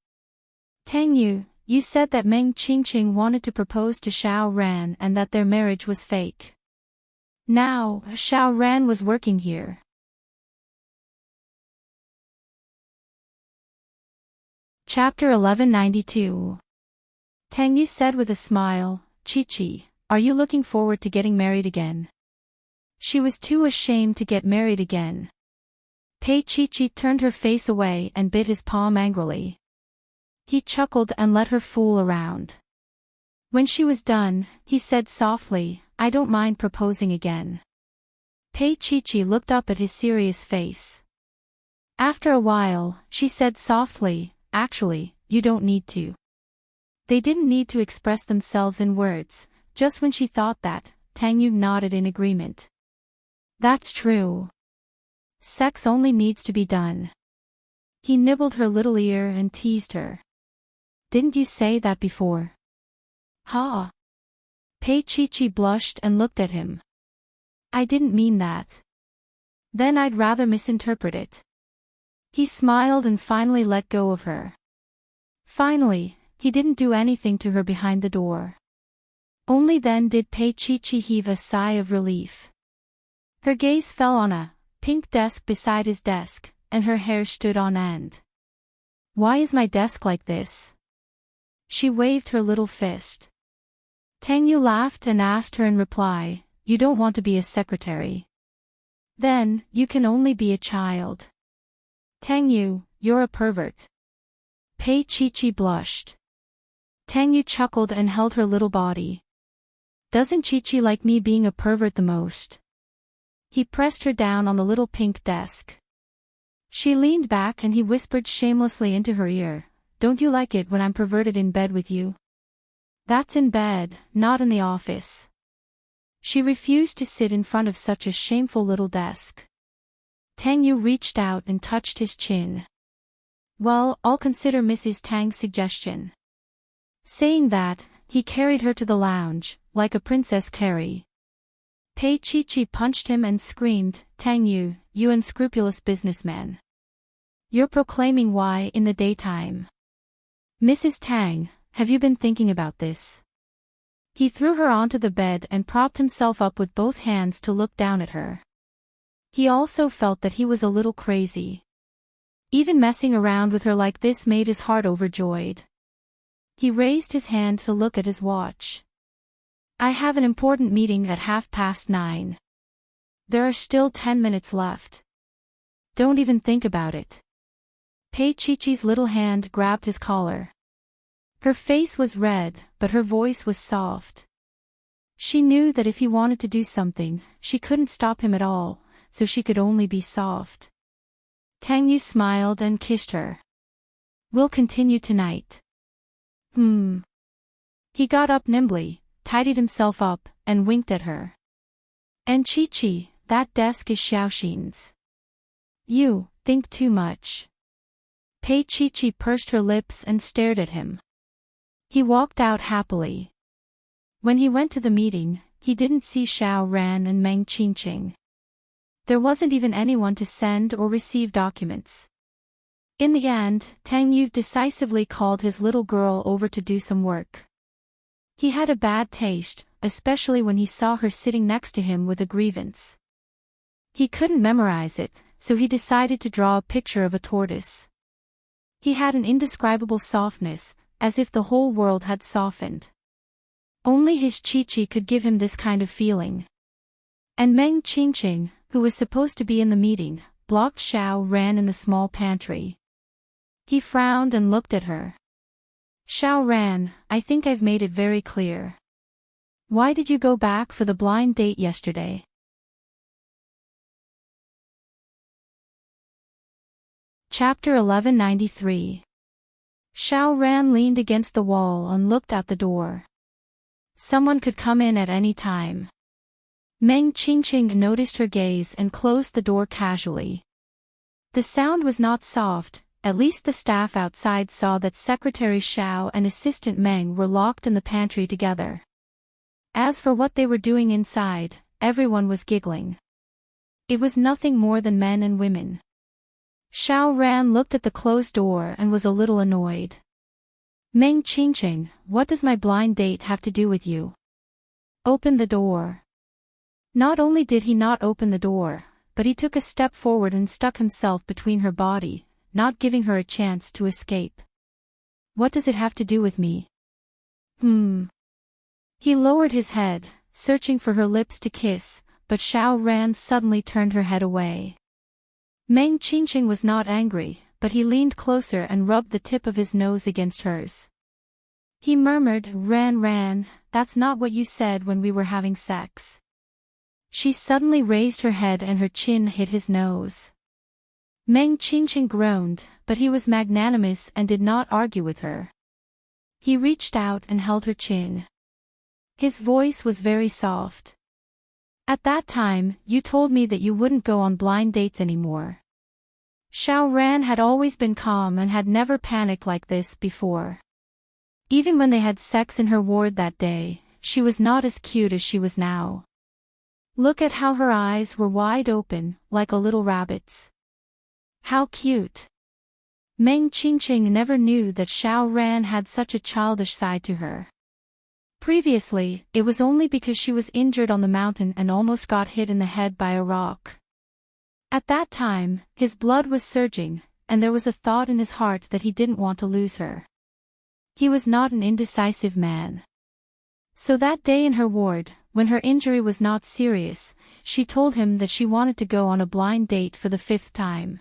Tang Yu, you said that Meng Qingqing wanted to propose to Xiao Ran and that their marriage was fake. Now, Xiao Ran was working here. Chapter 1192. Tang Yu said with a smile, Chi, are you looking forward to getting married again? She was too ashamed to get married again. Pei Chi turned her face away and bit his palm angrily. He chuckled and let her fool around. When she was done, he said softly, I don't mind proposing again. Pei Chi looked up at his serious face. After a while, she said softly, Actually, you don't need to. They didn't need to express themselves in words. Just when she thought that, Tang Yu nodded in agreement. That's true. Sex only needs to be done. He nibbled her little ear and teased her. Didn't you say that before? Ha! Pei Chi blushed and looked at him. I didn't mean that. Then I'd rather misinterpret it. He smiled and finally let go of her. Finally, he didn't do anything to her behind the door. Only then did Pei Chi heave a sigh of relief. Her gaze fell on a pink desk beside his desk, and her hair stood on end. Why is my desk like this? She waved her little fist. Tang Yu laughed and asked her in reply, You don't want to be a secretary. Then, you can only be a child. Tang Yu, you're a pervert. Pei Chi blushed. Tang Yu chuckled and held her little body. Doesn't Chi like me being a pervert the most? He pressed her down on the little pink desk. She leaned back and he whispered shamelessly into her ear, Don't you like it when I'm perverted in bed with you? That's in bed, not in the office. She refused to sit in front of such a shameful little desk. Tang Yu reached out and touched his chin. Well, I'll consider Mrs. Tang's suggestion. Saying that, he carried her to the lounge, like a princess carry. Pei Chi punched him and screamed, Tang Yu, you unscrupulous businessman. You're proclaiming why in the daytime. Mrs. Tang, have you been thinking about this? He threw her onto the bed and propped himself up with both hands to look down at her. He also felt that he was a little crazy. Even messing around with her like this made his heart overjoyed. He raised his hand to look at his watch. I have an important meeting at 9:30. There are still 10 minutes left. Don't even think about it. Pei Chi's little hand grabbed his collar. Her face was red, but her voice was soft. She knew that if he wanted to do something, she couldn't stop him at all, so she could only be soft. Tang Yu smiled and kissed her. We'll continue tonight. He got up nimbly, tidied himself up, and winked at her. And Chi, that desk is Xiaoxin's. You think too much. Pei Chi pursed her lips and stared at him. He walked out happily. When he went to the meeting, he didn't see Xiao Ran and Meng Qingqing. There wasn't even anyone to send or receive documents. In the end, Tang Yu decisively called his little girl over to do some work. He had a bad taste, especially when he saw her sitting next to him with a grievance. He couldn't memorize it, so he decided to draw a picture of a tortoise. He had an indescribable softness, as if the whole world had softened. Only his Chi-Chi could give him this kind of feeling. And Meng Qingqing, who was supposed to be in the meeting, blocked Xiao Ran in the small pantry. He frowned and looked at her. Xiao Ran, I think I've made it very clear. Why did you go back for the blind date yesterday? Chapter 1193. Xiao Ran leaned against the wall and looked out the door. Someone could come in at any time. Meng Qingqing noticed her gaze and closed the door casually. The sound was not soft, at least the staff outside saw that Secretary Xiao and Assistant Meng were locked in the pantry together. As for what they were doing inside, everyone was giggling. It was nothing more than men and women. Xiao Ran looked at the closed door and was a little annoyed. Meng Qingqing, what does my blind date have to do with you? Open the door. Not only did he not open the door, but he took a step forward and stuck himself between her body, not giving her a chance to escape. What does it have to do with me? He lowered his head, searching for her lips to kiss, but Xiao Ran suddenly turned her head away. Meng Qingqing was not angry, but he leaned closer and rubbed the tip of his nose against hers. He murmured, Ran, that's not what you said when we were having sex. She suddenly raised her head and her chin hit his nose. Meng Qingqing groaned, but he was magnanimous and did not argue with her. He reached out and held her chin. His voice was very soft. At that time, you told me that you wouldn't go on blind dates anymore. Xiao Ran had always been calm and had never panicked like this before. Even when they had sex in her ward that day, she was not as cute as she was now. Look at how her eyes were wide open, like a little rabbit's. How cute. Meng Qingqing never knew that Xiao Ran had such a childish side to her. Previously, it was only because she was injured on the mountain and almost got hit in the head by a rock. At that time, his blood was surging, and there was a thought in his heart that he didn't want to lose her. He was not an indecisive man. So that day in her ward, when her injury was not serious, she told him that she wanted to go on a blind date for the 5th time.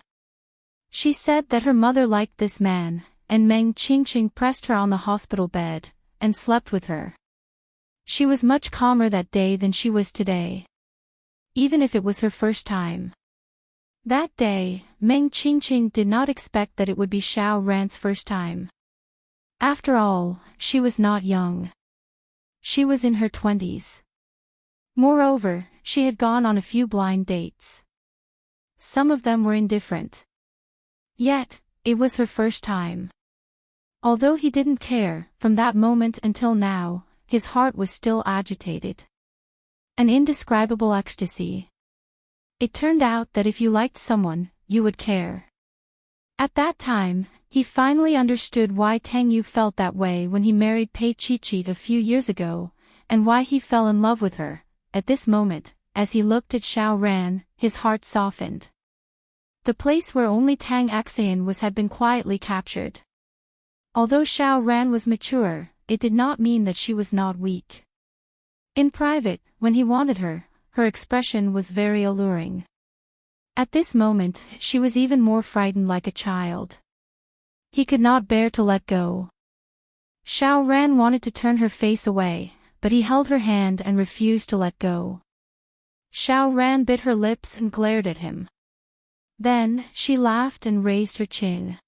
She said that her mother liked this man, and Meng Qingqing pressed her on the hospital bed, and slept with her. She was much calmer that day than she was today. Even if it was her first time. That day, Meng Qingqing did not expect that it would be Xiao Ran's first time. After all, she was not young. She was in her 20s. Moreover, she had gone on a few blind dates. Some of them were indifferent. Yet, it was her first time. Although he didn't care, from that moment until now, his heart was still agitated. An indescribable ecstasy. It turned out that if you liked someone, you would care. At that time, he finally understood why Tang Yu felt that way when he married Pei Chi-Chi a few years ago, and why he fell in love with her. At this moment, as he looked at Xiao Ran, his heart softened. The place where only Tang Xian was had been quietly captured. Although Xiao Ran was mature, it did not mean that she was not weak. In private, when he wanted her, her expression was very alluring. At this moment, she was even more frightened like a child. He could not bear to let go. Xiao Ran wanted to turn her face away, but he held her hand and refused to let go. Xiao Ran bit her lips and glared at him. Then, she laughed and raised her chin.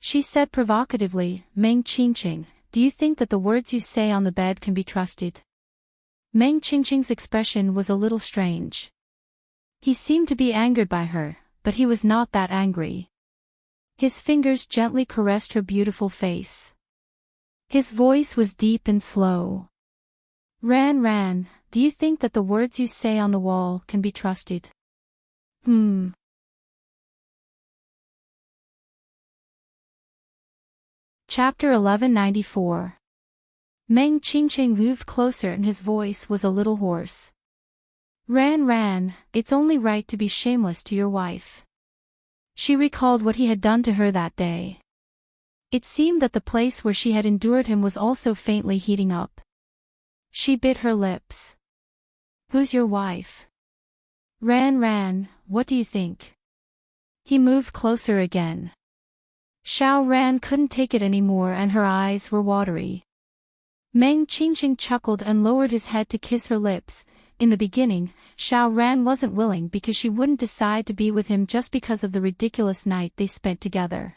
She said provocatively, Meng Qingqing, do you think that the words you say on the bed can be trusted? Meng Qingqing's expression was a little strange. He seemed to be angered by her, but he was not that angry. His fingers gently caressed her beautiful face. His voice was deep and slow. Ran, do you think that the words you say on the wall can be trusted? Chapter 1194. Meng Qingqing moved closer and his voice was a little hoarse. Ran, it's only right to be shameless to your wife. She recalled what he had done to her that day. It seemed that the place where she had endured him was also faintly heating up. She bit her lips. Who's your wife? Ran, what do you think? He moved closer again. Xiao Ran couldn't take it anymore and her eyes were watery. Meng Qingqing chuckled and lowered his head to kiss her lips. In the beginning, Xiao Ran wasn't willing because she wouldn't decide to be with him just because of the ridiculous night they spent together.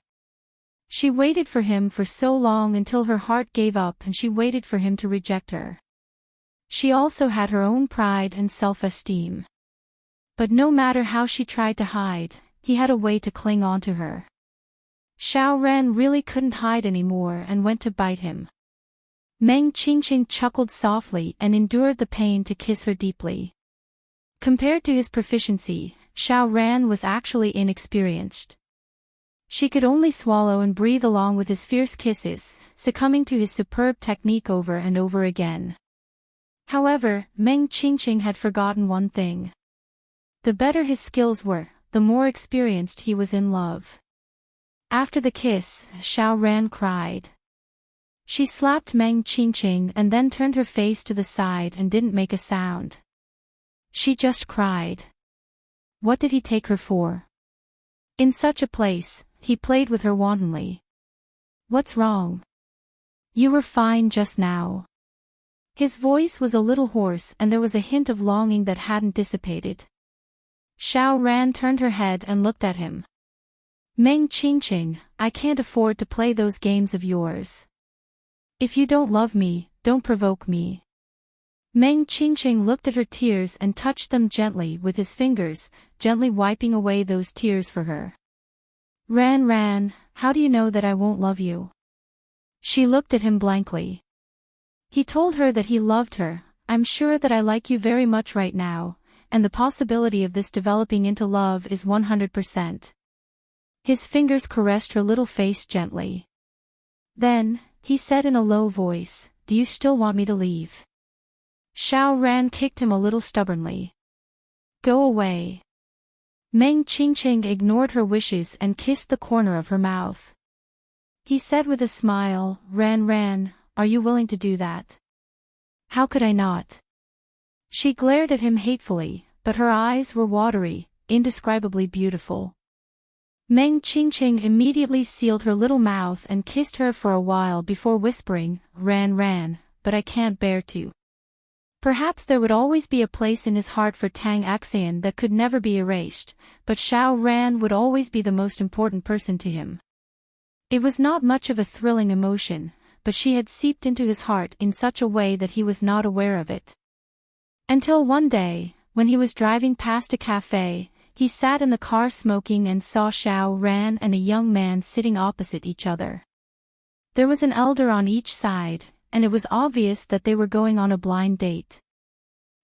She waited for him for so long until her heart gave up and she waited for him to reject her. She also had her own pride and self-esteem. But no matter how she tried to hide, he had a way to cling on to her. Xiao Ran really couldn't hide anymore and went to bite him. Meng Qingqing chuckled softly and endured the pain to kiss her deeply. Compared to his proficiency, Xiao Ran was actually inexperienced. She could only swallow and breathe along with his fierce kisses, succumbing to his superb technique over and over again. However, Meng Qingqing had forgotten one thing. The better his skills were, the more experienced he was in love. After the kiss, Xiao Ran cried. She slapped Meng Qingqing and then turned her face to the side and didn't make a sound. She just cried. What did he take her for? In such a place, he played with her wantonly. What's wrong? You were fine just now. His voice was a little hoarse and there was a hint of longing that hadn't dissipated. Xiao Ran turned her head and looked at him. Meng Qingqing, I can't afford to play those games of yours. If you don't love me, don't provoke me. Meng Qingqing looked at her tears and touched them gently with his fingers, gently wiping away those tears for her. Ran, how do you know that I won't love you? She looked at him blankly. He told her that he loved her. I'm sure that I like you very much right now, and the possibility of this developing into love is 100%. His fingers caressed her little face gently. Then, he said in a low voice, do you still want me to leave? Xiao Ran kicked him a little stubbornly. Go away. Meng Qingqing ignored her wishes and kissed the corner of her mouth. He said with a smile, Ran, are you willing to do that? How could I not? She glared at him hatefully, but her eyes were watery, indescribably beautiful. Meng Qingqing immediately sealed her little mouth and kissed her for a while before whispering, Ran, but I can't bear to. Perhaps there would always be a place in his heart for Tang Axian that could never be erased, but Xiao Ran would always be the most important person to him. It was not much of a thrilling emotion, but she had seeped into his heart in such a way that he was not aware of it. Until one day, when he was driving past a cafe, he sat in the car smoking and saw Xiao Ran and a young man sitting opposite each other. There was an elder on each side, and it was obvious that they were going on a blind date.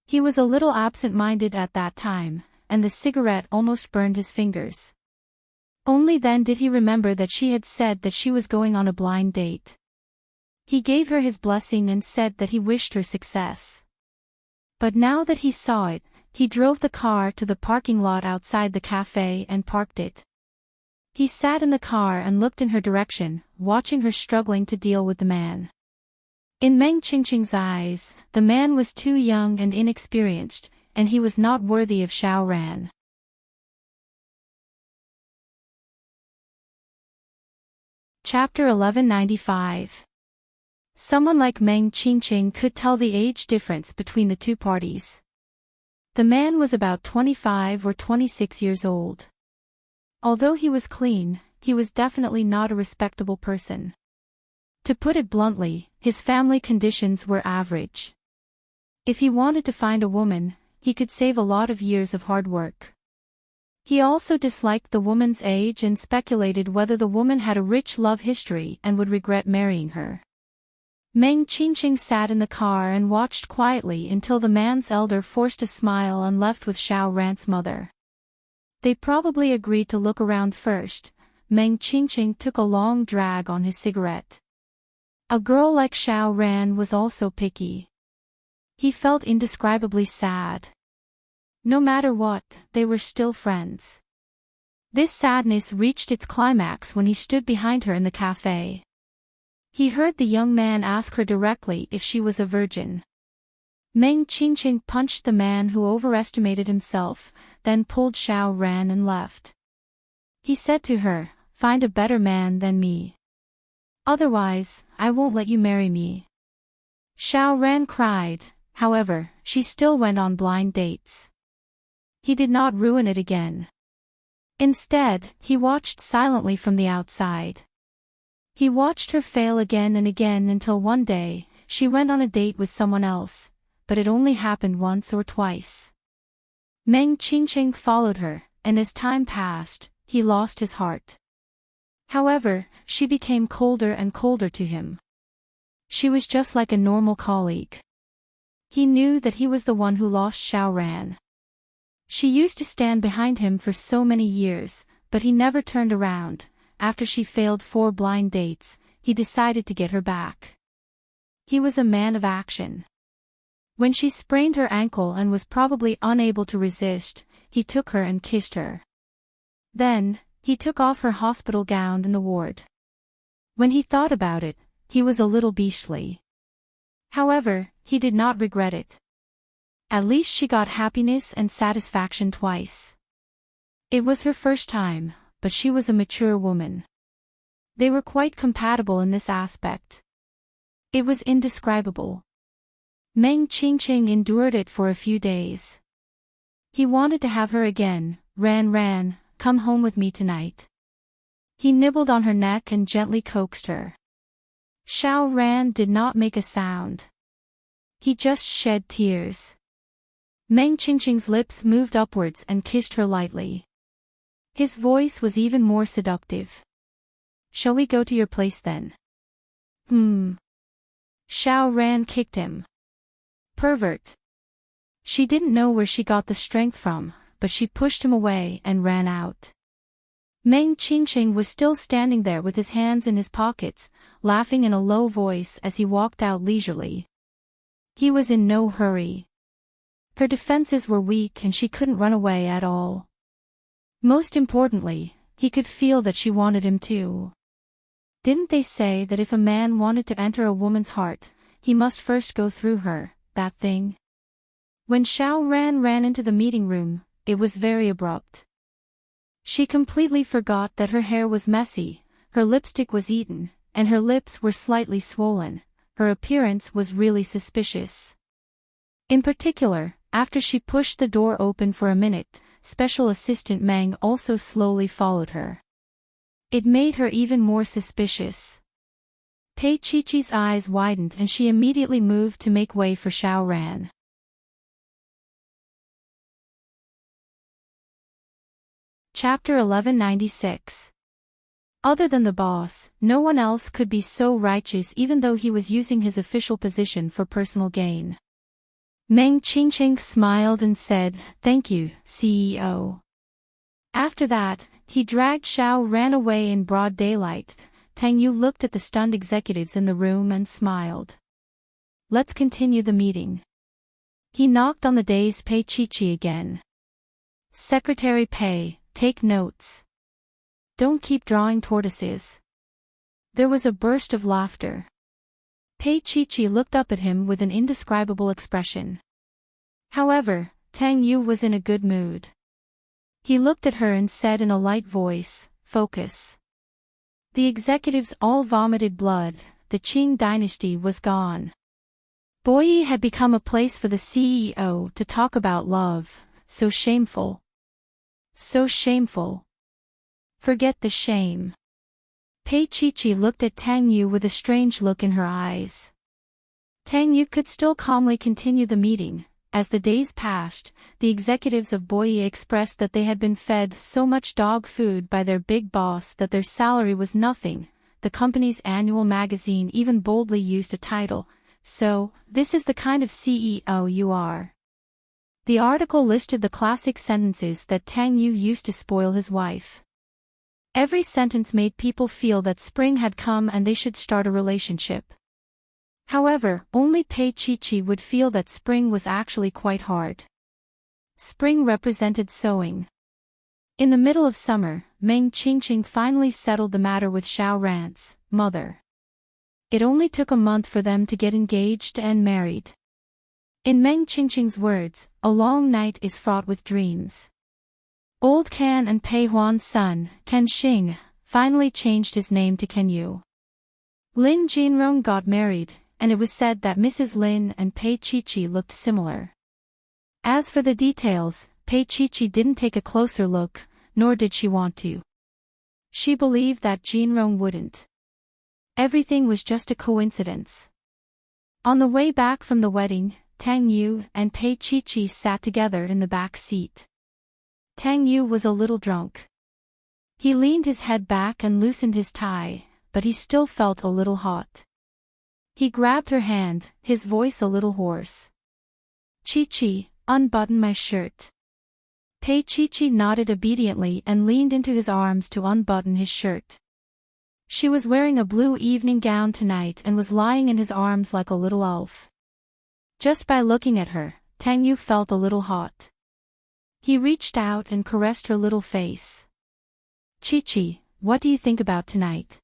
He was a little absent-minded at that time, and the cigarette almost burned his fingers. Only then did he remember that she had said that she was going on a blind date. He gave her his blessing and said that he wished her success. But now that he saw it, he drove the car to the parking lot outside the cafe and parked it. He sat in the car and looked in her direction, watching her struggling to deal with the man. In Meng Qingqing's eyes, the man was too young and inexperienced, and he was not worthy of Xiao Ran. Chapter 1195. Someone like Meng Qingqing could tell the age difference between the two parties. The man was about 25 or 26 years old. Although he was clean, he was definitely not a respectable person. To put it bluntly, his family conditions were average. If he wanted to find a woman, he could save a lot of years of hard work. He also disliked the woman's age and speculated whether the woman had a rich love history and would regret marrying her. Meng Qingqing sat in the car and watched quietly until the man's elder forced a smile and left with Xiao Ran's mother. They probably agreed to look around first. Meng Qingqing took a long drag on his cigarette. A girl like Xiao Ran was also picky. He felt indescribably sad. No matter what, they were still friends. This sadness reached its climax when he stood behind her in the cafe. He heard the young man ask her directly if she was a virgin. Meng Qingqing punched the man who overestimated himself, then pulled Xiao Ran and left. He said to her, "Find a better man than me. Otherwise, I won't let you marry me." Xiao Ran cried, however, she still went on blind dates. He did not ruin it again. Instead, he watched silently from the outside. He watched her fail again and again until one day, she went on a date with someone else, but it only happened once or twice. Meng Qingqing followed her, and as time passed, he lost his heart. However, she became colder and colder to him. She was just like a normal colleague. He knew that he was the one who lost Xiao Ran. She used to stand behind him for so many years, but he never turned around. After she failed 4 blind dates, he decided to get her back. He was a man of action. When she sprained her ankle and was probably unable to resist, he took her and kissed her. Then, he took off her hospital gown in the ward. When he thought about it, he was a little beastly. However, he did not regret it. At least she got happiness and satisfaction twice. It was her first time, but she was a mature woman. They were quite compatible in this aspect. It was indescribable. Meng Qingqing endured it for a few days. He wanted to have her again. Ran, come home with me tonight. He nibbled on her neck and gently coaxed her. Xiao Ran did not make a sound. He just shed tears. Meng Qingqing's lips moved upwards and kissed her lightly. His voice was even more seductive. "Shall we go to your place then?" Xiao Ran kicked him. Pervert. She didn't know where she got the strength from, but she pushed him away and ran out. Meng Qingqing was still standing there with his hands in his pockets, laughing in a low voice as he walked out leisurely. He was in no hurry. Her defenses were weak and she couldn't run away at all. Most importantly, he could feel that she wanted him too. Didn't they say that if a man wanted to enter a woman's heart, he must first go through her, that thing? When Xiao Ran ran into the meeting room, it was very abrupt. She completely forgot that her hair was messy, her lipstick was eaten, and her lips were slightly swollen. Her appearance was really suspicious. In particular, after she pushed the door open for a minute, Special Assistant Meng also slowly followed her. It made her even more suspicious. Pei Chi-Chi's eyes widened and she immediately moved to make way for Xiao Ran. Chapter 1196. Other than the boss, no one else could be so righteous even though he was using his official position for personal gain. Meng Qingqing smiled and said, "Thank you, CEO." After that, he dragged Xiao Ran away in broad daylight. Tang Yu looked at the stunned executives in the room and smiled. "Let's continue the meeting." He knocked on the dais Pei Chi-Chi again. "Secretary Pei, take notes. Don't keep drawing tortoises." There was a burst of laughter. Pei Chi-Chi looked up at him with an indescribable expression. However, Tang Yu was in a good mood. He looked at her and said in a light voice, "Focus." The executives all vomited blood. The Qing dynasty was gone. Boyi had become a place for the CEO to talk about love. So shameful. So shameful. Forget the shame. Pei Chi-Chi looked at Tang Yu with a strange look in her eyes. Tang Yu could still calmly continue the meeting. As the days passed, the executives of Boyi expressed that they had been fed so much dog food by their big boss that their salary was nothing. the company's annual magazine even boldly used a title, "So, this is the kind of CEO you are." The article listed the classic sentences that Tang Yu used to spoil his wife. Every sentence made people feel that spring had come and they should start a relationship. However, only Pei Chi would feel that spring was actually quite hard. Spring represented sowing. In the middle of summer, Meng Qingqing finally settled the matter with Xiao Ran's mother. It only took a month for them to get engaged and married. In Meng Qingqing's words, a long night is fraught with dreams. Old Can and Pei Huan's son, Ken Xing, finally changed his name to Ken Yu. Lin Jinrong got married, and it was said that Mrs. Lin and Pei Chi looked similar. As for the details, Pei Chi didn't take a closer look, nor did she want to. She believed that Jinrong wouldn't. Everything was just a coincidence. On the way back from the wedding, Tang Yu and Pei Chi sat together in the back seat. Tang Yu was a little drunk. He leaned his head back and loosened his tie, but he still felt a little hot. He grabbed her hand, his voice a little hoarse. "Chi, unbutton my shirt." Pei Chi nodded obediently and leaned into his arms to unbutton his shirt. She was wearing a blue evening gown tonight and was lying in his arms like a little elf. Just by looking at her, Tang Yu felt a little hot. He reached out and caressed her little face. "Chi, what do you think about tonight?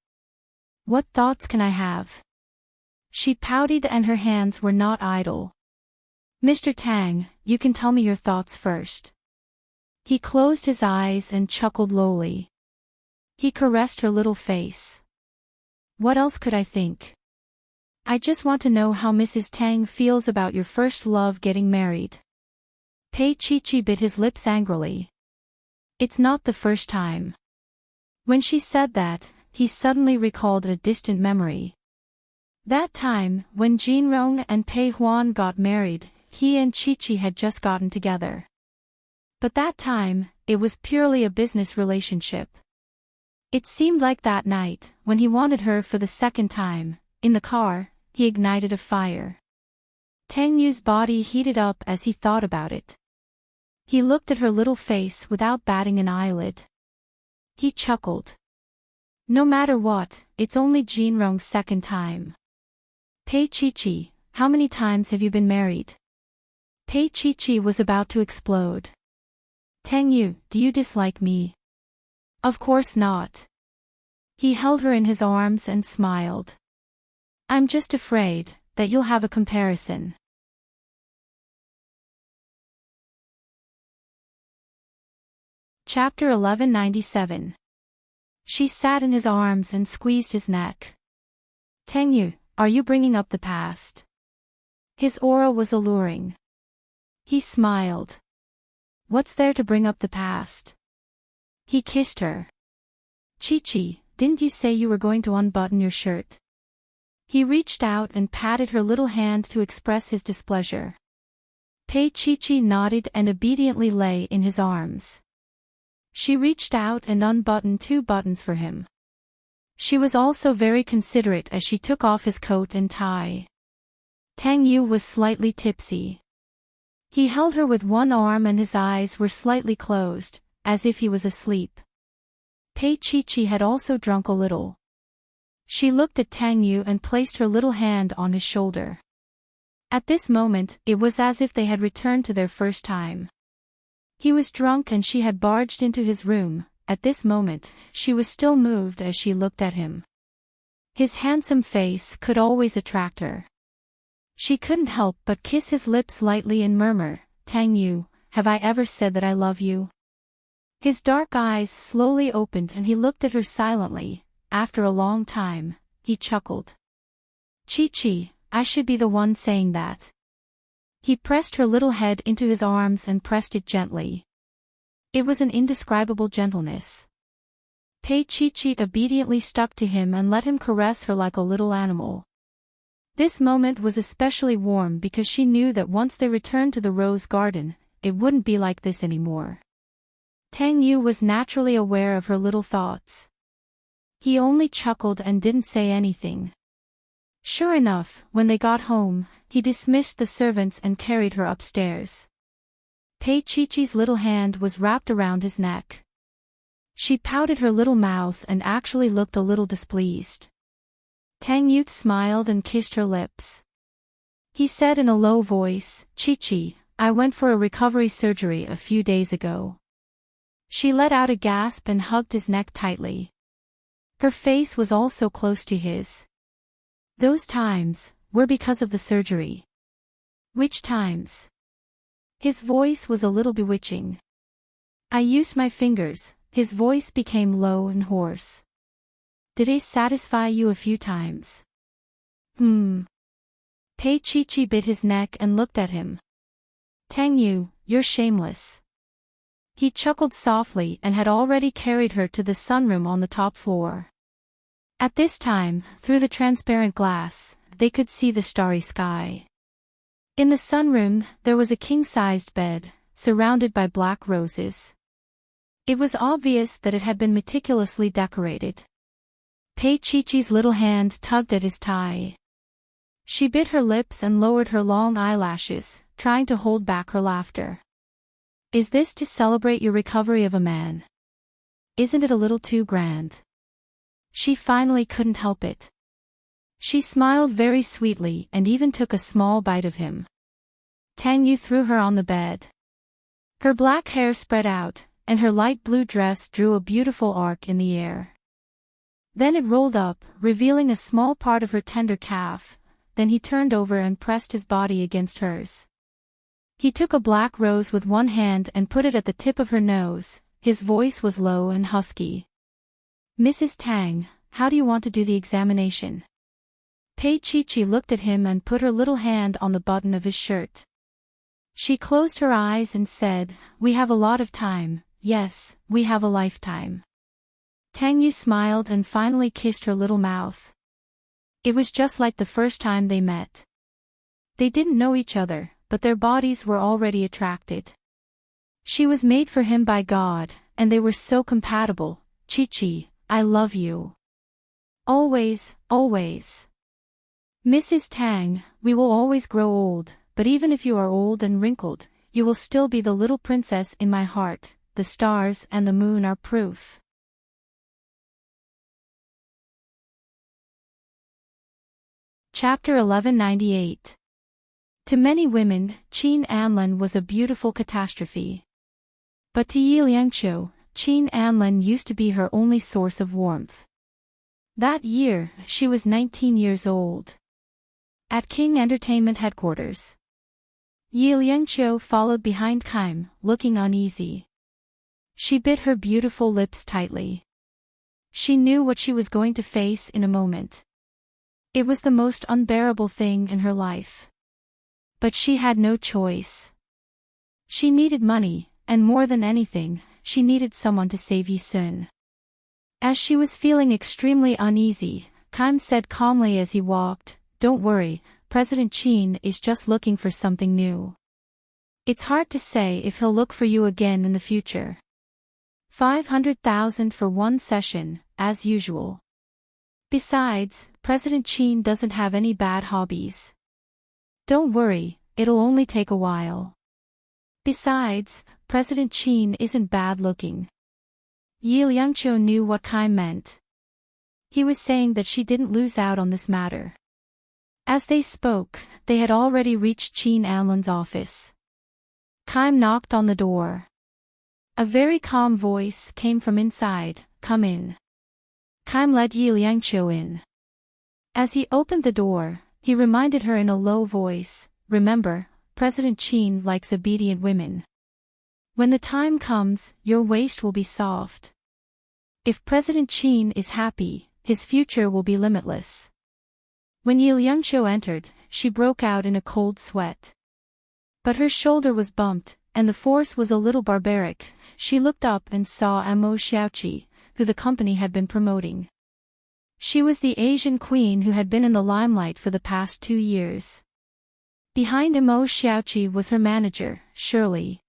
What thoughts can I have?" She pouted and her hands were not idle. "Mr. Tang, you can tell me your thoughts first." He closed his eyes and chuckled lowly. He caressed her little face. "What else could I think? I just want to know how Mrs. Tang feels about your first love getting married." Pei Chi bit his lips angrily. "It's not the first time." When she said that, he suddenly recalled a distant memory. That time, when Jinrong and Pei Huan got married, he and Chi had just gotten together. But that time, it was purely a business relationship. It seemed like that night, when he wanted her for the second time, in the car, he ignited a fire. Tang Yu's body heated up as he thought about it. He looked at her little face without batting an eyelid. He chuckled. "No matter what, it's only Jinrong's second time." "Pei Chi, how many times have you been married?" Pei Chi was about to explode. "Tang Yu, do you dislike me?" "Of course not." He held her in his arms and smiled. "I'm just afraid that you'll have a comparison." Chapter 1197. She sat in his arms and squeezed his neck. "Tang Yu, are you bringing up the past?" His aura was alluring. He smiled. "What's there to bring up the past?" He kissed her. "Chi, didn't you say you were going to unbutton your shirt?" He reached out and patted her little hand to express his displeasure. Pei Chi nodded and obediently lay in his arms. She reached out and unbuttoned 2 buttons for him. She was also very considerate as she took off his coat and tie. Tang Yu was slightly tipsy. He held her with one arm and his eyes were slightly closed, as if he was asleep. Pei Chi had also drunk a little. She looked at Tang Yu and placed her little hand on his shoulder. At this moment, it was as if they had returned to their first time. He was drunk and she had barged into his room. At this moment, she was still moved as she looked at him. His handsome face could always attract her. She couldn't help but kiss his lips lightly and murmur, "Tang Yu, have I ever said that I love you?" His dark eyes slowly opened and he looked at her silently. After a long time, he chuckled. Chi, I should be the one saying that." He pressed her little head into his arms and pressed it gently. It was an indescribable gentleness. Pei Chi obediently stuck to him and let him caress her like a little animal. This moment was especially warm because she knew that once they returned to the rose garden, it wouldn't be like this anymore. Tang Yu was naturally aware of her little thoughts. He only chuckled and didn't say anything. Sure enough, when they got home, he dismissed the servants and carried her upstairs. Pei Chi-Chi's little hand was wrapped around his neck. She pouted her little mouth and actually looked a little displeased. Tang Yu smiled and kissed her lips. He said in a low voice, "Chi-Chi, I went for a recovery surgery a few days ago." She let out a gasp and hugged his neck tightly. Her face was also close to his. "Those times were because of the surgery." "Which times?" His voice was a little bewitching. "I used my fingers." His voice became low and hoarse. "Did it satisfy you a few times?" Pei Chi-Chi bit his neck and looked at him. "Tang Yu, you're shameless." He chuckled softly and had already carried her to the sunroom on the top floor. At this time, through the transparent glass, they could see the starry sky. In the sunroom, there was a king-sized bed, surrounded by black roses. It was obvious that it had been meticulously decorated. Pei Chi-Chi's little hand tugged at his tie. She bit her lips and lowered her long eyelashes, trying to hold back her laughter. "Is this to celebrate your recovery of a man? Isn't it a little too grand?" She finally couldn't help it. She smiled very sweetly and even took a small bite of him. Tang Yu threw her on the bed. Her black hair spread out, and her light blue dress drew a beautiful arc in the air. Then it rolled up, revealing a small part of her tender calf. Then he turned over and pressed his body against hers. He took a black rose with one hand and put it at the tip of her nose. His voice was low and husky. "Mrs. Tang, how do you want to do the examination?" Pei Chi-Chi looked at him and put her little hand on the button of his shirt. She closed her eyes and said, "We have a lot of time. Yes, we have a lifetime." Tang Yu smiled and finally kissed her little mouth. It was just like the first time they met. They didn't know each other, but their bodies were already attracted. She was made for him by God, and they were so compatible. "Chi-Chi, I love you. Always, always. Mrs. Tang, we will always grow old, but even if you are old and wrinkled, you will still be the little princess in my heart. The stars and the moon are proof." Chapter 1198. To many women, Qin Anlin was a beautiful catastrophe. But to Yi Liangqiu, Qin Anlin used to be her only source of warmth. That year, she was 19 years old. At King Entertainment headquarters, Yi Liangqiu followed behind Kaim, looking uneasy. She bit her beautiful lips tightly. She knew what she was going to face in a moment. It was the most unbearable thing in her life. But she had no choice. She needed money, and more than anything, she needed someone to save Yi Sun. As she was feeling extremely uneasy, Kaim said calmly as he walked, "Don't worry, President Qin is just looking for something new. It's hard to say if he'll look for you again in the future. 500,000 for one session, as usual. Besides, President Qin doesn't have any bad hobbies. Don't worry, it'll only take a while. Besides, President Qin isn't bad looking." Yi Liangqiu knew what Kaim meant. He was saying that she didn't lose out on this matter. As they spoke, they had already reached Qin Anlin's office. Kaim knocked on the door. A very calm voice came from inside, "Come in." Kaim led Yi Liangqiu in. As he opened the door, he reminded her in a low voice, "Remember, President Qin likes obedient women. When the time comes, your waist will be soft. If President Qin is happy, his future will be limitless." When Yi Liangqiu entered, she broke out in a cold sweat. But her shoulder was bumped, and the force was a little barbaric. She looked up and saw Amo Xiaoqi, who the company had been promoting. She was the Asian queen who had been in the limelight for the past 2 years. Behind Amo Xiaoqi was her manager, Shirley.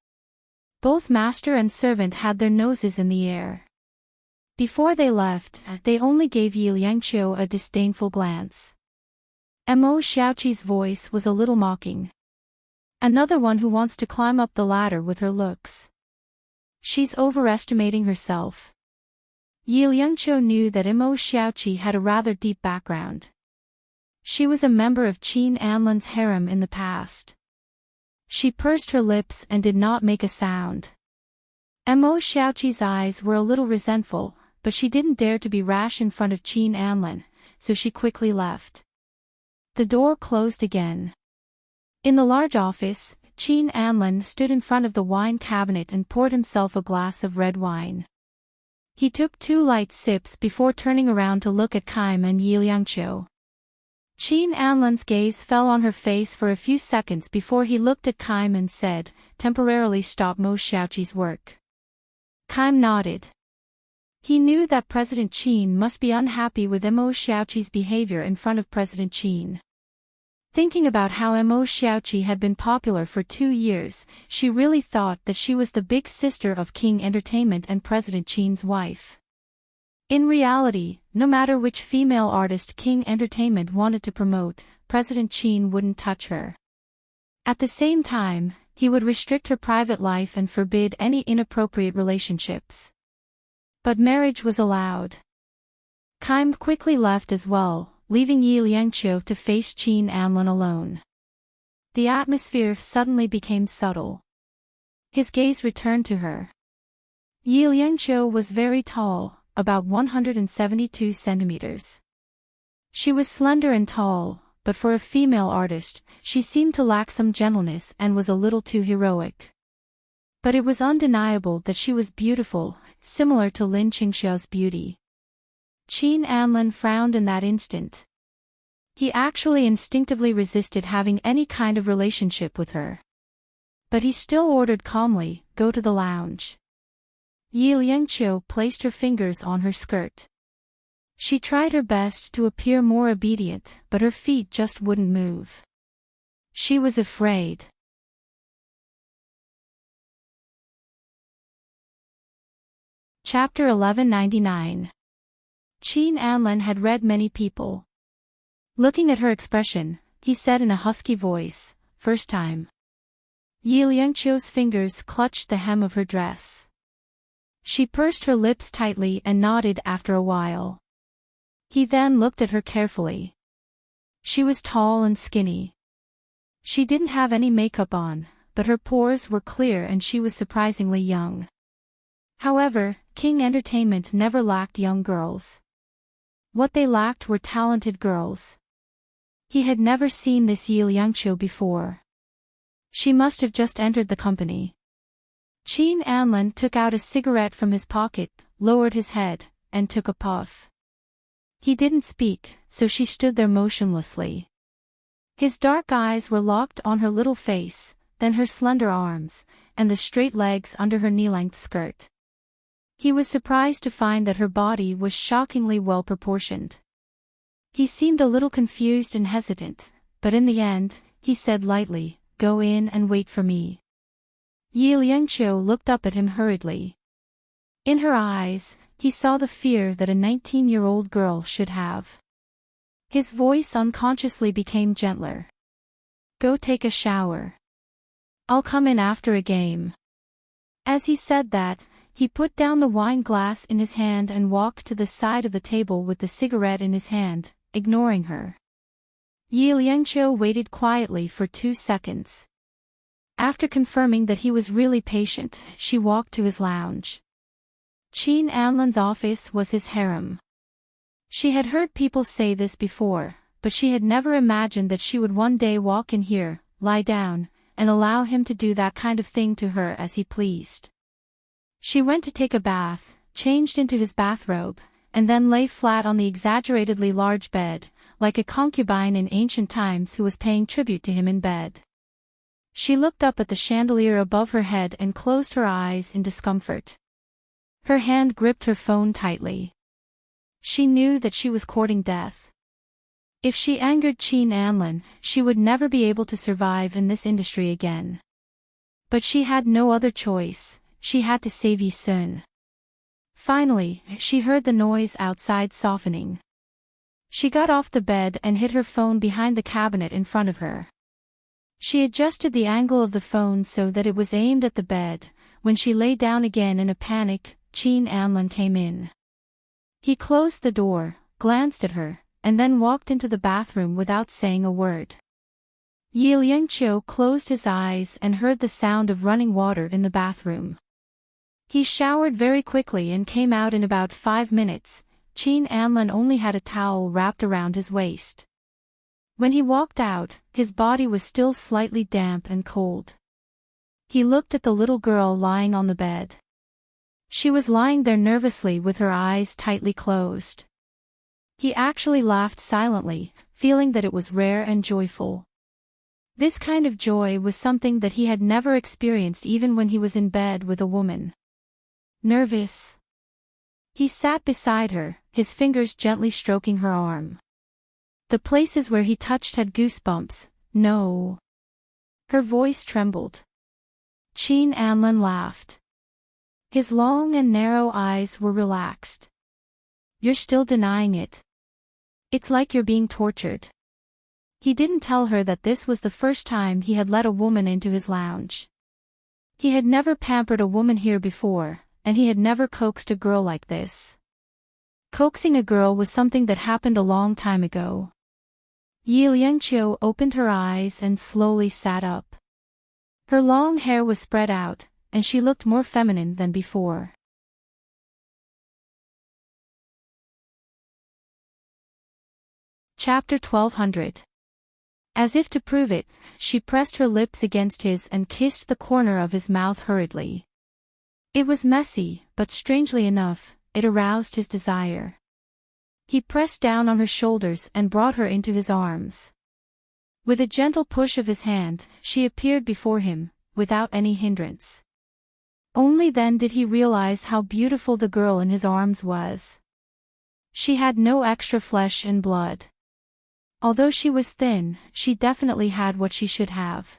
Both master and servant had their noses in the air. Before they left, they only gave Yi Liangqiu a disdainful glance. Mo Xiaoqi's voice was a little mocking. Another one who wants to climb up the ladder with her looks. She's overestimating herself. Yi Liangqiu knew that Mo Xiaoqi had a rather deep background. She was a member of Qin Anlan's harem in the past. She pursed her lips and did not make a sound. Mo Xiaoqi's eyes were a little resentful, but she didn't dare to be rash in front of Qin Anlan, so she quickly left. The door closed again. In the large office, Qin Anlan stood in front of the wine cabinet and poured himself a glass of red wine. He took 2 light sips before turning around to look at Kaim and Yi Liangqiu. Qin Anlan's gaze fell on her face for a few seconds before he looked at Kaim and said, "Temporarily stop Mo Xiaoqi's work." Kaim nodded. He knew that President Qin must be unhappy with Mo Xiaoqi's behavior in front of President Qin. Thinking about how Mo Xiaoqi had been popular for 2 years, she really thought that she was the big sister of King Entertainment and President Qin's wife. In reality, no matter which female artist King Entertainment wanted to promote, President Qin wouldn't touch her. At the same time, he would restrict her private life and forbid any inappropriate relationships. But marriage was allowed. Kaim quickly left as well, leaving Yi Liangqiu to face Qin Anlan alone. The atmosphere suddenly became subtle. His gaze returned to her. Yi Liangqiu was very tall, about 172 centimeters. She was slender and tall, but for a female artist, she seemed to lack some gentleness and was a little too heroic. But it was undeniable that she was beautiful, similar to Lin Qingxiao's beauty. Qin Anlan frowned in that instant. He actually instinctively resisted having any kind of relationship with her. But he still ordered calmly, "Go to the lounge." Yi Liangqiu placed her fingers on her skirt. She tried her best to appear more obedient, but her feet just wouldn't move. She was afraid. Chapter 1199. Qin Anlan had read many people. Looking at her expression, he said in a husky voice, "First time." Yi Liangqiu's fingers clutched the hem of her dress. She pursed her lips tightly and nodded after a while. He then looked at her carefully. She was tall and skinny. She didn't have any makeup on, but her pores were clear and she was surprisingly young. However, King Entertainment never lacked young girls. What they lacked were talented girls. He had never seen this Yi Liangqiu before. She must have just entered the company. Qin Anlan took out a cigarette from his pocket, lowered his head, and took a puff. He didn't speak, so she stood there motionlessly. His dark eyes were locked on her little face, then her slender arms, and the straight legs under her knee-length skirt. He was surprised to find that her body was shockingly well proportioned. He seemed a little confused and hesitant, but in the end, he said lightly, "Go in and wait for me." Yi Liangqiu looked up at him hurriedly. In her eyes, he saw the fear that a 19-year-old girl should have. His voice unconsciously became gentler. "Go take a shower. I'll come in after a game." As he said that, he put down the wine glass in his hand and walked to the side of the table with the cigarette in his hand, ignoring her. Yi Liangqiu waited quietly for 2 seconds. After confirming that he was really patient, she walked to his lounge. Qin Anlan's office was his harem. She had heard people say this before, but she had never imagined that she would one day walk in here, lie down, and allow him to do that kind of thing to her as he pleased. She went to take a bath, changed into his bathrobe, and then lay flat on the exaggeratedly large bed, like a concubine in ancient times who was paying tribute to him in bed. She looked up at the chandelier above her head and closed her eyes in discomfort. Her hand gripped her phone tightly. She knew that she was courting death. If she angered Qin Anlan, she would never be able to survive in this industry again. But she had no other choice, she had to save Yi Sun. Finally, she heard the noise outside softening. She got off the bed and hid her phone behind the cabinet in front of her. She adjusted the angle of the phone so that it was aimed at the bed. When she lay down again in a panic, Qin Anlin came in. He closed the door, glanced at her, and then walked into the bathroom without saying a word. Yi Liangqiu closed his eyes and heard the sound of running water in the bathroom. He showered very quickly and came out in about 5 minutes. Qin Anlin only had a towel wrapped around his waist. When he walked out, his body was still slightly damp and cold. He looked at the little girl lying on the bed. She was lying there nervously with her eyes tightly closed. He actually laughed silently, feeling that it was rare and joyful. This kind of joy was something that he had never experienced even when he was in bed with a woman. Nervous. He sat beside her, his fingers gently stroking her arm. The places where he touched had goosebumps. No. Her voice trembled. Qin Anlin laughed. His long and narrow eyes were relaxed. You're still denying it. It's like you're being tortured. He didn't tell her that this was the first time he had let a woman into his lounge. He had never pampered a woman here before, and he had never coaxed a girl like this. Coaxing a girl was something that happened a long time ago. Yi Liangqiu opened her eyes and slowly sat up. Her long hair was spread out, and she looked more feminine than before. Chapter 1200. As if to prove it, she pressed her lips against his and kissed the corner of his mouth hurriedly. It was messy, but strangely enough, it aroused his desire. He pressed down on her shoulders and brought her into his arms. With a gentle push of his hand, she appeared before him, without any hindrance. Only then did he realize how beautiful the girl in his arms was. She had no extra flesh and blood. Although she was thin, she definitely had what she should have.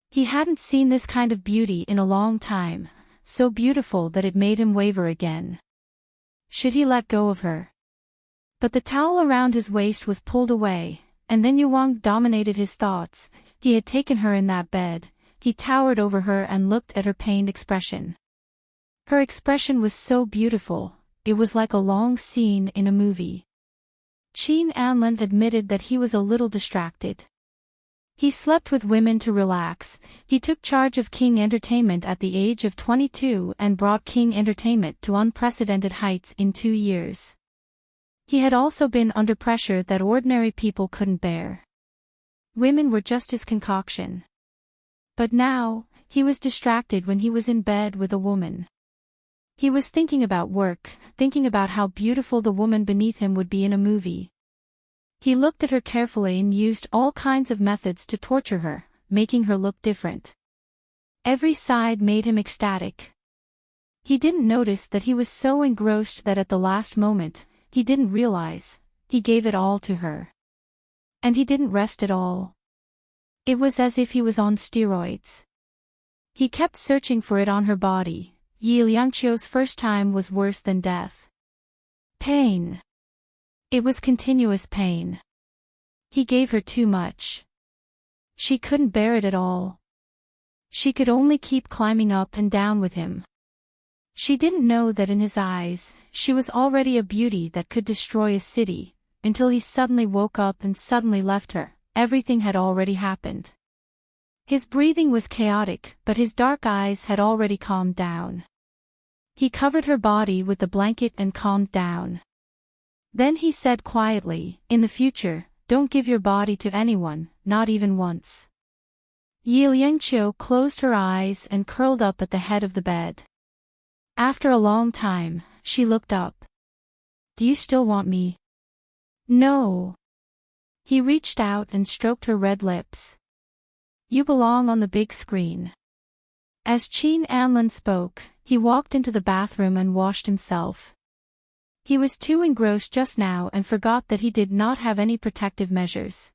He hadn't seen this kind of beauty in a long time, so beautiful that it made him waver again. Should he let go of her? But the towel around his waist was pulled away, and then Yuang dominated his thoughts. He had taken her in that bed. He towered over her and looked at her pained expression. Her expression was so beautiful, it was like a long scene in a movie. Qin Anlin admitted that he was a little distracted. He slept with women to relax. He took charge of King Entertainment at the age of 22 and brought King Entertainment to unprecedented heights in 2 years. He had also been under pressure that ordinary people couldn't bear. Women were just his concoction. But now, he was distracted when he was in bed with a woman. He was thinking about work, thinking about how beautiful the woman beneath him would be in a movie. He looked at her carefully and used all kinds of methods to torture her, making her look different. Every side made him ecstatic. He didn't notice that he was so engrossed that at the last moment, he didn't realize, he gave it all to her. And he didn't rest at all. It was as if he was on steroids. He kept searching for it on her body. Yi Liangqiu's first time was worse than death. Pain. It was continuous pain. He gave her too much. She couldn't bear it at all. She could only keep climbing up and down with him. She didn't know that in his eyes, she was already a beauty that could destroy a city, until he suddenly woke up and suddenly left her. Everything had already happened. His breathing was chaotic, but his dark eyes had already calmed down. He covered her body with the blanket and calmed down. Then he said quietly, "In the future, don't give your body to anyone, not even once." Yi Liangqiu closed her eyes and curled up at the head of the bed. After a long time, she looked up. "Do you still want me?" "No." He reached out and stroked her red lips. "You belong on the big screen." As Qin Anlin spoke, he walked into the bathroom and washed himself. He was too engrossed just now and forgot that he did not have any protective measures.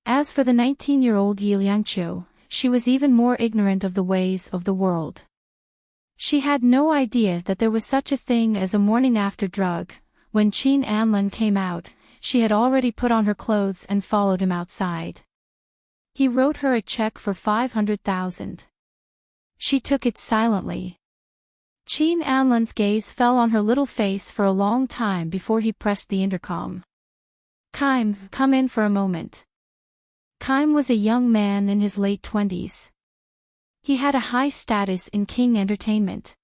As for the 19-year-old Yi Liangqiu, she was even more ignorant of the ways of the world. She had no idea that there was such a thing as a morning after drug. When Qin Anlin came out, she had already put on her clothes and followed him outside. He wrote her a check for 500,000. She took it silently. Qin Anlin's gaze fell on her little face for a long time before he pressed the intercom. Kaim, come in for a moment. Kaim was a young man in his late 20s. He had a high status in King Entertainment.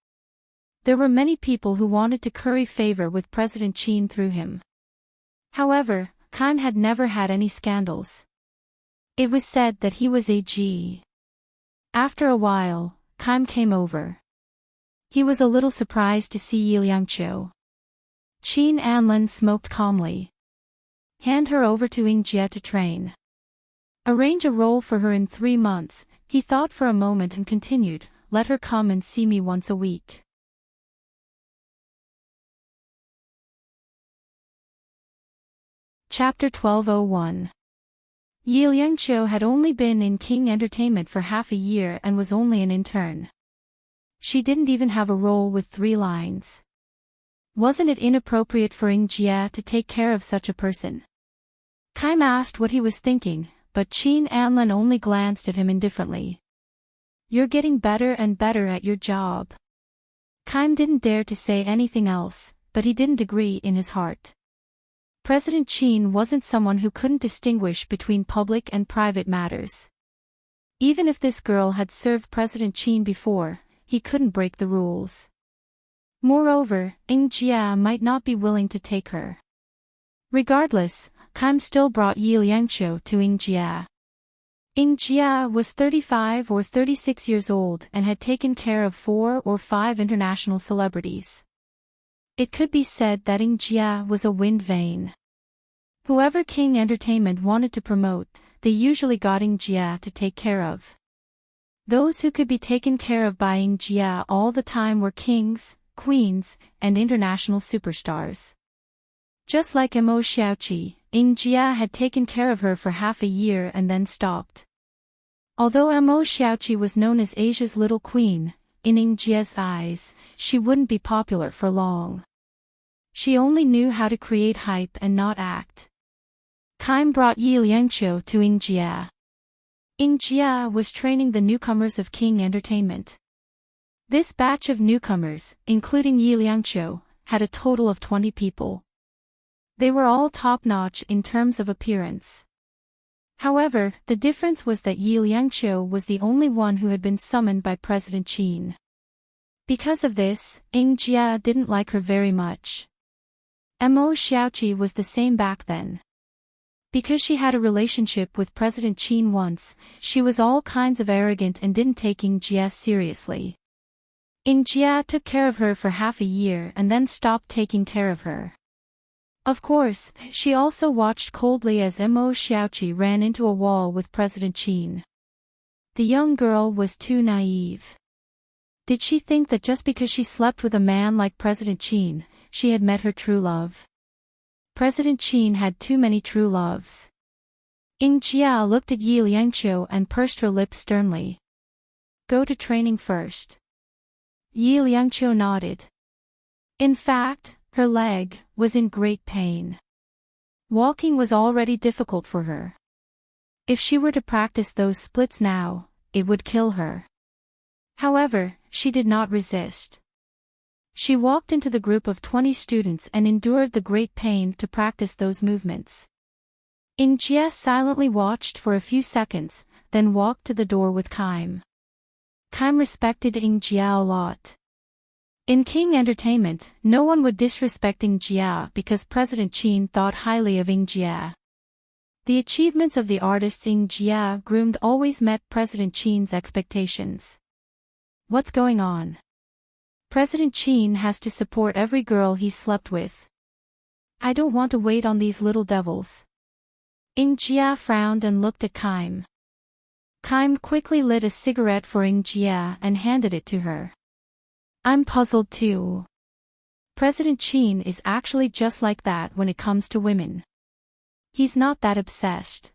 There were many people who wanted to curry favor with President Qin through him. However, Kaim had never had any scandals. It was said that he was a G. After a while, Kaim came over. He was a little surprised to see Yi Liangqiu. Qin Anlin smoked calmly. Hand her over to Ying Jie to train. Arrange a role for her in 3 months, he thought for a moment and continued, let her come and see me once a week. Chapter 1201. Yi Liangqiu had only been in King Entertainment for half a year and was only an intern. She didn't even have a role with 3 lines. Wasn't it inappropriate for Ying Jie to take care of such a person? Kaim asked what he was thinking, but Qin Anlin only glanced at him indifferently. You're getting better and better at your job. Kaim didn't dare to say anything else, but he didn't agree in his heart. President Qin wasn't someone who couldn't distinguish between public and private matters. Even if this girl had served President Qin before, he couldn't break the rules. Moreover, Ying Jie might not be willing to take her. Regardless, Kaim still brought Yi Liangqiu to Ying Jie. Ying Jie was 35 or 36 years old and had taken care of 4 or 5 international celebrities. It could be said that Ying Jie was a wind vane. Whoever King Entertainment wanted to promote, they usually got Ying Jie to take care of. Those who could be taken care of by Ying Jie all the time were kings, queens, and international superstars. Just like Mo Xiaoqi, Ying Jie had taken care of her for half a year and then stopped. Although Mo Xiaoqi was known as Asia's little queen, in Ying Jie's eyes, she wouldn't be popular for long. She only knew how to create hype and not act. Kaim brought Yi Liangqiu to Ying Jie. Ying Jie was training the newcomers of King Entertainment. This batch of newcomers, including Yi Liangqiu, had a total of 20 people. They were all top-notch in terms of appearance. However, the difference was that Yi Liangqiu was the only one who had been summoned by President Qin. Because of this, Ying Jie didn't like her very much. Mo Xiaoqi was the same back then. Because she had a relationship with President Qin once, she was all kinds of arrogant and didn't take Ying Jie seriously. Ying Jie took care of her for half a year and then stopped taking care of her. Of course, she also watched coldly as Mo Xiaoqi ran into a wall with President Qin. The young girl was too naive. Did she think that just because she slept with a man like President Qin, she had met her true love? President Qin had too many true loves. Ying Jie looked at Yi Liangqiu and pursed her lips sternly. Go to training first. Yi Liangqiu nodded. In fact, her leg was in great pain. Walking was already difficult for her. If she were to practice those splits now, it would kill her. However, she did not resist. She walked into the group of 20 students and endured the great pain to practice those movements. Ying Jie silently watched for a few seconds, then walked to the door with Kaim. Kaim respected Ying Jie a lot. In King Entertainment, no one would disrespect Ying Jie because President Qin thought highly of Ying Jie. The achievements of the artists Ying Jie groomed always met President Qin's expectations. What's going on? President Qin has to support every girl he slept with. I don't want to wait on these little devils. Ying Jie frowned and looked at Kaim. Kaim quickly lit a cigarette for Ying Jie and handed it to her. I'm puzzled too. President Qin is actually just like that when it comes to women. He's not that obsessed.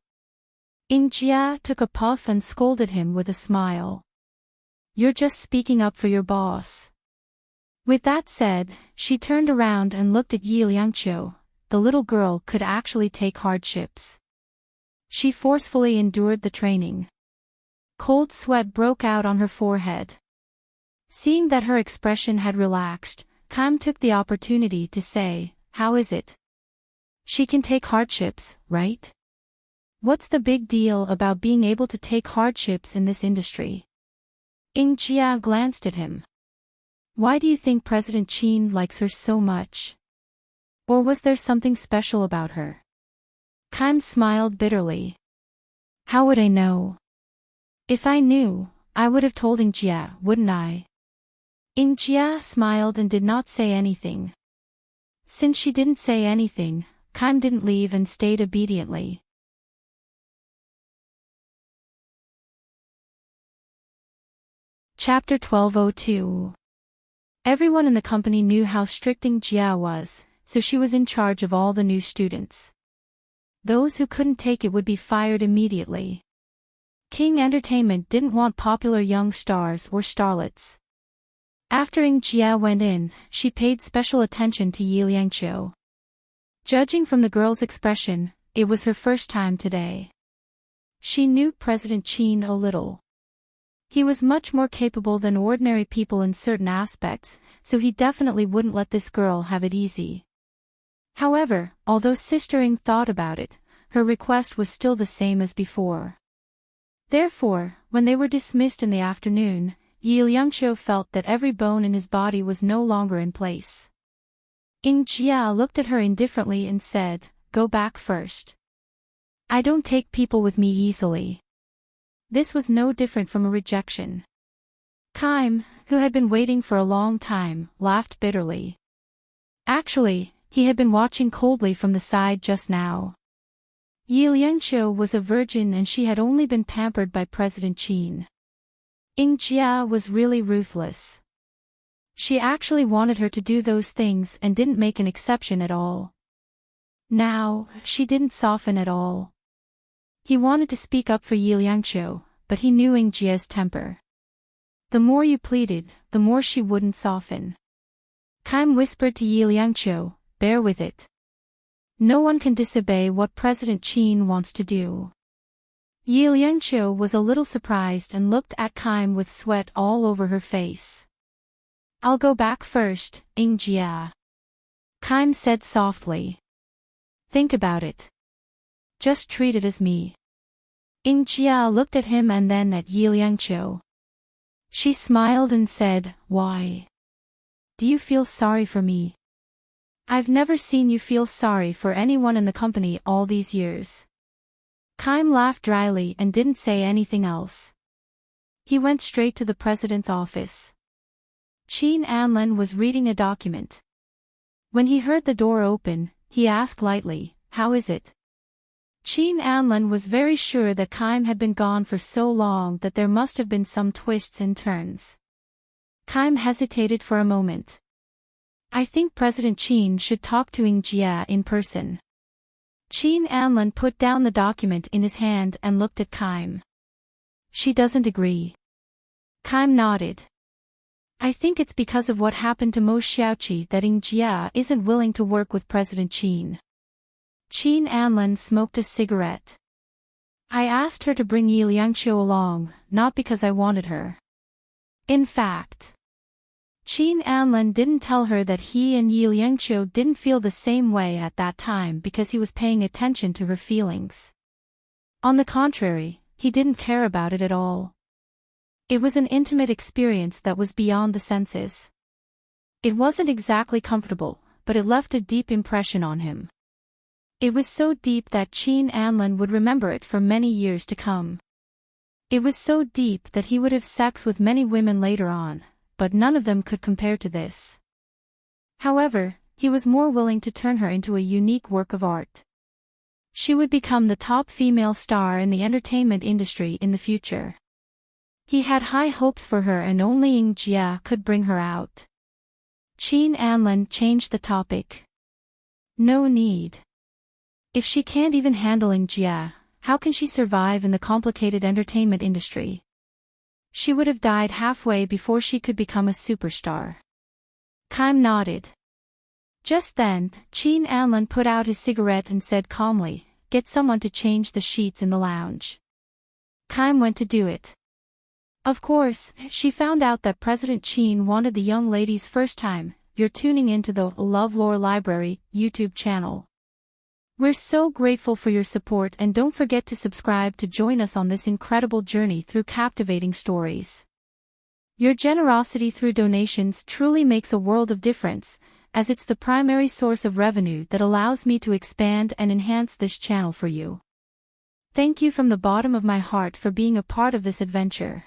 Ying Jie took a puff and scolded him with a smile. You're just speaking up for your boss. With that said, she turned around and looked at Yi Liangqiu. The little girl could actually take hardships. She forcefully endured the training. Cold sweat broke out on her forehead. Seeing that her expression had relaxed, Kam took the opportunity to say, "How is it? She can take hardships, right? What's the big deal about being able to take hardships in this industry?" Ing Jia glanced at him. "Why do you think President Qin likes her so much? Or was there something special about her?" Kam smiled bitterly. "How would I know? If I knew, I would have told Ing Jia, wouldn't I?" Ing Jia smiled and did not say anything. Since she didn't say anything, Kam didn't leave and stayed obediently. Chapter 1202. Everyone in the company knew how strict Ing Jia was, so she was in charge of all the new students. Those who couldn't take it would be fired immediately. King Entertainment didn't want popular young stars or starlets. After Ing Jia went in, she paid special attention to Yi Liangqiu. Judging from the girl's expression, it was her first time today. She knew President Qin a little. He was much more capable than ordinary people in certain aspects, so he definitely wouldn't let this girl have it easy. However, although Sister Ing thought about it, her request was still the same as before. Therefore, when they were dismissed in the afternoon, Yi Liangqiu felt that every bone in his body was no longer in place. Ing Jia looked at her indifferently and said, "Go back first. I don't take people with me easily." This was no different from a rejection. Kaim, who had been waiting for a long time, laughed bitterly. Actually, he had been watching coldly from the side just now. Yi Liangqiu was a virgin and she had only been pampered by President Qin. Ing Jia was really ruthless. She actually wanted her to do those things and didn't make an exception at all. Now, she didn't soften at all. He wanted to speak up for Yi Liangqiu, but he knew Ing Jia's temper. The more you pleaded, the more she wouldn't soften. Kaim whispered to Yi Liangqiu, "Bear with it. No one can disobey what President Qin wants to do." Yi Liangqiu was a little surprised and looked at Kaim with sweat all over her face. "I'll go back first, Ing Jia," Kaim said softly. "Think about it. Just treat it as me." Ing Jia looked at him and then at Yi Liangqiu. She smiled and said, "Why? Do you feel sorry for me? I've never seen you feel sorry for anyone in the company all these years." Kaim laughed dryly and didn't say anything else. He went straight to the president's office. Qin Anlin was reading a document. When he heard the door open, he asked lightly, "How is it?" Qin Anlin was very sure that Kaim had been gone for so long that there must have been some twists and turns. Kaim hesitated for a moment. "I think President Qin should talk to Ing Jia in person." Qin Anlin put down the document in his hand and looked at Kaim. "She doesn't agree." Kaim nodded. "I think it's because of what happened to Mo Xiaoqi that Ing Jia isn't willing to work with President Qin." Qin Anlin smoked a cigarette. "I asked her to bring Yi Liangqiu along, not because I wanted her. In fact, Qin Anlin didn't tell her that he and Yi Liangqiu didn't feel the same way at that time because he was paying attention to her feelings. On the contrary, he didn't care about it at all. It was an intimate experience that was beyond the senses. It wasn't exactly comfortable, but it left a deep impression on him. It was so deep that Qin Anlin would remember it for many years to come. It was so deep that he would have sex with many women later on, but none of them could compare to this. However, he was more willing to turn her into a unique work of art. She would become the top female star in the entertainment industry in the future. He had high hopes for her and only Ing Jia could bring her out. Qin Anlin changed the topic. "No need. If she can't even handle Ing Jia, how can she survive in the complicated entertainment industry? She would have died halfway before she could become a superstar." Kaim nodded. Just then, Chin Anlin put out his cigarette and said calmly, "Get someone to change the sheets in the lounge." Kaim went to do it. Of course, she found out that President Chin wanted the young lady's first time. You're tuning into the LoveLore Library YouTube channel. We're so grateful for your support, and don't forget to subscribe to join us on this incredible journey through captivating stories. Your generosity through donations truly makes a world of difference, as it's the primary source of revenue that allows me to expand and enhance this channel for you. Thank you from the bottom of my heart for being a part of this adventure.